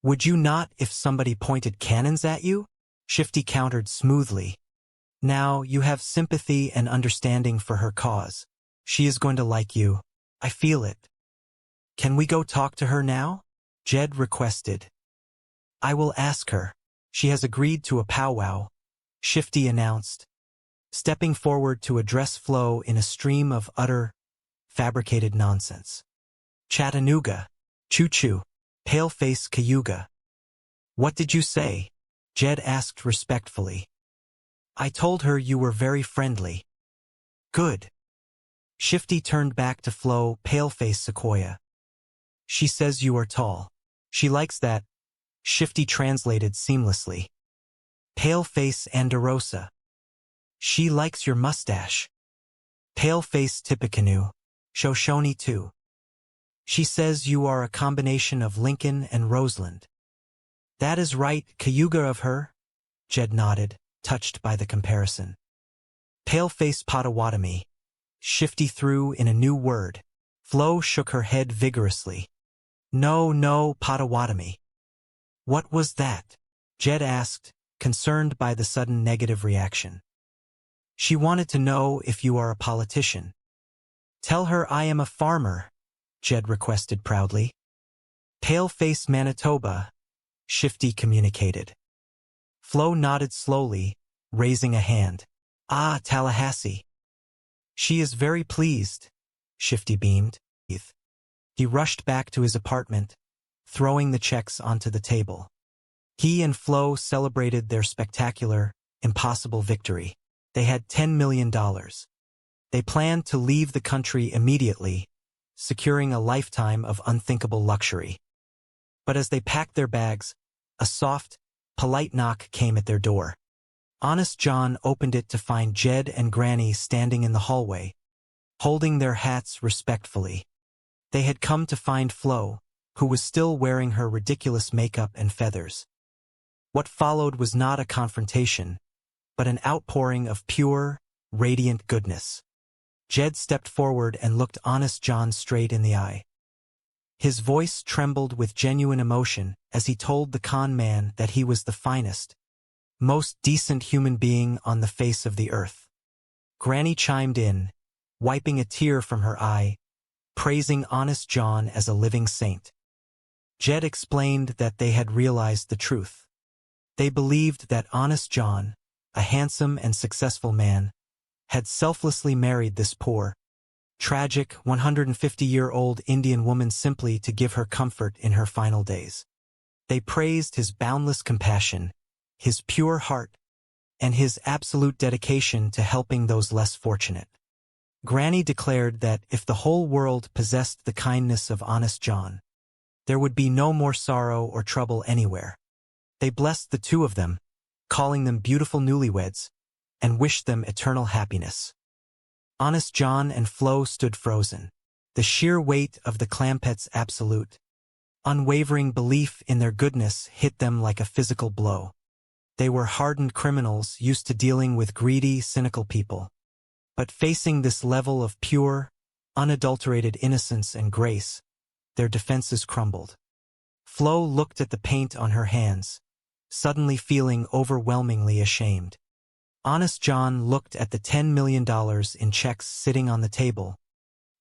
Would you not if somebody pointed cannons at you? Shifty countered smoothly. Now you have sympathy and understanding for her cause. She is going to like you. I feel it. Can we go talk to her now? Jed requested. I will ask her. She has agreed to a powwow, Shifty announced, stepping forward to address Flo in a stream of utter, fabricated nonsense. Chattanooga. Choo-choo. Paleface Cayuga. What did you say? Jed asked respectfully. I told her you were very friendly. Good. Shifty turned back to Flo, Paleface Sequoia. She says you are tall. She likes that. Shifty translated seamlessly. Paleface Anderosa. She likes your mustache. Paleface Tippecanoe. Shoshone too. She says you are a combination of Lincoln and Roseland. That is right, Cayuga of her? Jed nodded, touched by the comparison. Paleface Potawatomi. Shifty threw in a new word. Flo shook her head vigorously. No, Potawatomi. What was that? Jed asked, concerned by the sudden negative reaction. She wanted to know if you are a politician. Tell her I am a farmer, Jed requested proudly. Paleface Manitoba, Shifty communicated. Flo nodded slowly, raising a hand. Ah, Tallahassee. She is very pleased, Shifty beamed. He rushed back to his apartment, throwing the checks onto the table. He and Flo celebrated their spectacular, impossible victory. They had $10 million. They planned to leave the country immediately, securing a lifetime of unthinkable luxury. But as they packed their bags, a soft, polite knock came at their door. Honest John opened it to find Jed and Granny standing in the hallway, holding their hats respectfully. They had come to find Flo, who was still wearing her ridiculous makeup and feathers. What followed was not a confrontation, but an outpouring of pure, radiant goodness. Jed stepped forward and looked Honest John straight in the eye. His voice trembled with genuine emotion as he told the con man that he was the finest, most decent human being on the face of the earth. Granny chimed in, wiping a tear from her eye, praising Honest John as a living saint. Jed explained that they had realized the truth. They believed that Honest John, a handsome and successful man, had selflessly married this poor, tragic 150-year-old Indian woman simply to give her comfort in her final days. They praised his boundless compassion, his pure heart, and his absolute dedication to helping those less fortunate. Granny declared that if the whole world possessed the kindness of Honest John, there would be no more sorrow or trouble anywhere. They blessed the two of them, calling them beautiful newlyweds, and wished them eternal happiness. Honest John and Flo stood frozen. The sheer weight of the Clampetts' absolute, unwavering belief in their goodness hit them like a physical blow. They were hardened criminals used to dealing with greedy, cynical people. But facing this level of pure, unadulterated innocence and grace, their defenses crumbled. Flo looked at the paint on her hands, suddenly feeling overwhelmingly ashamed. Honest John looked at the $10 million in checks sitting on the table,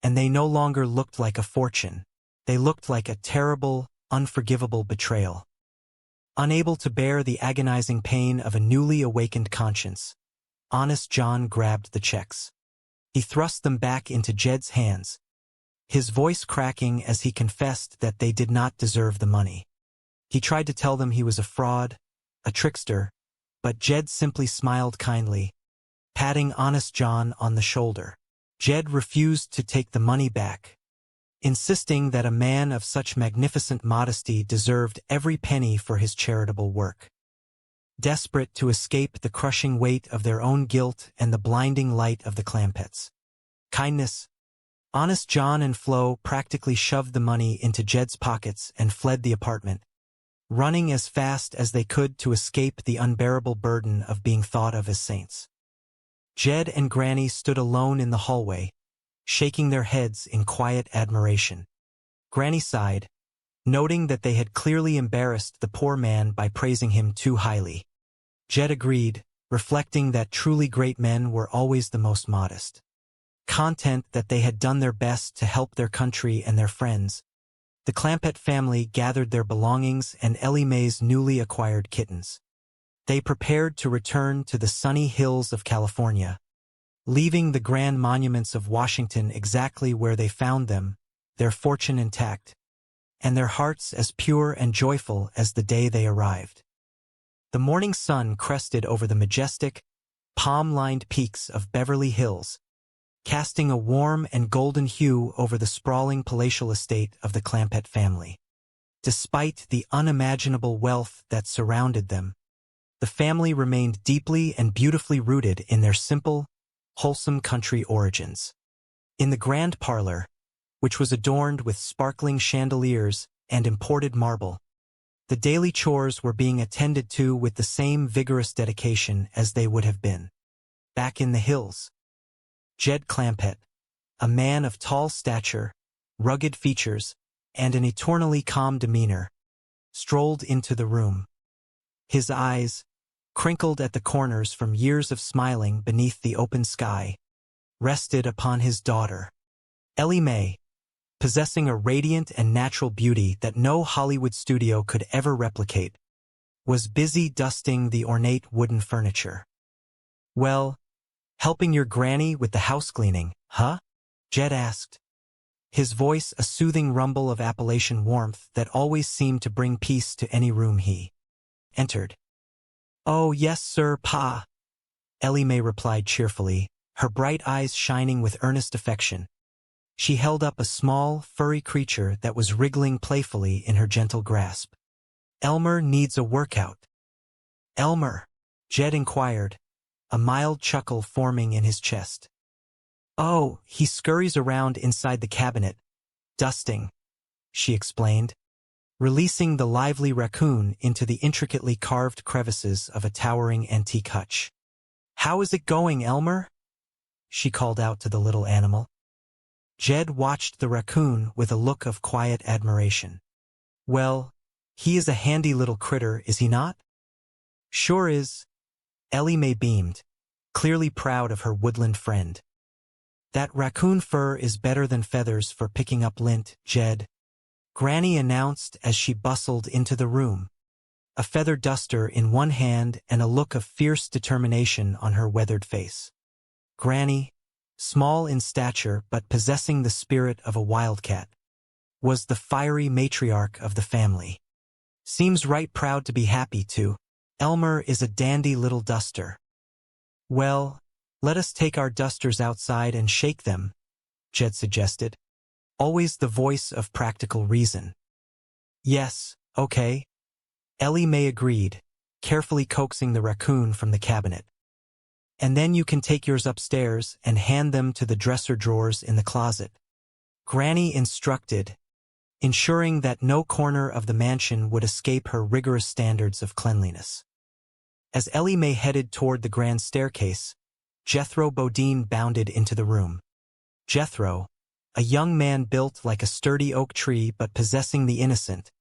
and they no longer looked like a fortune. They looked like a terrible, unforgivable betrayal. Unable to bear the agonizing pain of a newly awakened conscience, Honest John grabbed the checks. He thrust them back into Jed's hands, his voice cracking as he confessed that they did not deserve the money. He tried to tell them he was a fraud, a trickster, but Jed simply smiled kindly, patting Honest John on the shoulder. Jed refused to take the money back, insisting that a man of such magnificent modesty deserved every penny for his charitable work. Desperate to escape the crushing weight of their own guilt and the blinding light of the Clampetts' kindness, Honest John and Flo practically shoved the money into Jed's pockets and fled the apartment, running as fast as they could to escape the unbearable burden of being thought of as saints. Jed and Granny stood alone in the hallway, shaking their heads in quiet admiration. Granny sighed, noting that they had clearly embarrassed the poor man by praising him too highly. Jed agreed, reflecting that truly great men were always the most modest. Content that they had done their best to help their country and their friends, the Clampett family gathered their belongings and Ellie Mae's newly acquired kittens. They prepared to return to the sunny hills of California, leaving the grand monuments of Washington exactly where they found them, their fortune intact, and their hearts as pure and joyful as the day they arrived. The morning sun crested over the majestic, palm-lined peaks of Beverly Hills, casting a warm and golden hue over the sprawling palatial estate of the Clampett family. Despite the unimaginable wealth that surrounded them, the family remained deeply and beautifully rooted in their simple, wholesome country origins. In the grand parlor, which was adorned with sparkling chandeliers and imported marble, the daily chores were being attended to with the same vigorous dedication as they would have been back in the hills. Jed Clampett, a man of tall stature, rugged features, and an eternally calm demeanor, strolled into the room. His eyes, crinkled at the corners from years of smiling beneath the open sky, rested upon his daughter, Ellie Mae, possessing a radiant and natural beauty that no Hollywood studio could ever replicate, was busy dusting the ornate wooden furniture. "Well, helping your granny with the house cleaning, huh?" Jed asked, his voice a soothing rumble of Appalachian warmth that always seemed to bring peace to any room he entered. "Oh, yes, sir, Pa," Ellie Mae replied cheerfully, her bright eyes shining with earnest affection. She held up a small, furry creature that was wriggling playfully in her gentle grasp. "Elmer needs a workout." "Elmer?" Jed inquired, a mild chuckle forming in his chest. "Oh, he scurries around inside the cabinet, dusting," she explained, releasing the lively raccoon into the intricately carved crevices of a towering antique hutch. "How is it going, Elmer?" she called out to the little animal. Jed watched the raccoon with a look of quiet admiration. "Well, he is a handy little critter, is he not?" "Sure is." Ellie Mae beamed, clearly proud of her woodland friend. "That raccoon fur is better than feathers for picking up lint, Jed," Granny announced as she bustled into the room, a feather duster in one hand and a look of fierce determination on her weathered face. Granny, small in stature but possessing the spirit of a wildcat, was the fiery matriarch of the family. "Seems right proud to be happy, too. Elmer is a dandy little duster." "Well, let us take our dusters outside and shake them," Jed suggested, always the voice of practical reason. "Yes, okay," Ellie Mae agreed, carefully coaxing the raccoon from the cabinet. "And then you can take yours upstairs and hand them to the dresser drawers in the closet," Granny instructed, ensuring that no corner of the mansion would escape her rigorous standards of cleanliness. As Ellie Mae headed toward the grand staircase, Jethro Bodine bounded into the room. Jethro, a young man built like a sturdy oak tree but possessing the innocent,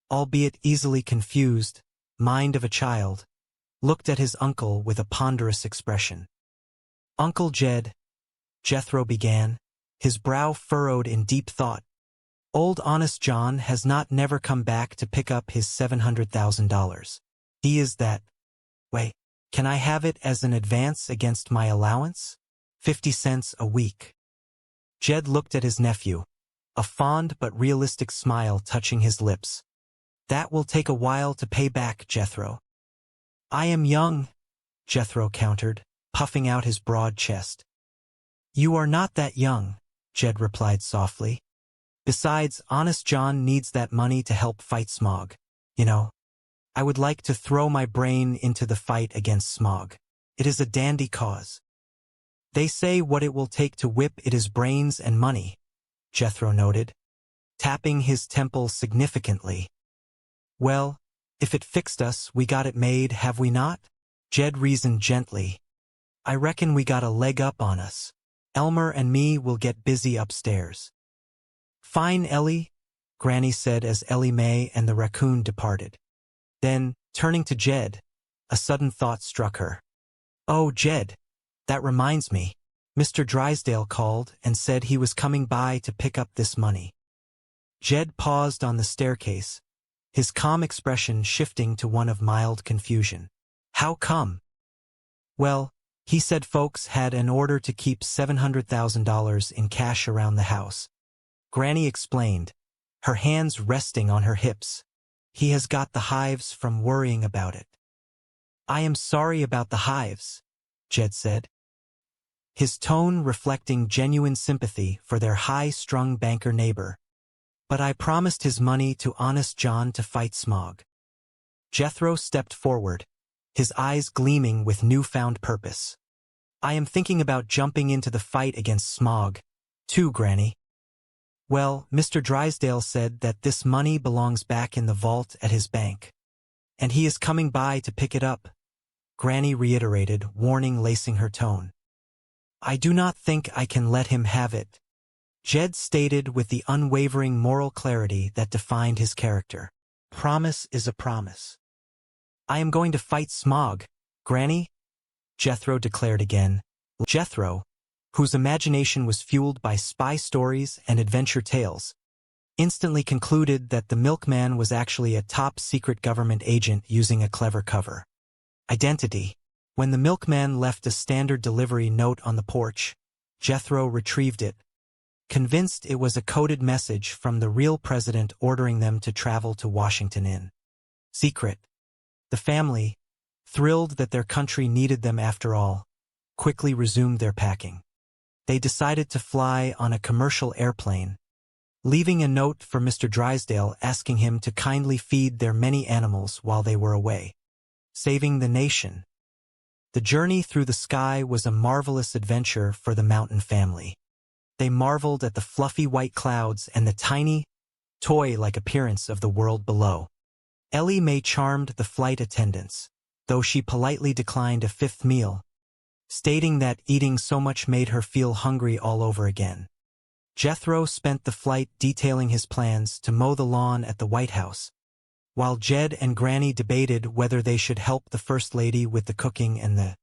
albeit easily confused, mind of a child, looked at his uncle with a ponderous expression. "Uncle Jed," Jethro began, his brow furrowed in deep thought. Old Honest John has not never come back to pick up his $700,000. He is that. Wait, can I have it as an advance against my allowance? 50 cents a week. Jed looked at his nephew, a fond but realistic smile touching his lips. That will take a while to pay back, Jethro. I am young, Jethro countered, puffing out his broad chest. You are not that young, Jed replied softly. Besides, Honest John needs that money to help fight smog. You know, I would like to throw my brain into the fight against smog. It is a dandy cause. They say what it will take to whip it is brains and money, Jethro noted, tapping his temple significantly. Well, if it fixed us, we got it made, have we not? Jed reasoned gently. I reckon we got a leg up on us. Elmer and me will get busy upstairs. Fine, Ellie, Granny said as Ellie Mae and the raccoon departed. Then, turning to Jed, a sudden thought struck her. Oh, Jed, that reminds me. Mr. Drysdale called and said he was coming by to pick up this money. Jed paused on the staircase, his calm expression shifting to one of mild confusion. How come? Well, he said folks had an order to keep $700,000 in cash around the house. Granny explained, her hands resting on her hips. He has got the hives from worrying about it. I am sorry about the hives, Jed said, his tone reflecting genuine sympathy for their high-strung banker neighbor. But I promised his money to Honest John to fight smog. Jethro stepped forward, his eyes gleaming with newfound purpose. I am thinking about jumping into the fight against smog, too, Granny. Well, Mr. Drysdale said that this money belongs back in the vault at his bank. And he is coming by to pick it up, Granny reiterated, warning lacing her tone. I do not think I can let him have it, Jed stated with the unwavering moral clarity that defined his character. Promise is a promise. I am going to fight smog, Granny, Jethro declared again. Jethro, whose imagination was fueled by spy stories and adventure tales, instantly concluded that the milkman was actually a top-secret government agent using a clever cover. Identity. When the milkman left a standard delivery note on the porch, Jethro retrieved it, convinced it was a coded message from the real president ordering them to travel to Washington in secret. The family, thrilled that their country needed them after all, quickly resumed their packing. They decided to fly on a commercial airplane, leaving a note for Mr. Drysdale asking him to kindly feed their many animals while they were away, saving the nation. The journey through the sky was a marvelous adventure for the Mountain family. They marveled at the fluffy white clouds and the tiny, toy-like appearance of the world below. Ellie Mae charmed the flight attendants, though she politely declined a fifth meal, stating that eating so much made her feel hungry all over again. Jethro spent the flight detailing his plans to mow the lawn at the White House, while Jed and Granny debated whether they should help the First Lady with the cooking and the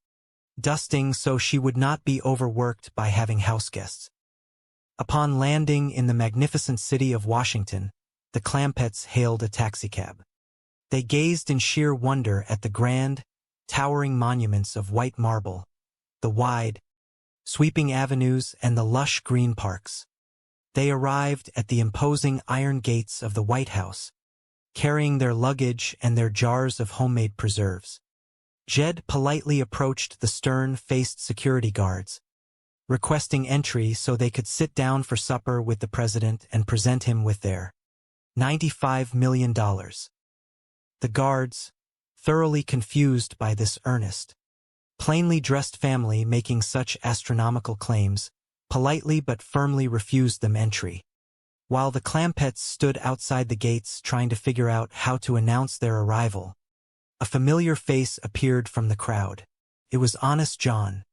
dusting so she would not be overworked by having house guests. Upon landing in the magnificent city of Washington, the Clampetts hailed a taxicab. They gazed in sheer wonder at the grand, towering monuments of white marble, the wide, sweeping avenues and the lush green parks. They arrived at the imposing iron gates of the White House, carrying their luggage and their jars of homemade preserves. Jed politely approached the stern-faced security guards, requesting entry so they could sit down for supper with the president and present him with their $95 million. The guards, thoroughly confused by this earnest, plainly dressed family making such astronomical claims, politely but firmly refused them entry. While the Clampetts stood outside the gates trying to figure out how to announce their arrival, a familiar face appeared from the crowd. It was Honest John,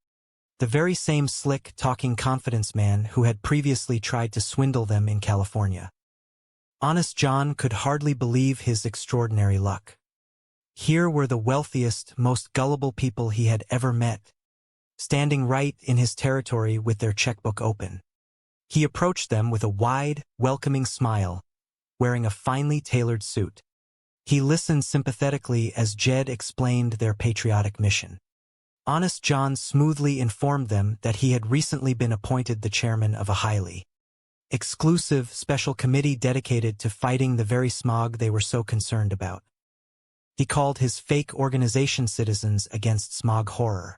the very same slick, talking confidence man who had previously tried to swindle them in California. Honest John could hardly believe his extraordinary luck. Here were the wealthiest, most gullible people he had ever met, standing right in his territory with their checkbook open. He approached them with a wide, welcoming smile, wearing a finely tailored suit. He listened sympathetically as Jed explained their patriotic mission. Honest John smoothly informed them that he had recently been appointed the chairman of a highly exclusive special committee dedicated to fighting the very smog they were so concerned about. He called his fake organization Citizens Against Smog Horror.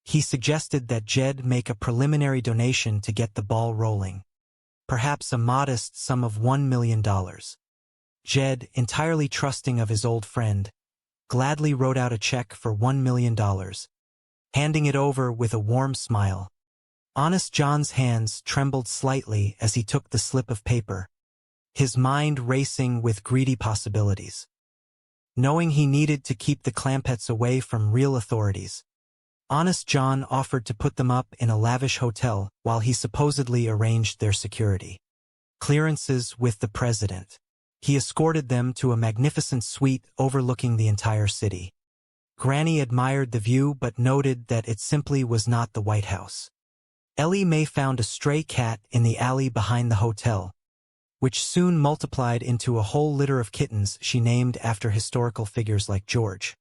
He suggested that Jed make a preliminary donation to get the ball rolling, perhaps a modest sum of $1 million. Jed, entirely trusting of his old friend, gladly wrote out a check for $1 million, handing it over with a warm smile. Honest John's hands trembled slightly as he took the slip of paper, his mind racing with greedy possibilities. Knowing he needed to keep the Clampetts away from real authorities, Honest John offered to put them up in a lavish hotel while he supposedly arranged their security clearances with the president. He escorted them to a magnificent suite overlooking the entire city. Granny admired the view but noted that it simply was not the White House. Ellie Mae found a stray cat in the alley behind the hotel, which soon multiplied into a whole litter of kittens she named after historical figures like George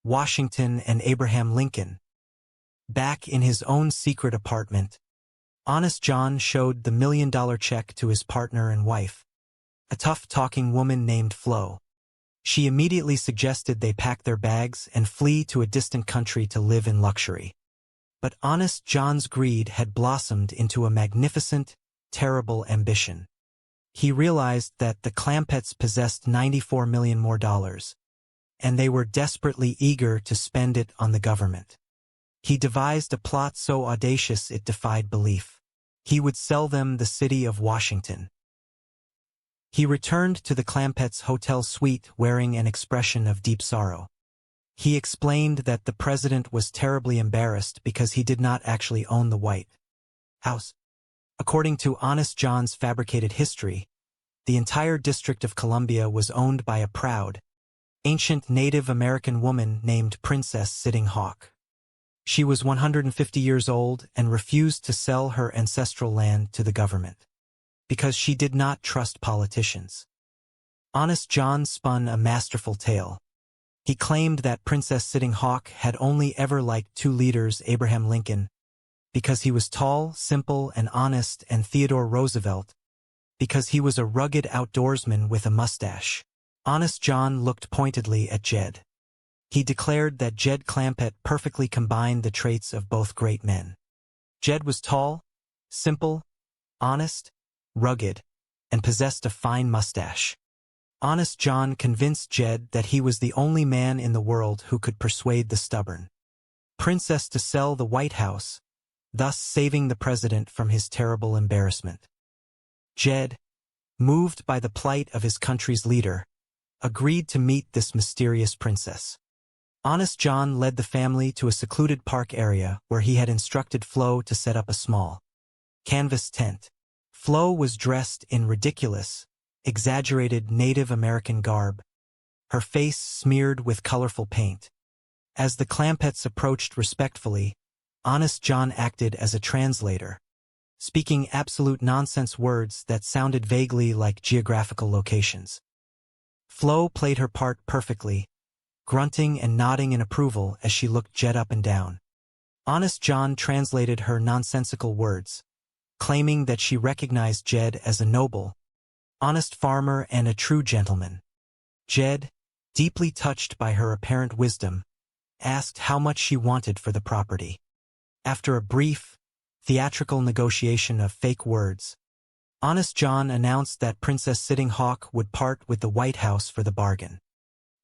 Washington and Abraham Lincoln. Back in his own secret apartment, Honest John showed the $1 million check to his partner and wife, a tough-talking woman named Flo. She immediately suggested they pack their bags and flee to a distant country to live in luxury. But Honest John's greed had blossomed into a magnificent, terrible ambition. He realized that the Clampetts possessed $94 million more, and they were desperately eager to spend it on the government. He devised a plot so audacious it defied belief. He would sell them the city of Washington. He returned to the Clampetts' hotel suite wearing an expression of deep sorrow. He explained that the president was terribly embarrassed because he did not actually own the White House. According to Honest John's fabricated history, the entire District of Columbia was owned by a proud, ancient Native American woman named Princess Sitting Hawk. She was 150 years old and refused to sell her ancestral land to the government because she did not trust politicians. Honest John spun a masterful tale. He claimed that Princess Sitting Hawk had only ever liked two leaders, Abraham Lincoln, because he was tall, simple, and honest, and Theodore Roosevelt, because he was a rugged outdoorsman with a mustache. Honest John looked pointedly at Jed. He declared that Jed Clampett perfectly combined the traits of both great men. Jed was tall, simple, honest, rugged, and possessed a fine mustache. Honest John convinced Jed that he was the only man in the world who could persuade the stubborn princess to sell the White House, thus saving the president from his terrible embarrassment. Jed, moved by the plight of his country's leader, agreed to meet this mysterious princess. Honest John led the family to a secluded park area where he had instructed Flo to set up a small canvas tent. Flo was dressed in ridiculous, exaggerated Native American garb, her face smeared with colorful paint. As the Clampetts approached respectfully, Honest John acted as a translator, speaking absolute nonsense words that sounded vaguely like geographical locations. Flo played her part perfectly, grunting and nodding in approval as she looked Jed up and down. Honest John translated her nonsensical words, claiming that she recognized Jed as a noble, honest farmer and a true gentleman. Jed, deeply touched by her apparent wisdom, asked how much she wanted for the property. After a brief, theatrical negotiation of fake words, Honest John announced that Princess Sitting Hawk would part with the White House for the bargain.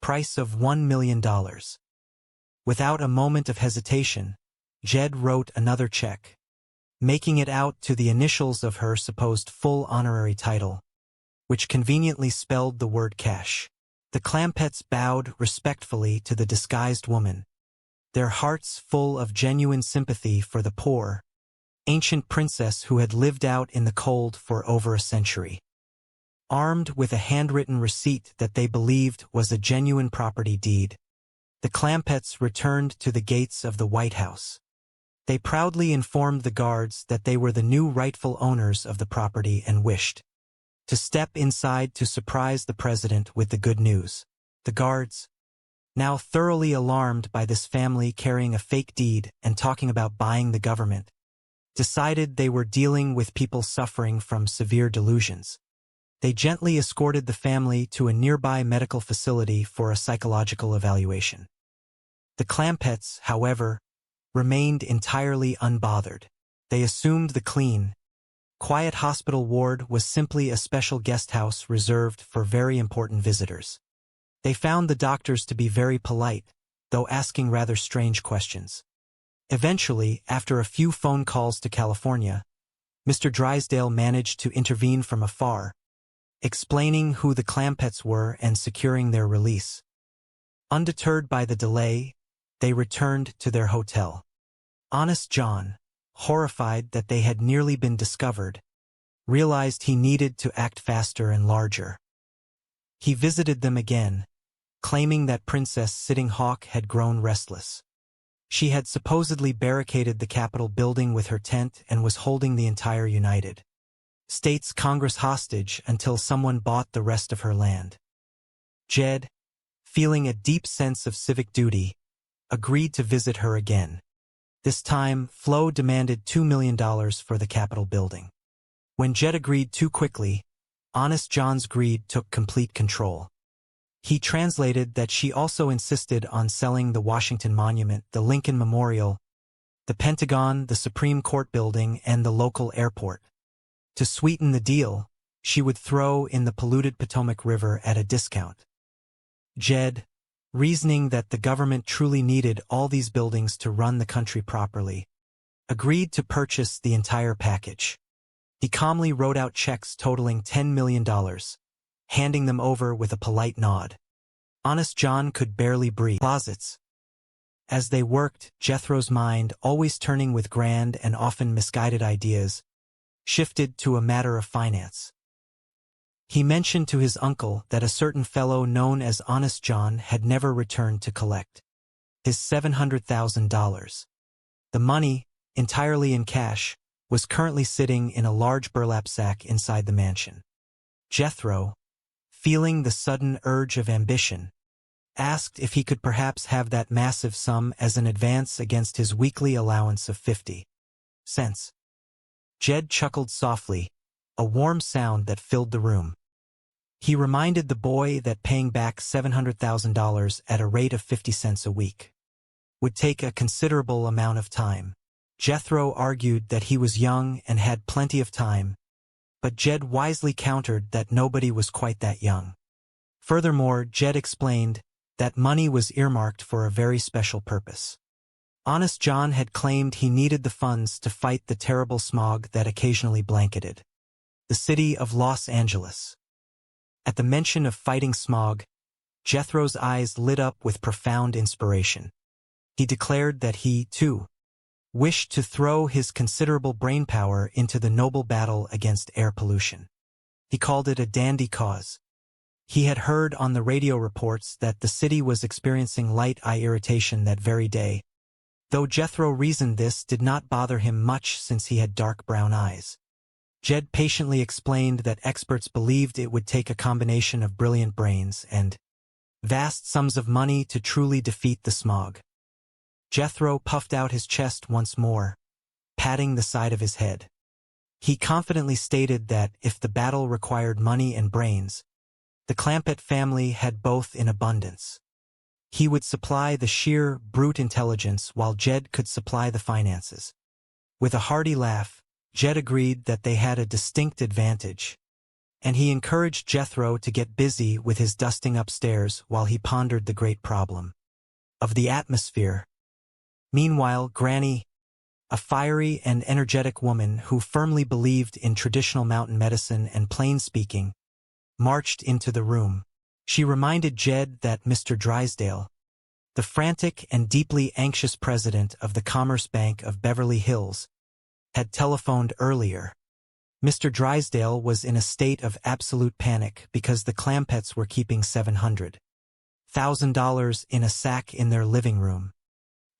Price of $1 million. Without a moment of hesitation, Jed wrote another check, making it out to the initials of her supposed full honorary title, which conveniently spelled the word cash. The Clampetts bowed respectfully to the disguised woman, their hearts full of genuine sympathy for the poor, ancient princess who had lived out in the cold for over a century. Armed with a handwritten receipt that they believed was a genuine property deed, the Clampetts returned to the gates of the White House. They proudly informed the guards that they were the new rightful owners of the property and wished to step inside to surprise the president with the good news. The guards, now thoroughly alarmed by this family carrying a fake deed and talking about buying the government, decided they were dealing with people suffering from severe delusions. They gently escorted the family to a nearby medical facility for a psychological evaluation. The Clampetts, however, remained entirely unbothered. They assumed the clean, quiet hospital ward was simply a special guest house reserved for very important visitors. They found the doctors to be very polite, though asking rather strange questions. Eventually, after a few phone calls to California, Mr. Drysdale managed to intervene from afar, explaining who the Clampetts were and securing their release. Undeterred by the delay, they returned to their hotel. Honest John, horrified that they had nearly been discovered, realized he needed to act faster and larger. He visited them again, claiming that Princess Sitting Hawk had grown restless. She had supposedly barricaded the Capitol building with her tent and was holding the entire United States Congress hostage until someone bought the rest of her land. Jed, feeling a deep sense of civic duty, agreed to visit her again. This time, Flo demanded $2 million for the Capitol building. When Jed agreed too quickly, Honest John's greed took complete control. He translated that she also insisted on selling the Washington Monument, the Lincoln Memorial, the Pentagon, the Supreme Court building, and the local airport. To sweeten the deal, she would throw in the polluted Potomac River at a discount. Jed, reasoning that the government truly needed all these buildings to run the country properly, agreed to purchase the entire package. He calmly wrote out checks totaling $10 million, handing them over with a polite nod. Honest John could barely breathe. Closets. As they worked, Jethro's mind, always turning with grand and often misguided ideas, shifted to a matter of finance. He mentioned to his uncle that a certain fellow known as Honest John had never returned to collect his $700,000. The money, entirely in cash, was currently sitting in a large burlap sack inside the mansion. Jethro, feeling the sudden urge of ambition, asked if he could perhaps have that massive sum as an advance against his weekly allowance of 50 cents. Jed chuckled softly, a warm sound that filled the room. He reminded the boy that paying back $700,000 at a rate of 50 cents a week would take a considerable amount of time. Jethro argued that he was young and had plenty of time, but Jed wisely countered that nobody was quite that young. Furthermore, Jed explained that money was earmarked for a very special purpose. Honest John had claimed he needed the funds to fight the terrible smog that occasionally blanketed the city of Los Angeles. At the mention of fighting smog, Jethro's eyes lit up with profound inspiration. He declared that he, too, wished to throw his considerable brainpower into the noble battle against air pollution. He called it a dandy cause. He had heard on the radio reports that the city was experiencing light eye irritation that very day, though Jethro reasoned this did not bother him much since he had dark brown eyes. Jed patiently explained that experts believed it would take a combination of brilliant brains and vast sums of money to truly defeat the smog. Jethro puffed out his chest once more, patting the side of his head. He confidently stated that if the battle required money and brains, the Clampett family had both in abundance. He would supply the sheer, brute intelligence while Jed could supply the finances. With a hearty laugh, Jed agreed that they had a distinct advantage, and he encouraged Jethro to get busy with his dusting upstairs while he pondered the great problem of the atmosphere. Meanwhile, Granny, a fiery and energetic woman who firmly believed in traditional mountain medicine and plain speaking, marched into the room. She reminded Jed that Mr. Drysdale, the frantic and deeply anxious president of the Commerce Bank of Beverly Hills, had telephoned earlier. Mr. Drysdale was in a state of absolute panic because the Clampetts were keeping $700,000 in a sack in their living room.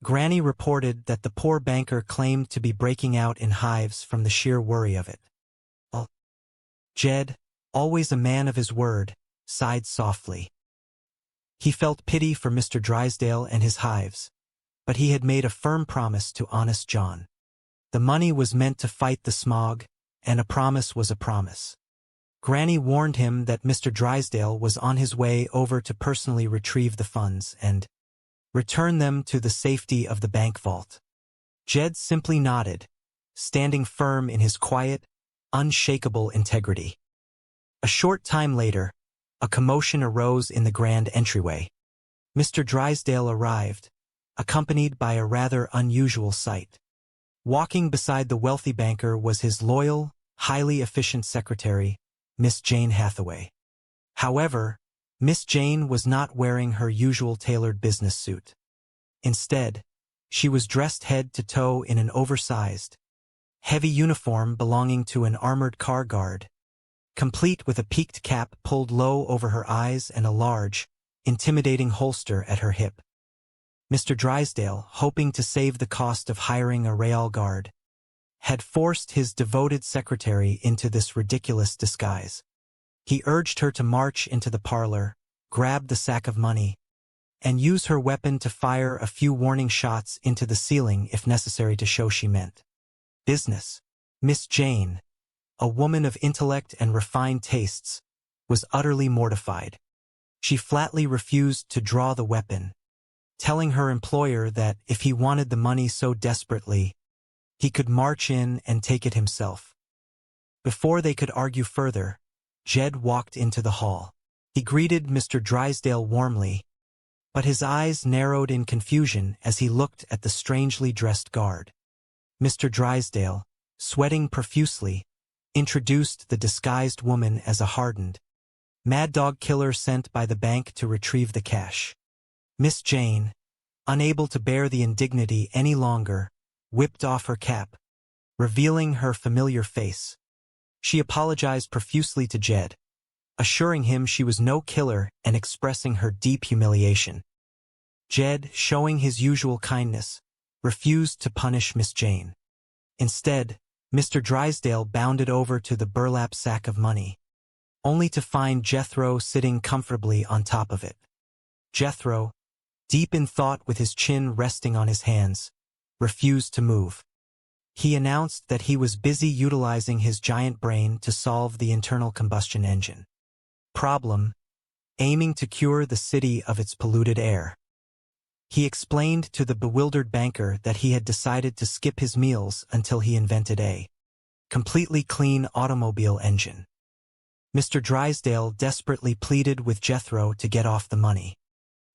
Granny reported that the poor banker claimed to be breaking out in hives from the sheer worry of it. Jed, always a man of his word, sighed softly. He felt pity for Mr. Drysdale and his hives, but he had made a firm promise to honest John. The money was meant to fight the smog, and a promise was a promise. Granny warned him that Mr. Drysdale was on his way over to personally retrieve the funds and return them to the safety of the bank vault. Jed simply nodded, standing firm in his quiet, unshakable integrity. A short time later, a commotion arose in the grand entryway. Mr. Drysdale arrived, accompanied by a rather unusual sight. Walking beside the wealthy banker was his loyal, highly efficient secretary, Miss Jane Hathaway. However, Miss Jane was not wearing her usual tailored business suit. Instead, she was dressed head to toe in an oversized, heavy uniform belonging to an armored car guard, complete with a peaked cap pulled low over her eyes and a large, intimidating holster at her hip. Mr. Drysdale, hoping to save the cost of hiring a Real Guard, had forced his devoted secretary into this ridiculous disguise. He urged her to march into the parlor, grab the sack of money, and use her weapon to fire a few warning shots into the ceiling if necessary to show she meant business. Miss Jane, a woman of intellect and refined tastes, was utterly mortified. She flatly refused to draw the weapon, telling her employer that if he wanted the money so desperately, he could march in and take it himself. Before they could argue further, Jed walked into the hall. He greeted Mr. Drysdale warmly, but his eyes narrowed in confusion as he looked at the strangely dressed guard. Mr. Drysdale, sweating profusely, introduced the disguised woman as a hardened, mad dog killer sent by the bank to retrieve the cash. Miss Jane, unable to bear the indignity any longer, whipped off her cap, revealing her familiar face. She apologized profusely to Jed, assuring him she was no killer and expressing her deep humiliation. Jed, showing his usual kindness, refused to punish Miss Jane. Instead, Mr. Drysdale bounded over to the burlap sack of money, only to find Jethro sitting comfortably on top of it. Jethro, deep in thought with his chin resting on his hands, refused to move. He announced that he was busy utilizing his giant brain to solve the internal combustion engine problem, aiming to cure the city of its polluted air. He explained to the bewildered banker that he had decided to skip his meals until he invented a completely clean automobile engine. Mr. Drysdale desperately pleaded with Jethro to get off the money.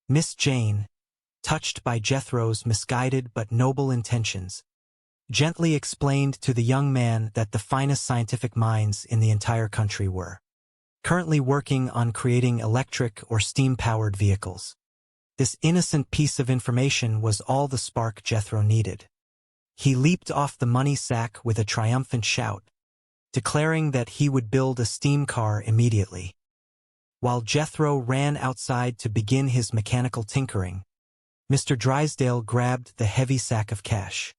Miss Jane, touched by Jethro's misguided but noble intentions, gently explained to the young man that the finest scientific minds in the entire country were currently working on creating electric or steam-powered vehicles. This innocent piece of information was all the spark Jethro needed. He leaped off the money sack with a triumphant shout, declaring that he would build a steam car immediately. While Jethro ran outside to begin his mechanical tinkering, Mr. Drysdale grabbed the heavy sack of cash.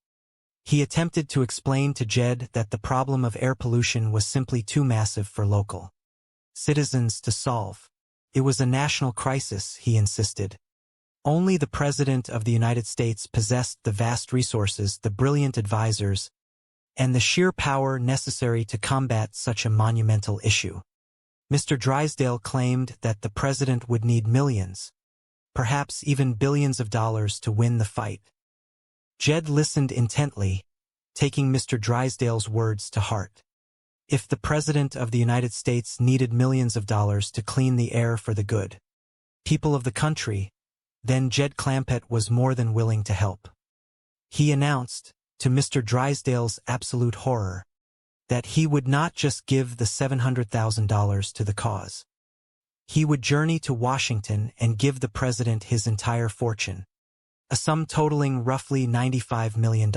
He attempted to explain to Jed that the problem of air pollution was simply too massive for local citizens to solve. It was a national crisis, he insisted. Only the President of the United States possessed the vast resources, the brilliant advisors, and the sheer power necessary to combat such a monumental issue. Mr. Drysdale claimed that the President would need millions, perhaps even billions of dollars to win the fight. Jed listened intently, taking Mr. Drysdale's words to heart. If the President of the United States needed millions of dollars to clean the air for the good people of the country, then Jed Clampett was more than willing to help. He announced, to Mr. Drysdale's absolute horror, that he would not just give the $700,000 to the cause. He would journey to Washington and give the President his entire fortune, a sum totaling roughly $95 million.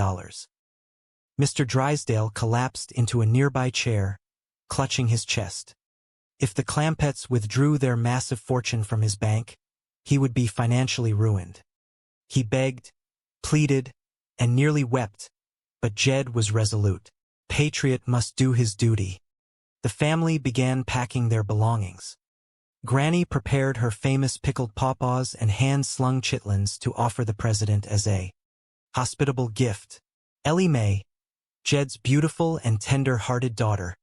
Mr. Drysdale collapsed into a nearby chair, clutching his chest. If the Clampetts withdrew their massive fortune from his bank, he would be financially ruined. He begged, pleaded, and nearly wept, but Jed was resolute. Patriot must do his duty. The family began packing their belongings. Granny prepared her famous pickled pawpaws and hand-slung chitlins to offer the president as a hospitable gift. Ellie Mae, Jed's beautiful and tender-hearted daughter,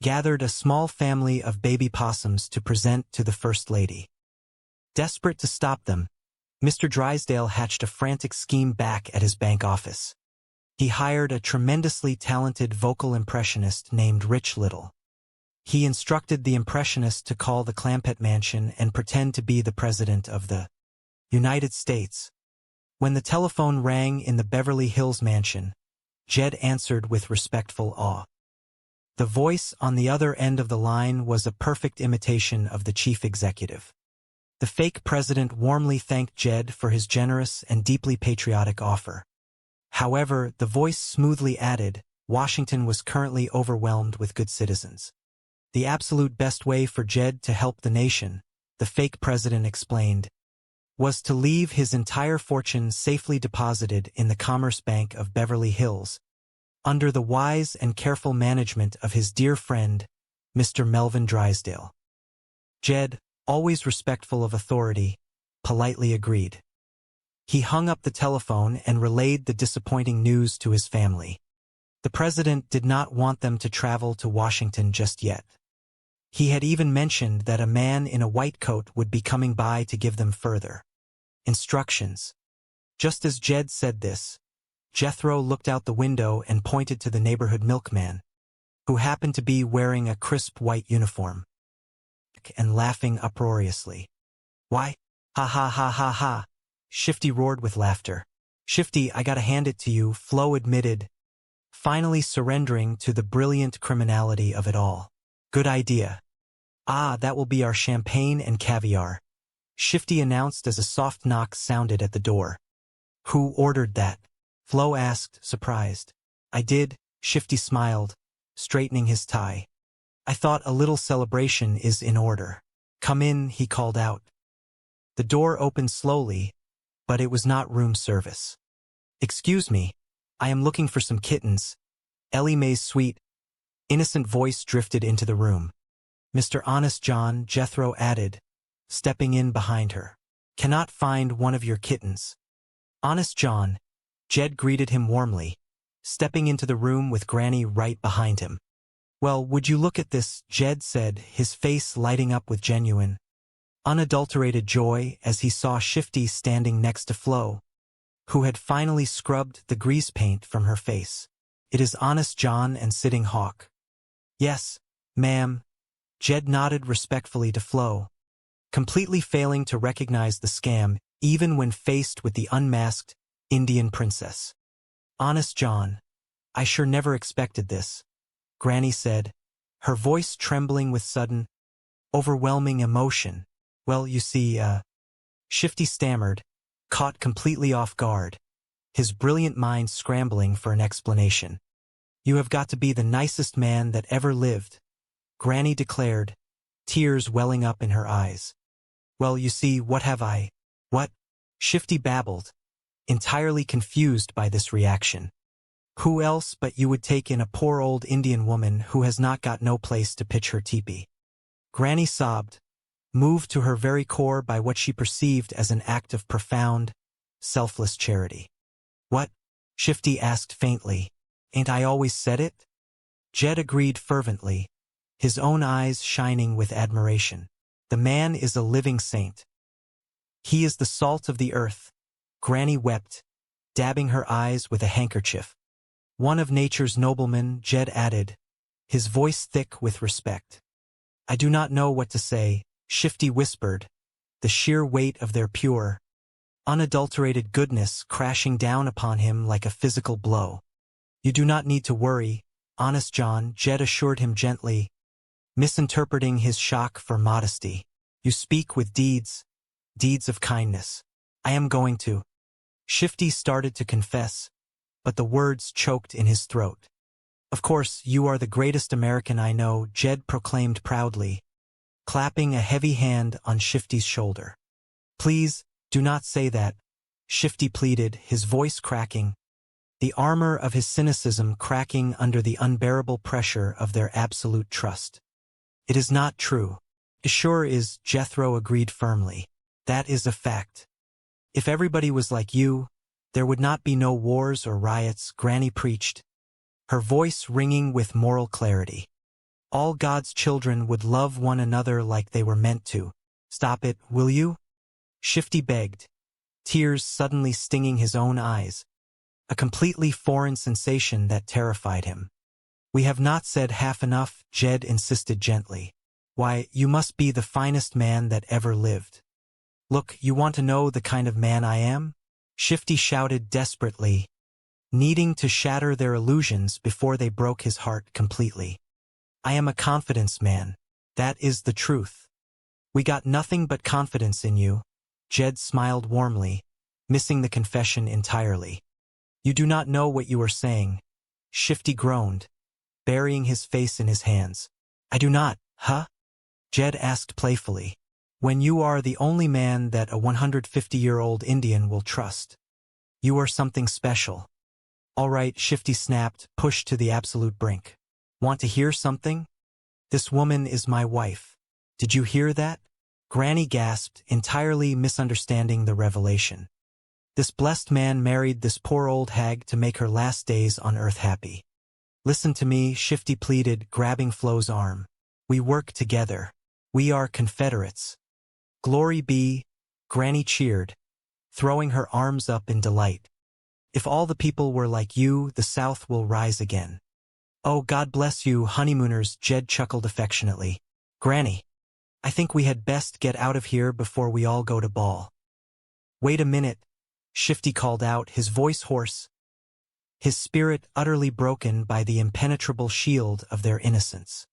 gathered a small family of baby possums to present to the First Lady. Desperate to stop them, Mr. Drysdale hatched a frantic scheme back at his bank office. He hired a tremendously talented vocal impressionist named Rich Little. He instructed the impressionist to call the Clampett mansion and pretend to be the President of the United States. When the telephone rang in the Beverly Hills mansion, Jed answered with respectful awe. The voice on the other end of the line was a perfect imitation of the chief executive. The fake president warmly thanked Jed for his generous and deeply patriotic offer. However, the voice smoothly added, Washington was currently overwhelmed with good citizens. The absolute best way for Jed to help the nation, the fake president explained, was to leave his entire fortune safely deposited in the Commerce Bank of Beverly Hills, under the wise and careful management of his dear friend, Mr. Melvin Drysdale. Jed, always respectful of authority, politely agreed. He hung up the telephone and relayed the disappointing news to his family. The president did not want them to travel to Washington just yet. He had even mentioned that a man in a white coat would be coming by to give them further instructions. Just as Jed said this, Jethro looked out the window and pointed to the neighborhood milkman, who happened to be wearing a crisp white uniform, and laughing uproariously. Why? Ha ha ha ha ha. Shifty roared with laughter. Shifty, I gotta hand it to you, Flo admitted, finally surrendering to the brilliant criminality of it all. Good idea. Ah, that will be our champagne and caviar, Shifty announced as a soft knock sounded at the door. Who ordered that? Flo asked, surprised. I did, Shifty smiled, straightening his tie. I thought a little celebration is in order. Come in, he called out. The door opened slowly, but it was not room service. Excuse me, I am looking for some kittens. Ellie Mae's sweet, innocent voice drifted into the room. Mr. Honest John, Jethro added, stepping in behind her. Cannot find one of your kittens. Honest John, Jed greeted him warmly, stepping into the room with Granny right behind him. Well, would you look at this, Jed said, his face lighting up with genuine, unadulterated joy as he saw Shifty standing next to Flo, who had finally scrubbed the grease paint from her face. It is Honest John and Sitting Hawk. Yes, ma'am. Jed nodded respectfully to Flo, completely failing to recognize the scam even when faced with the unmasked Indian princess. Honest John, I sure never expected this, Granny said, her voice trembling with sudden, overwhelming emotion. Well, you see, Shifty stammered, caught completely off guard, his brilliant mind scrambling for an explanation. You have got to be the nicest man that ever lived, Granny declared, tears welling up in her eyes. Well, you see, what have I? What? Shifty babbled, entirely confused by this reaction. Who else but you would take in a poor old Indian woman who has not got no place to pitch her teepee? Granny sobbed, moved to her very core by what she perceived as an act of profound, selfless charity. What? Shifty asked faintly. Ain't I always said it? Jed agreed fervently, his own eyes shining with admiration. The man is a living saint. He is the salt of the earth. Granny wept, dabbing her eyes with a handkerchief. One of nature's noblemen, Jed added, his voice thick with respect. I do not know what to say, Shifty whispered, the sheer weight of their pure, unadulterated goodness crashing down upon him like a physical blow. You do not need to worry, Honest John, Jed assured him gently, misinterpreting his shock for modesty. You speak with deeds of kindness. I am going to. Shifty started to confess, but the words choked in his throat. Of course, you are the greatest American I know, Jed proclaimed proudly, clapping a heavy hand on Shifty's shoulder. Please, do not say that, Shifty pleaded, his voice cracking, the armor of his cynicism cracking under the unbearable pressure of their absolute trust. It is not true. It sure is, Jethro agreed firmly. That is a fact. If everybody was like you, there would not be no wars or riots, Granny preached, her voice ringing with moral clarity. All God's children would love one another like they were meant to. Stop it, will you? Shifty begged, tears suddenly stinging his own eyes, a completely foreign sensation that terrified him. We have not said half enough, Jed insisted gently. Why, you must be the finest man that ever lived. Look, you want to know the kind of man I am? Shifty shouted desperately, needing to shatter their illusions before they broke his heart completely. I am a confidence man. That is the truth. We got nothing but confidence in you. Jed smiled warmly, missing the confession entirely. You do not know what you are saying. Shifty groaned, burying his face in his hands. I do not, huh? Jed asked playfully. When you are the only man that a 150-year-old Indian will trust. You are something special. All right, Shifty snapped, pushed to the absolute brink. Want to hear something? This woman is my wife. Did you hear that? Granny gasped, entirely misunderstanding the revelation. This blessed man married this poor old hag to make her last days on earth happy. Listen to me, Shifty pleaded, grabbing Flo's arm. We work together. We are Confederates. Glory be, Granny cheered, throwing her arms up in delight. If all the people were like you, the South will rise again. Oh, God bless you, honeymooners, Jed chuckled affectionately. Granny, I think we had best get out of here before we all go to ball. Wait a minute, Shifty called out, his voice hoarse, his spirit utterly broken by the impenetrable shield of their innocence.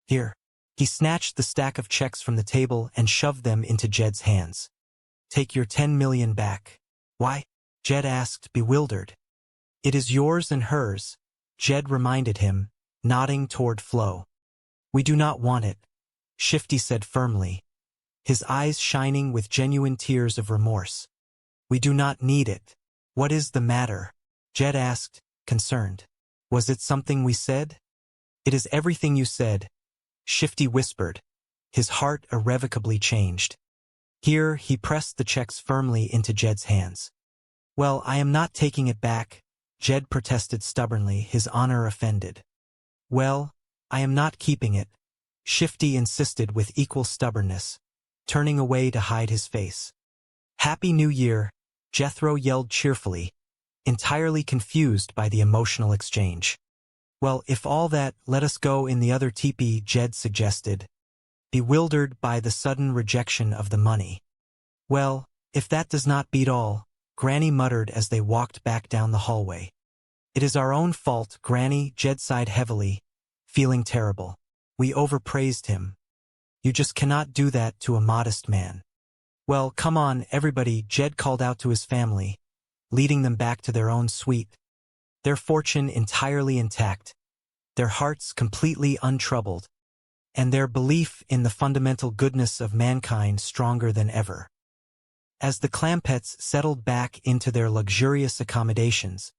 Here. He snatched the stack of checks from the table and shoved them into Jed's hands. Take your 10 million back. Why? Jed asked, bewildered. It is yours and hers, Jed reminded him, nodding toward Flo. We do not want it, Shifty said firmly, his eyes shining with genuine tears of remorse. We do not need it. What is the matter? Jed asked, concerned. Was it something we said? It is everything you said, Shifty whispered, his heart irrevocably changed. Here, he pressed the checks firmly into Jed's hands. Well, I am not taking it back, Jed protested stubbornly, his honor offended. Well, I am not keeping it, Shifty insisted with equal stubbornness, turning away to hide his face. Happy New Year, Jethro yelled cheerfully, entirely confused by the emotional exchange. Well, if all that, let us go in the other teepee, Jed suggested, bewildered by the sudden rejection of the money. Well, if that does not beat all, Granny muttered as they walked back down the hallway. It is our own fault, Granny, Jed sighed heavily, feeling terrible. We overpraised him. You just cannot do that to a modest man. Well, come on, everybody, Jed called out to his family, leading them back to their own suite. Their fortune entirely intact, their hearts completely untroubled, and their belief in the fundamental goodness of mankind stronger than ever. As the Clampetts settled back into their luxurious accommodations,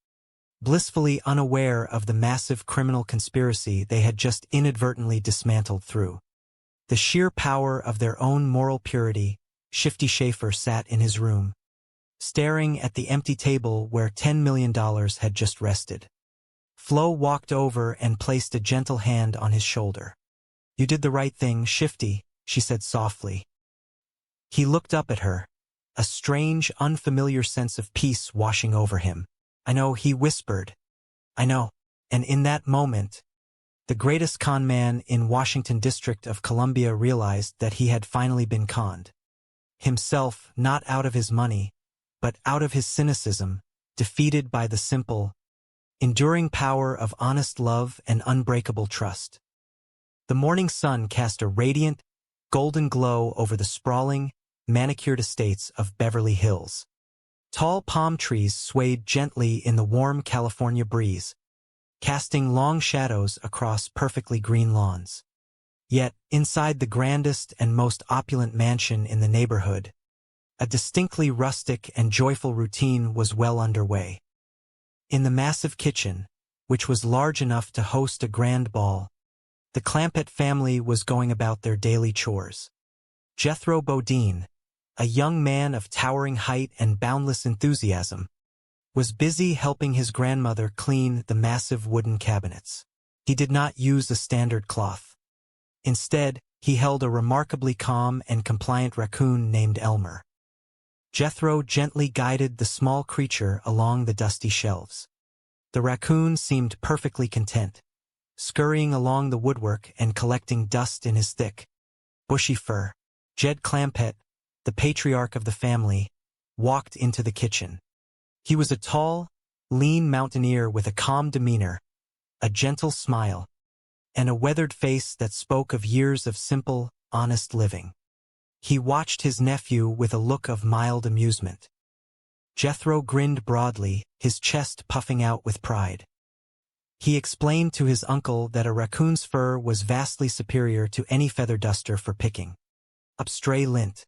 blissfully unaware of the massive criminal conspiracy they had just inadvertently dismantled through the sheer power of their own moral purity, Shifty Schaefer sat in his room, staring at the empty table where $10 million had just rested. Flo walked over and placed a gentle hand on his shoulder. You did the right thing, Shifty, she said softly. He looked up at her, a strange, unfamiliar sense of peace washing over him. I know, he whispered. I know. And in that moment, the greatest con man in Washington District of Columbia realized that he had finally been conned. Himself, not out of his money, but out of his cynicism, defeated by the simple, enduring power of honest love and unbreakable trust. The morning sun cast a radiant, golden glow over the sprawling, manicured estates of Beverly Hills. Tall palm trees swayed gently in the warm California breeze, casting long shadows across perfectly green lawns. Yet, inside the grandest and most opulent mansion in the neighborhood, A distinctly rustic and joyful routine was well underway. In the massive kitchen, which was large enough to host a grand ball, the Clampett family was going about their daily chores. Jethro Bodine, a young man of towering height and boundless enthusiasm, was busy helping his grandmother clean the massive wooden cabinets. He did not use a standard cloth. Instead, he held a remarkably calm and compliant raccoon named Elmer. Jethro gently guided the small creature along the dusty shelves. The raccoon seemed perfectly content, scurrying along the woodwork and collecting dust in his thick, bushy fur. Jed Clampett, the patriarch of the family, walked into the kitchen. He was a tall, lean mountaineer with a calm demeanor, a gentle smile, and a weathered face that spoke of years of simple, honest living. He watched his nephew with a look of mild amusement. Jethro grinned broadly, his chest puffing out with pride. He explained to his uncle that a raccoon's fur was vastly superior to any feather duster for picking up stray lint.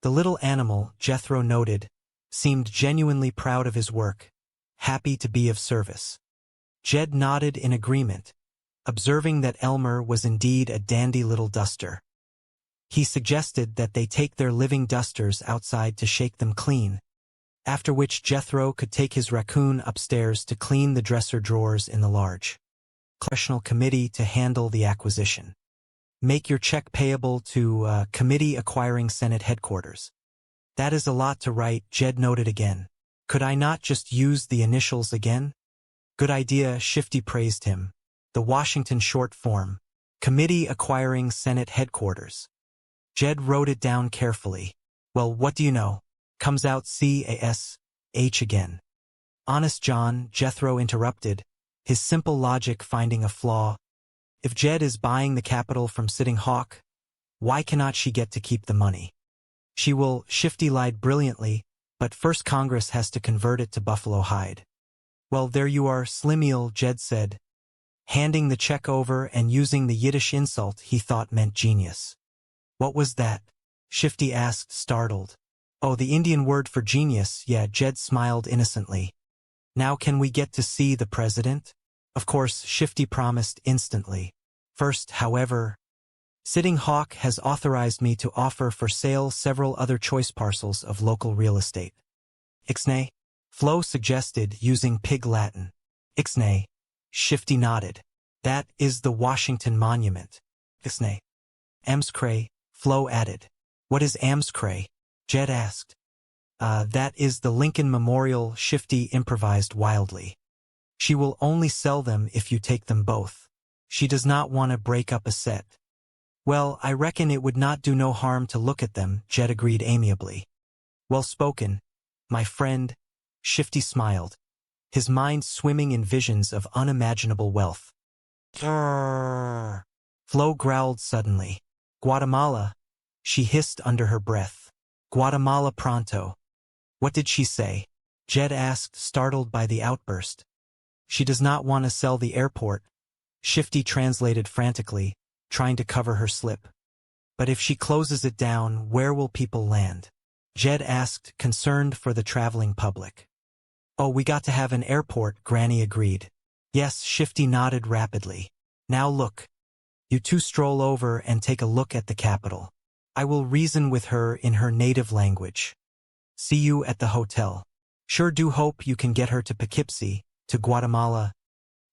The little animal, Jethro noted, seemed genuinely proud of his work, happy to be of service. Jed nodded in agreement, observing that Elmer was indeed a dandy little duster. He suggested that they take their living dusters outside to shake them clean, after which Jethro could take his raccoon upstairs to clean the dresser drawers in the large congressional committee to handle the acquisition. Make your check payable to Committee Acquiring Senate Headquarters. That is a lot to write, Jed noted again. Could I not just use the initials again? Good idea, Shifty praised him. The Washington short form. Committee Acquiring Senate Headquarters. Jed wrote it down carefully. Well, what do you know? Comes out CASH again. Honest John, Jethro interrupted, his simple logic finding a flaw. If Jed is buying the capital from Sitting Hawk, why cannot she get to keep the money? She will, Shifty lied brilliantly, but first Congress has to convert it to buffalo hide. Well, there you are, Slimiel, Jed said, handing the check over and using the Yiddish insult he thought meant genius. What was that? Shifty asked, startled. Oh, the Indian word for genius, yeah, Jed smiled innocently. Now can we get to see the president? Of course, Shifty promised instantly. First, however, Sitting Hawk has authorized me to offer for sale several other choice parcels of local real estate. Ixnay? Flo suggested using Pig Latin. Ixnay. Shifty nodded. That is the Washington Monument. Ixnay. Amscray, Flo added. What is Amscray? Jed asked. That is the Lincoln Memorial, Shifty improvised wildly. She will only sell them if you take them both. She does not want to break up a set. Well, I reckon it would not do no harm to look at them, Jed agreed amiably. Well spoken, my friend, Shifty smiled, his mind swimming in visions of unimaginable wealth. Grrr. Flo growled suddenly. Guatemala, she hissed under her breath. Guatemala pronto. What did she say? Jed asked, startled by the outburst. She does not want to sell the airport, Shifty translated frantically, trying to cover her slip. But if she closes it down, where will people land? Jed asked, concerned for the traveling public. Oh, we got to have an airport, Granny agreed. Yes, Shifty nodded rapidly. Now look. You two stroll over and take a look at the capital. I will reason with her in her native language. See you at the hotel. Sure do hope you can get her to Poughkeepsie, to Guatemala,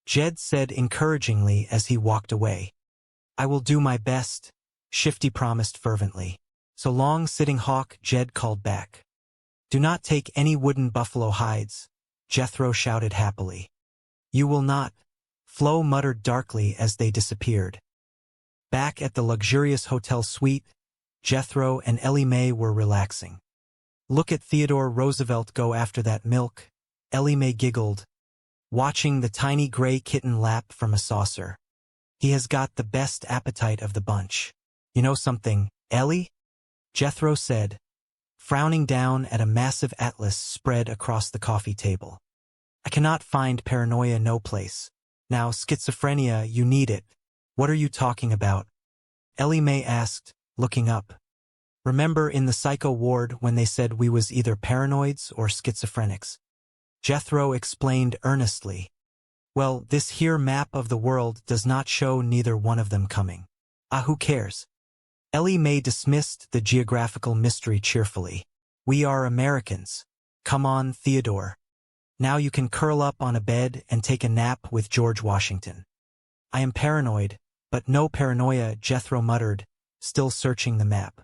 Jed said encouragingly as he walked away. I will do my best, Shifty promised fervently. So long, Sitting Hawk, Jed called back. Do not take any wooden buffalo hides, Jethro shouted happily. You will not, Flo muttered darkly as they disappeared. Back at the luxurious hotel suite, Jethro and Ellie Mae were relaxing. Look at Theodore Roosevelt go after that milk, Ellie Mae giggled, watching the tiny gray kitten lap from a saucer. He has got the best appetite of the bunch. You know something, Ellie? Jethro said, frowning down at a massive atlas spread across the coffee table. I cannot find paranoia no place. Now, schizophrenia, you need it. What are you talking about? Ellie Mae asked, looking up. Remember in the psycho ward when they said we was either paranoids or schizophrenics? Jethro explained earnestly. Well, this here map of the world does not show neither one of them coming. Ah, who cares? Ellie Mae dismissed the geographical mystery cheerfully. We are Americans. Come on, Theodore. Now you can curl up on a bed and take a nap with George Washington. I am paranoid, but no paranoia, Jethro muttered, still searching the map.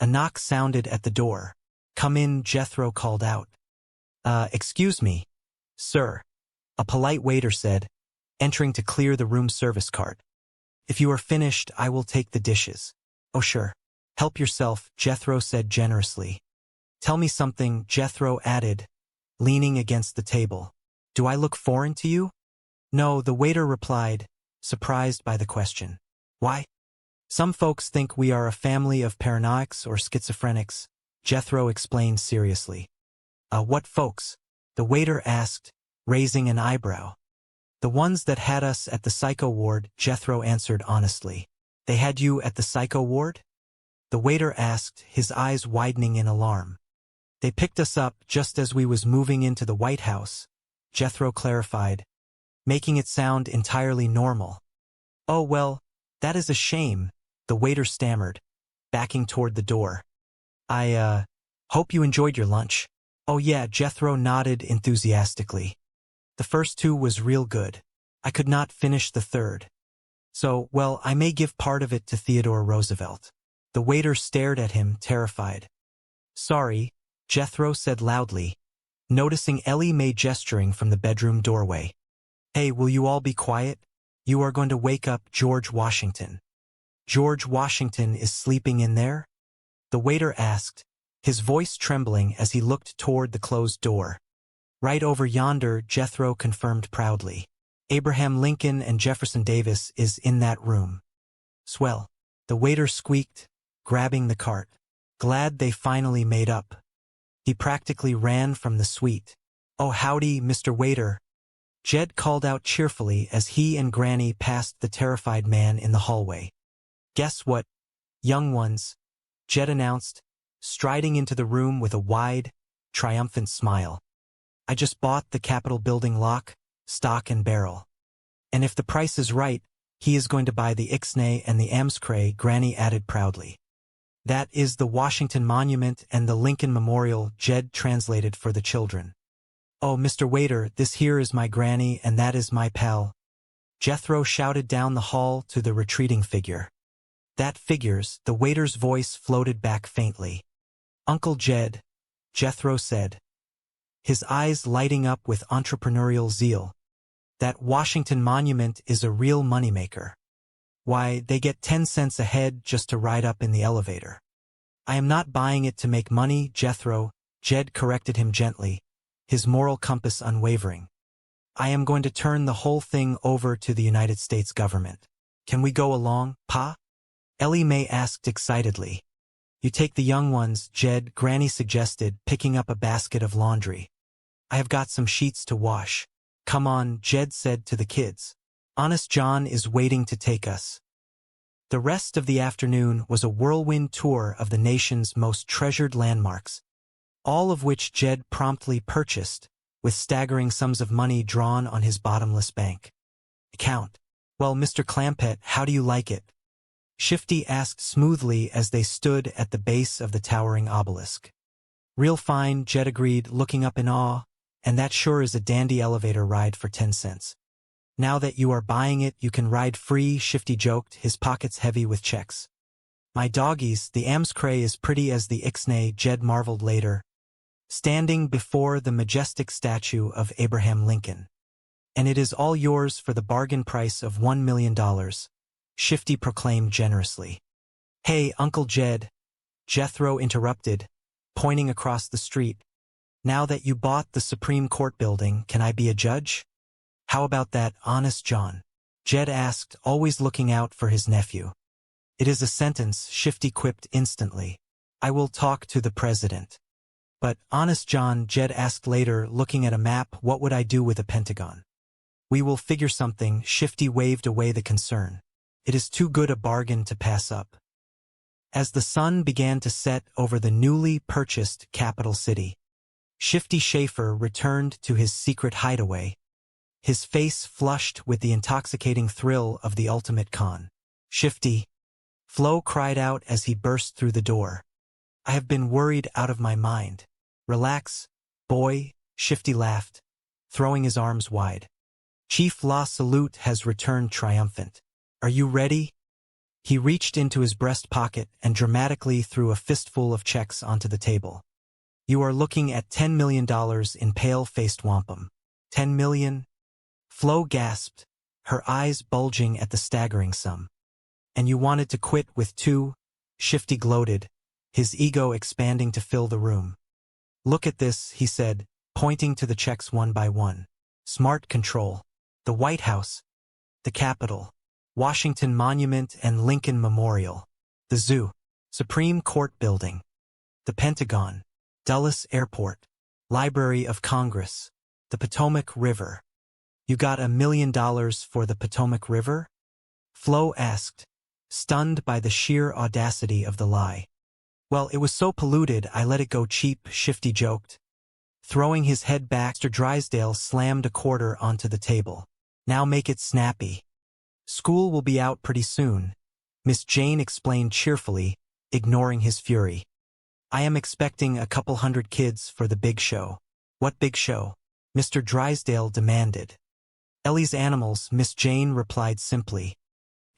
A knock sounded at the door. Come in, Jethro called out. Excuse me, sir, a polite waiter said, entering to clear the room service cart. If you are finished, I will take the dishes. Oh, sure. Help yourself, Jethro said generously. Tell me something, Jethro added, leaning against the table. Do I look foreign to you? No, the waiter replied, surprised by the question. Why? Some folks think we are a family of paranoics or schizophrenics, Jethro explained seriously. What folks? The waiter asked, raising an eyebrow. The ones that had us at the psycho ward, Jethro answered honestly. They had you at the psycho ward? The waiter asked, his eyes widening in alarm. They picked us up just as we was moving into the White House, Jethro clarified, making it sound entirely normal. Oh, well, that is a shame, the waiter stammered, backing toward the door. I, hope you enjoyed your lunch. Oh yeah, Jethro nodded enthusiastically. The first two was real good. I could not finish the third. So, well, I may give part of it to Theodore Roosevelt. The waiter stared at him, terrified. Sorry, Jethro said loudly, noticing Ellie Mae gesturing from the bedroom doorway. Hey, will you all be quiet? You are going to wake up George Washington. George Washington is sleeping in there? The waiter asked, his voice trembling as he looked toward the closed door. Right over yonder, Jethro confirmed proudly. Abraham Lincoln and Jefferson Davis is in that room. Swell, the waiter squeaked, grabbing the cart. Glad they finally made up. He practically ran from the suite. Oh, howdy, Mr. Waiter. Jed called out cheerfully as he and Granny passed the terrified man in the hallway. Guess what, young ones? Jed announced, striding into the room with a wide, triumphant smile. I just bought the Capitol building lock, stock and barrel. And if the price is right, he is going to buy the Ixnay and the Amscray, Granny added proudly. That is the Washington Monument and the Lincoln Memorial, Jed translated for the children. Oh, Mr. Waiter, this here is my Granny and that is my pal. Jethro shouted down the hall to the retreating figure. That figures, the waiter's voice floated back faintly. Uncle Jed, Jethro said, his eyes lighting up with entrepreneurial zeal. That Washington Monument is a real moneymaker. Why, they get 10 cents a head just to ride up in the elevator. I am not buying it to make money, Jethro, Jed corrected him gently, his moral compass unwavering. I am going to turn the whole thing over to the United States government. Can we go along, Pa? Ellie Mae asked excitedly. You take the young ones, Jed, Granny suggested, picking up a basket of laundry. I have got some sheets to wash. Come on, Jed said to the kids. Honest John is waiting to take us. The rest of the afternoon was a whirlwind tour of the nation's most treasured landmarks, all of which Jed promptly purchased, with staggering sums of money drawn on his bottomless bank account. Well, Mr. Clampett, how do you like it? Shifty asked smoothly as they stood at the base of the towering obelisk. Real fine, Jed agreed, looking up in awe, and that sure is a dandy elevator ride for 10 cents. Now that you are buying it, you can ride free, Shifty joked, his pockets heavy with checks. My doggies, the Amscray is pretty as the Ixnay, Jed marveled later, standing before the majestic statue of Abraham Lincoln. And it is all yours for the bargain price of $1 million. Shifty proclaimed generously. Hey, Uncle Jed, Jethro interrupted, pointing across the street. Now that you bought the Supreme Court building, can I be a judge? How about that, Honest John? Jed asked, always looking out for his nephew. It is a sentence, Shifty quipped instantly. I will talk to the president. But, Honest John, Jed asked later, looking at a map, what would I do with a Pentagon? We will figure something, Shifty waved away the concern. It is too good a bargain to pass up. As the sun began to set over the newly purchased capital city, Shifty Schaefer returned to his secret hideaway, his face flushed with the intoxicating thrill of the ultimate con. Shifty, Flo cried out as he burst through the door. I have been worried out of my mind. Relax, boy, Shifty laughed, throwing his arms wide. Chief La Salute has returned triumphant. Are you ready? He reached into his breast pocket and dramatically threw a fistful of checks onto the table. You are looking at $10 million in pale-faced wampum. 10 million? Flo gasped, her eyes bulging at the staggering sum. And you wanted to quit with 2? Shifty gloated, his ego expanding to fill the room. Look at this, he said, pointing to the checks one by one. Smart Control, the White House, the Capitol, Washington Monument and Lincoln Memorial, the Zoo, Supreme Court Building, the Pentagon, Dulles Airport, Library of Congress, the Potomac River. You got $1 million for the Potomac River? Flo asked, stunned by the sheer audacity of the lie. Well, it was so polluted I let it go cheap, Shifty joked. Throwing his head back, Mr. Drysdale slammed a quarter onto the table. Now make it snappy. School will be out pretty soon, Miss Jane explained cheerfully, ignoring his fury. I am expecting a couple hundred kids for the big show. What big show? Mr. Drysdale demanded. Ellie's animals, Miss Jane replied simply.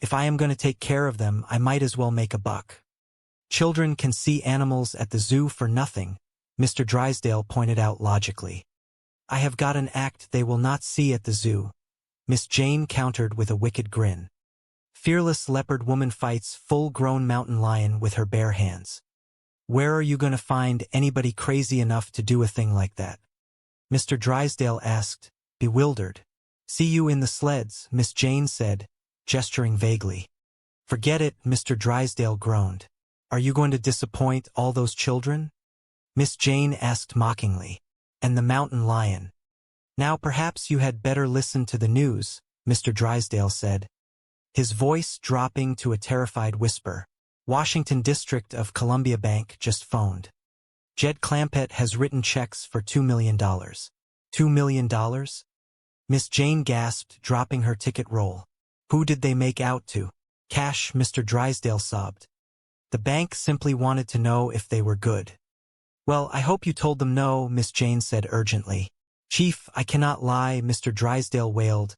If I am going to take care of them, I might as well make a buck. Children can see animals at the zoo for nothing, Mr. Drysdale pointed out logically. I have got an act they will not see at the zoo, Miss Jane countered with a wicked grin. Fearless leopard woman fights full-grown mountain lion with her bare hands. Where are you going to find anybody crazy enough to do a thing like that? Mr. Drysdale asked, bewildered. See you in the sleds, Miss Jane said, gesturing vaguely. Forget it, Mr. Drysdale groaned. Are you going to disappoint all those children? Miss Jane asked mockingly. And the mountain lion. Now perhaps you had better listen to the news, Mr. Drysdale said, his voice dropping to a terrified whisper. Washington District of Columbia Bank just phoned. Jed Clampett has written checks for $2 million. $2 million? Miss Jane gasped, dropping her ticket roll. Who did they make out to? Cash, Mr. Drysdale sobbed. The bank simply wanted to know if they were good. Well, I hope you told them no, Miss Jane said urgently. Chief, I cannot lie, Mr. Drysdale wailed,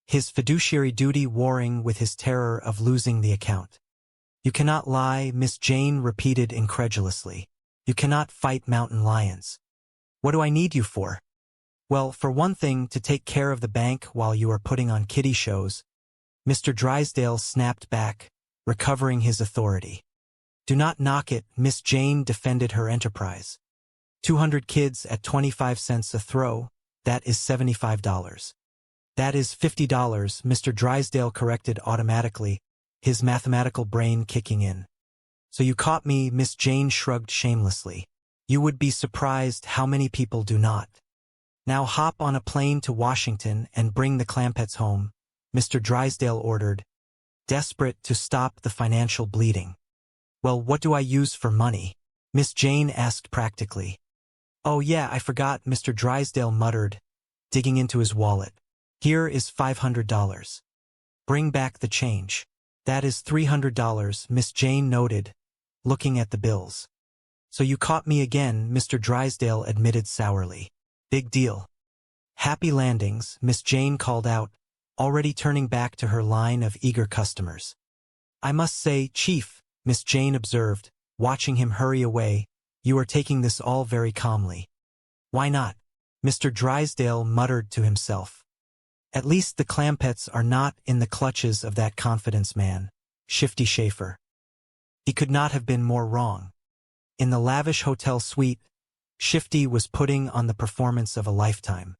his fiduciary duty warring with his terror of losing the account. You cannot lie, Miss Jane repeated incredulously. You cannot fight mountain lions. What do I need you for? Well, for one thing, to take care of the bank while you are putting on kiddie shows. Mr. Drysdale snapped back, recovering his authority. Do not knock it, Miss Jane defended her enterprise. 200 kids at 25 cents a throw, that is $75. That is $50, Mr. Drysdale corrected automatically, his mathematical brain kicking in. So you caught me, Miss Jane shrugged shamelessly. You would be surprised how many people do not. Now hop on a plane to Washington and bring the Clampetts home, Mr. Drysdale ordered, desperate to stop the financial bleeding. Well, what do I use for money? Miss Jane asked practically. Oh yeah, I forgot, Mr. Drysdale muttered, digging into his wallet. Here is $500. Bring back the change. That is $300, Miss Jane noted, looking at the bills. So you caught me again, Mr. Drysdale admitted sourly. Big deal. Happy landings, Miss Jane called out, already turning back to her line of eager customers. I must say, Chief, Miss Jane observed, watching him hurry away, you are taking this all very calmly. Why not? Mr. Drysdale muttered to himself. At least the Clampetts are not in the clutches of that confidence man, Shifty Schaefer. He could not have been more wrong. In the lavish hotel suite, Shifty was putting on the performance of a lifetime.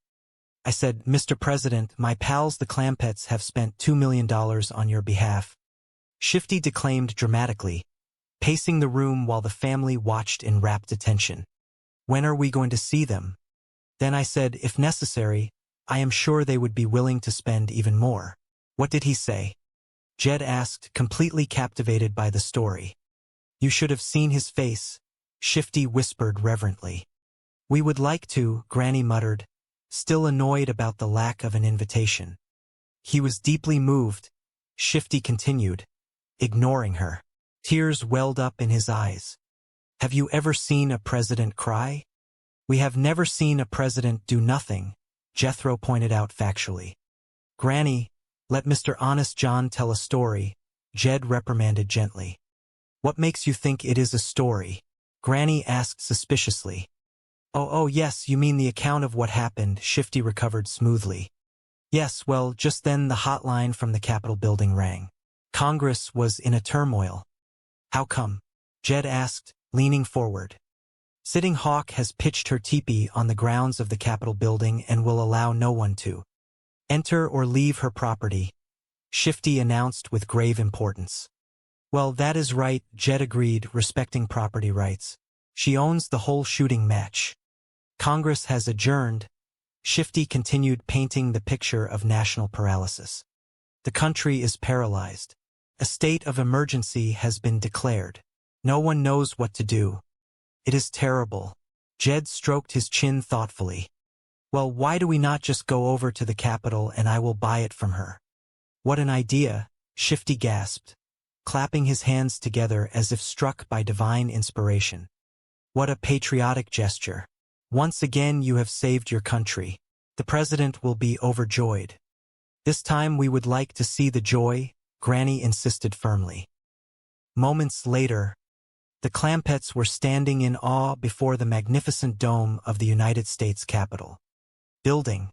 I said, Mr. President, my pals the Clampetts have spent $2 million on your behalf. Shifty declaimed dramatically, pacing the room while the family watched in rapt attention. When are we going to see them? Then I said, if necessary, I am sure they would be willing to spend even more. What did he say? Jed asked, completely captivated by the story. You should have seen his face, Shifty whispered reverently. We would like to, Granny muttered, still annoyed about the lack of an invitation. He was deeply moved, Shifty continued, ignoring her. Tears welled up in his eyes. Have you ever seen a president cry? We have never seen a president do nothing, Jethro pointed out factually. Granny, let Mr. Honest John tell a story, Jed reprimanded gently. What makes you think it is a story? Granny asked suspiciously. Oh, yes, you mean the account of what happened, Shifty recovered smoothly. Yes, well, just then the hotline from the Capitol building rang. Congress was in a turmoil. How come? Jed asked, leaning forward. Sitting Hawk has pitched her teepee on the grounds of the Capitol building and will allow no one to enter or leave her property, Shifty announced with grave importance. Well, that is right, Jed agreed, respecting property rights. She owns the whole shooting match. Congress has adjourned. Shifty continued painting the picture of national paralysis. The country is paralyzed. A state of emergency has been declared. No one knows what to do. It is terrible. Jed stroked his chin thoughtfully. Well, why do we not just go over to the Capitol and I will buy it from her? What an idea, Shifty gasped, clapping his hands together as if struck by divine inspiration. What a patriotic gesture. Once again you have saved your country. The president will be overjoyed. This time we would like to see the joy, Granny insisted firmly. Moments later, the Clampetts were standing in awe before the magnificent dome of the United States Capitol building.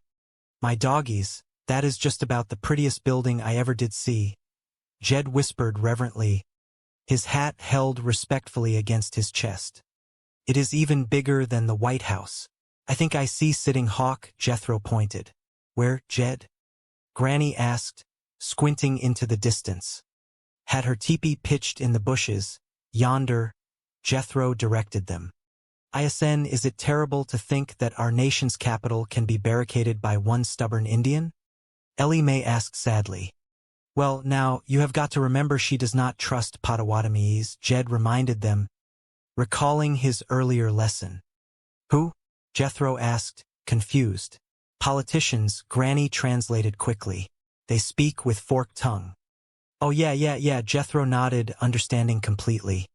My doggies, that is just about the prettiest building I ever did see, Jed whispered reverently, his hat held respectfully against his chest. It is even bigger than the White House. I think I see Sitting Hawk, Jethro pointed. Where, Jed? Granny asked, squinting into the distance. Had her teepee pitched in the bushes, yonder, Jethro directed them. ISN, is it terrible to think that our nation's capital can be barricaded by one stubborn Indian? Ellie Mae asked sadly. Well, now, you have got to remember she does not trust Potawatomis, Jed reminded them, recalling his earlier lesson. Who? Jethro asked, confused. Politicians, Granny translated quickly. They speak with forked tongue. Oh yeah, Jethro nodded, understanding completely.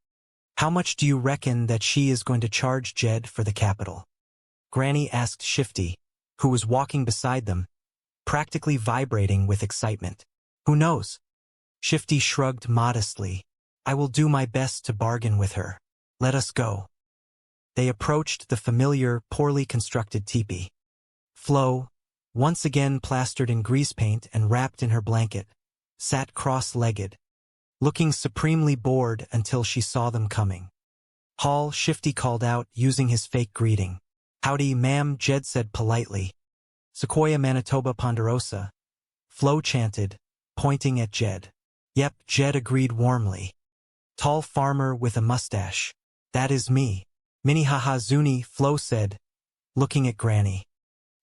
How much do you reckon that she is going to charge Jed for the Capitol? Granny asked Shifty, who was walking beside them, practically vibrating with excitement. Who knows? Shifty shrugged modestly. I will do my best to bargain with her. Let us go. They approached the familiar, poorly constructed teepee. Flo, once again plastered in grease paint and wrapped in her blanket, sat cross-legged, looking supremely bored until she saw them coming. Hall, Shifty called out, using his fake greeting. Howdy, ma'am, Jed said politely. Sequoia, Manitoba, Ponderosa. Flo chanted, pointing at Jed. Yep, Jed agreed warmly. Tall farmer with a mustache. That is me. Minnehaha Zuni, Flo said, looking at Granny.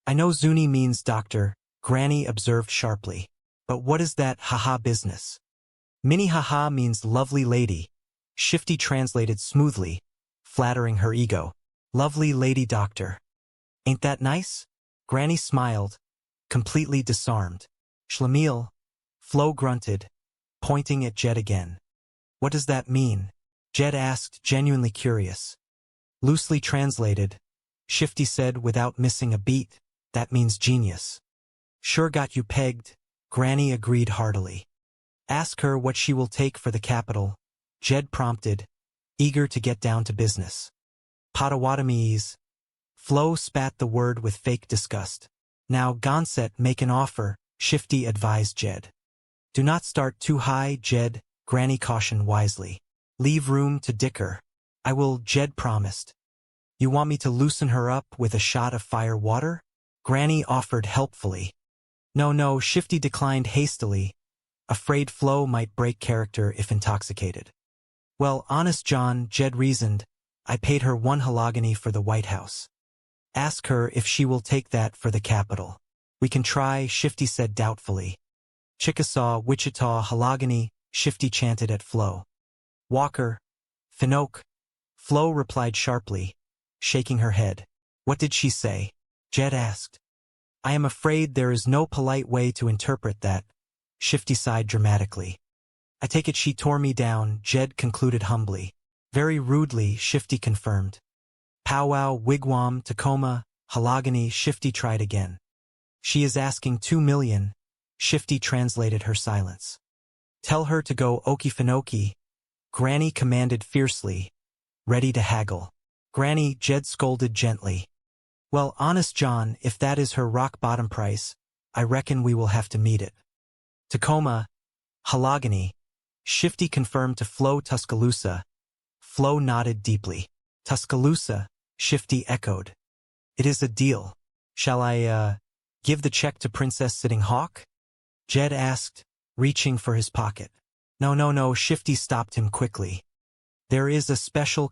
I know Zuni means doctor, Granny observed sharply. But what is that haha business? Minnehaha means lovely lady, Shifty translated smoothly, flattering her ego. Lovely lady doctor. Ain't that nice? Granny smiled, completely disarmed. Schlemiel, Flo grunted, pointing at Jed again. What does that mean? Jed asked, genuinely curious. Loosely translated, Shifty said without missing a beat, that means genius. Sure got you pegged, Granny agreed heartily. Ask her what she will take for the Capitol, Jed prompted, eager to get down to business. Potawatomis. Flo spat the word with fake disgust. Now Gonset make an offer, Shifty advised Jed. Do not start too high, Jed, Granny cautioned wisely. Leave room to dicker. I will, Jed promised. You want me to loosen her up with a shot of fire water? Granny offered helpfully. No, Shifty declined hastily, afraid Flo might break character if intoxicated. Well, honest John, Jed reasoned, I paid her 1 halogany for the White House. Ask her if she will take that for the Capitol. We can try, Shifty said doubtfully. Chickasaw, Wichita, halogany, Shifty chanted at Flo. Walker, Finoke. Flo replied sharply, shaking her head. What did she say? Jed asked. I am afraid there is no polite way to interpret that. Shifty sighed dramatically. I take it she tore me down, Jed concluded humbly. Very rudely, Shifty confirmed. Powwow, wigwam, Tacoma, Halogany, Shifty tried again. She is asking 2 million. Shifty translated her silence. Tell her to go Okefenokee, Granny commanded fiercely, ready to haggle. Granny, Jed scolded gently. Well, honest John, if that is her rock-bottom price, I reckon we will have to meet it. Tacoma, Halogany. Shifty confirmed to Flo Tuscaloosa. Flo nodded deeply. Tuscaloosa, Shifty echoed. It is a deal. Shall I, give the check to Princess Sitting Hawk? Jed asked, reaching for his pocket. No, Shifty stopped him quickly. There is a special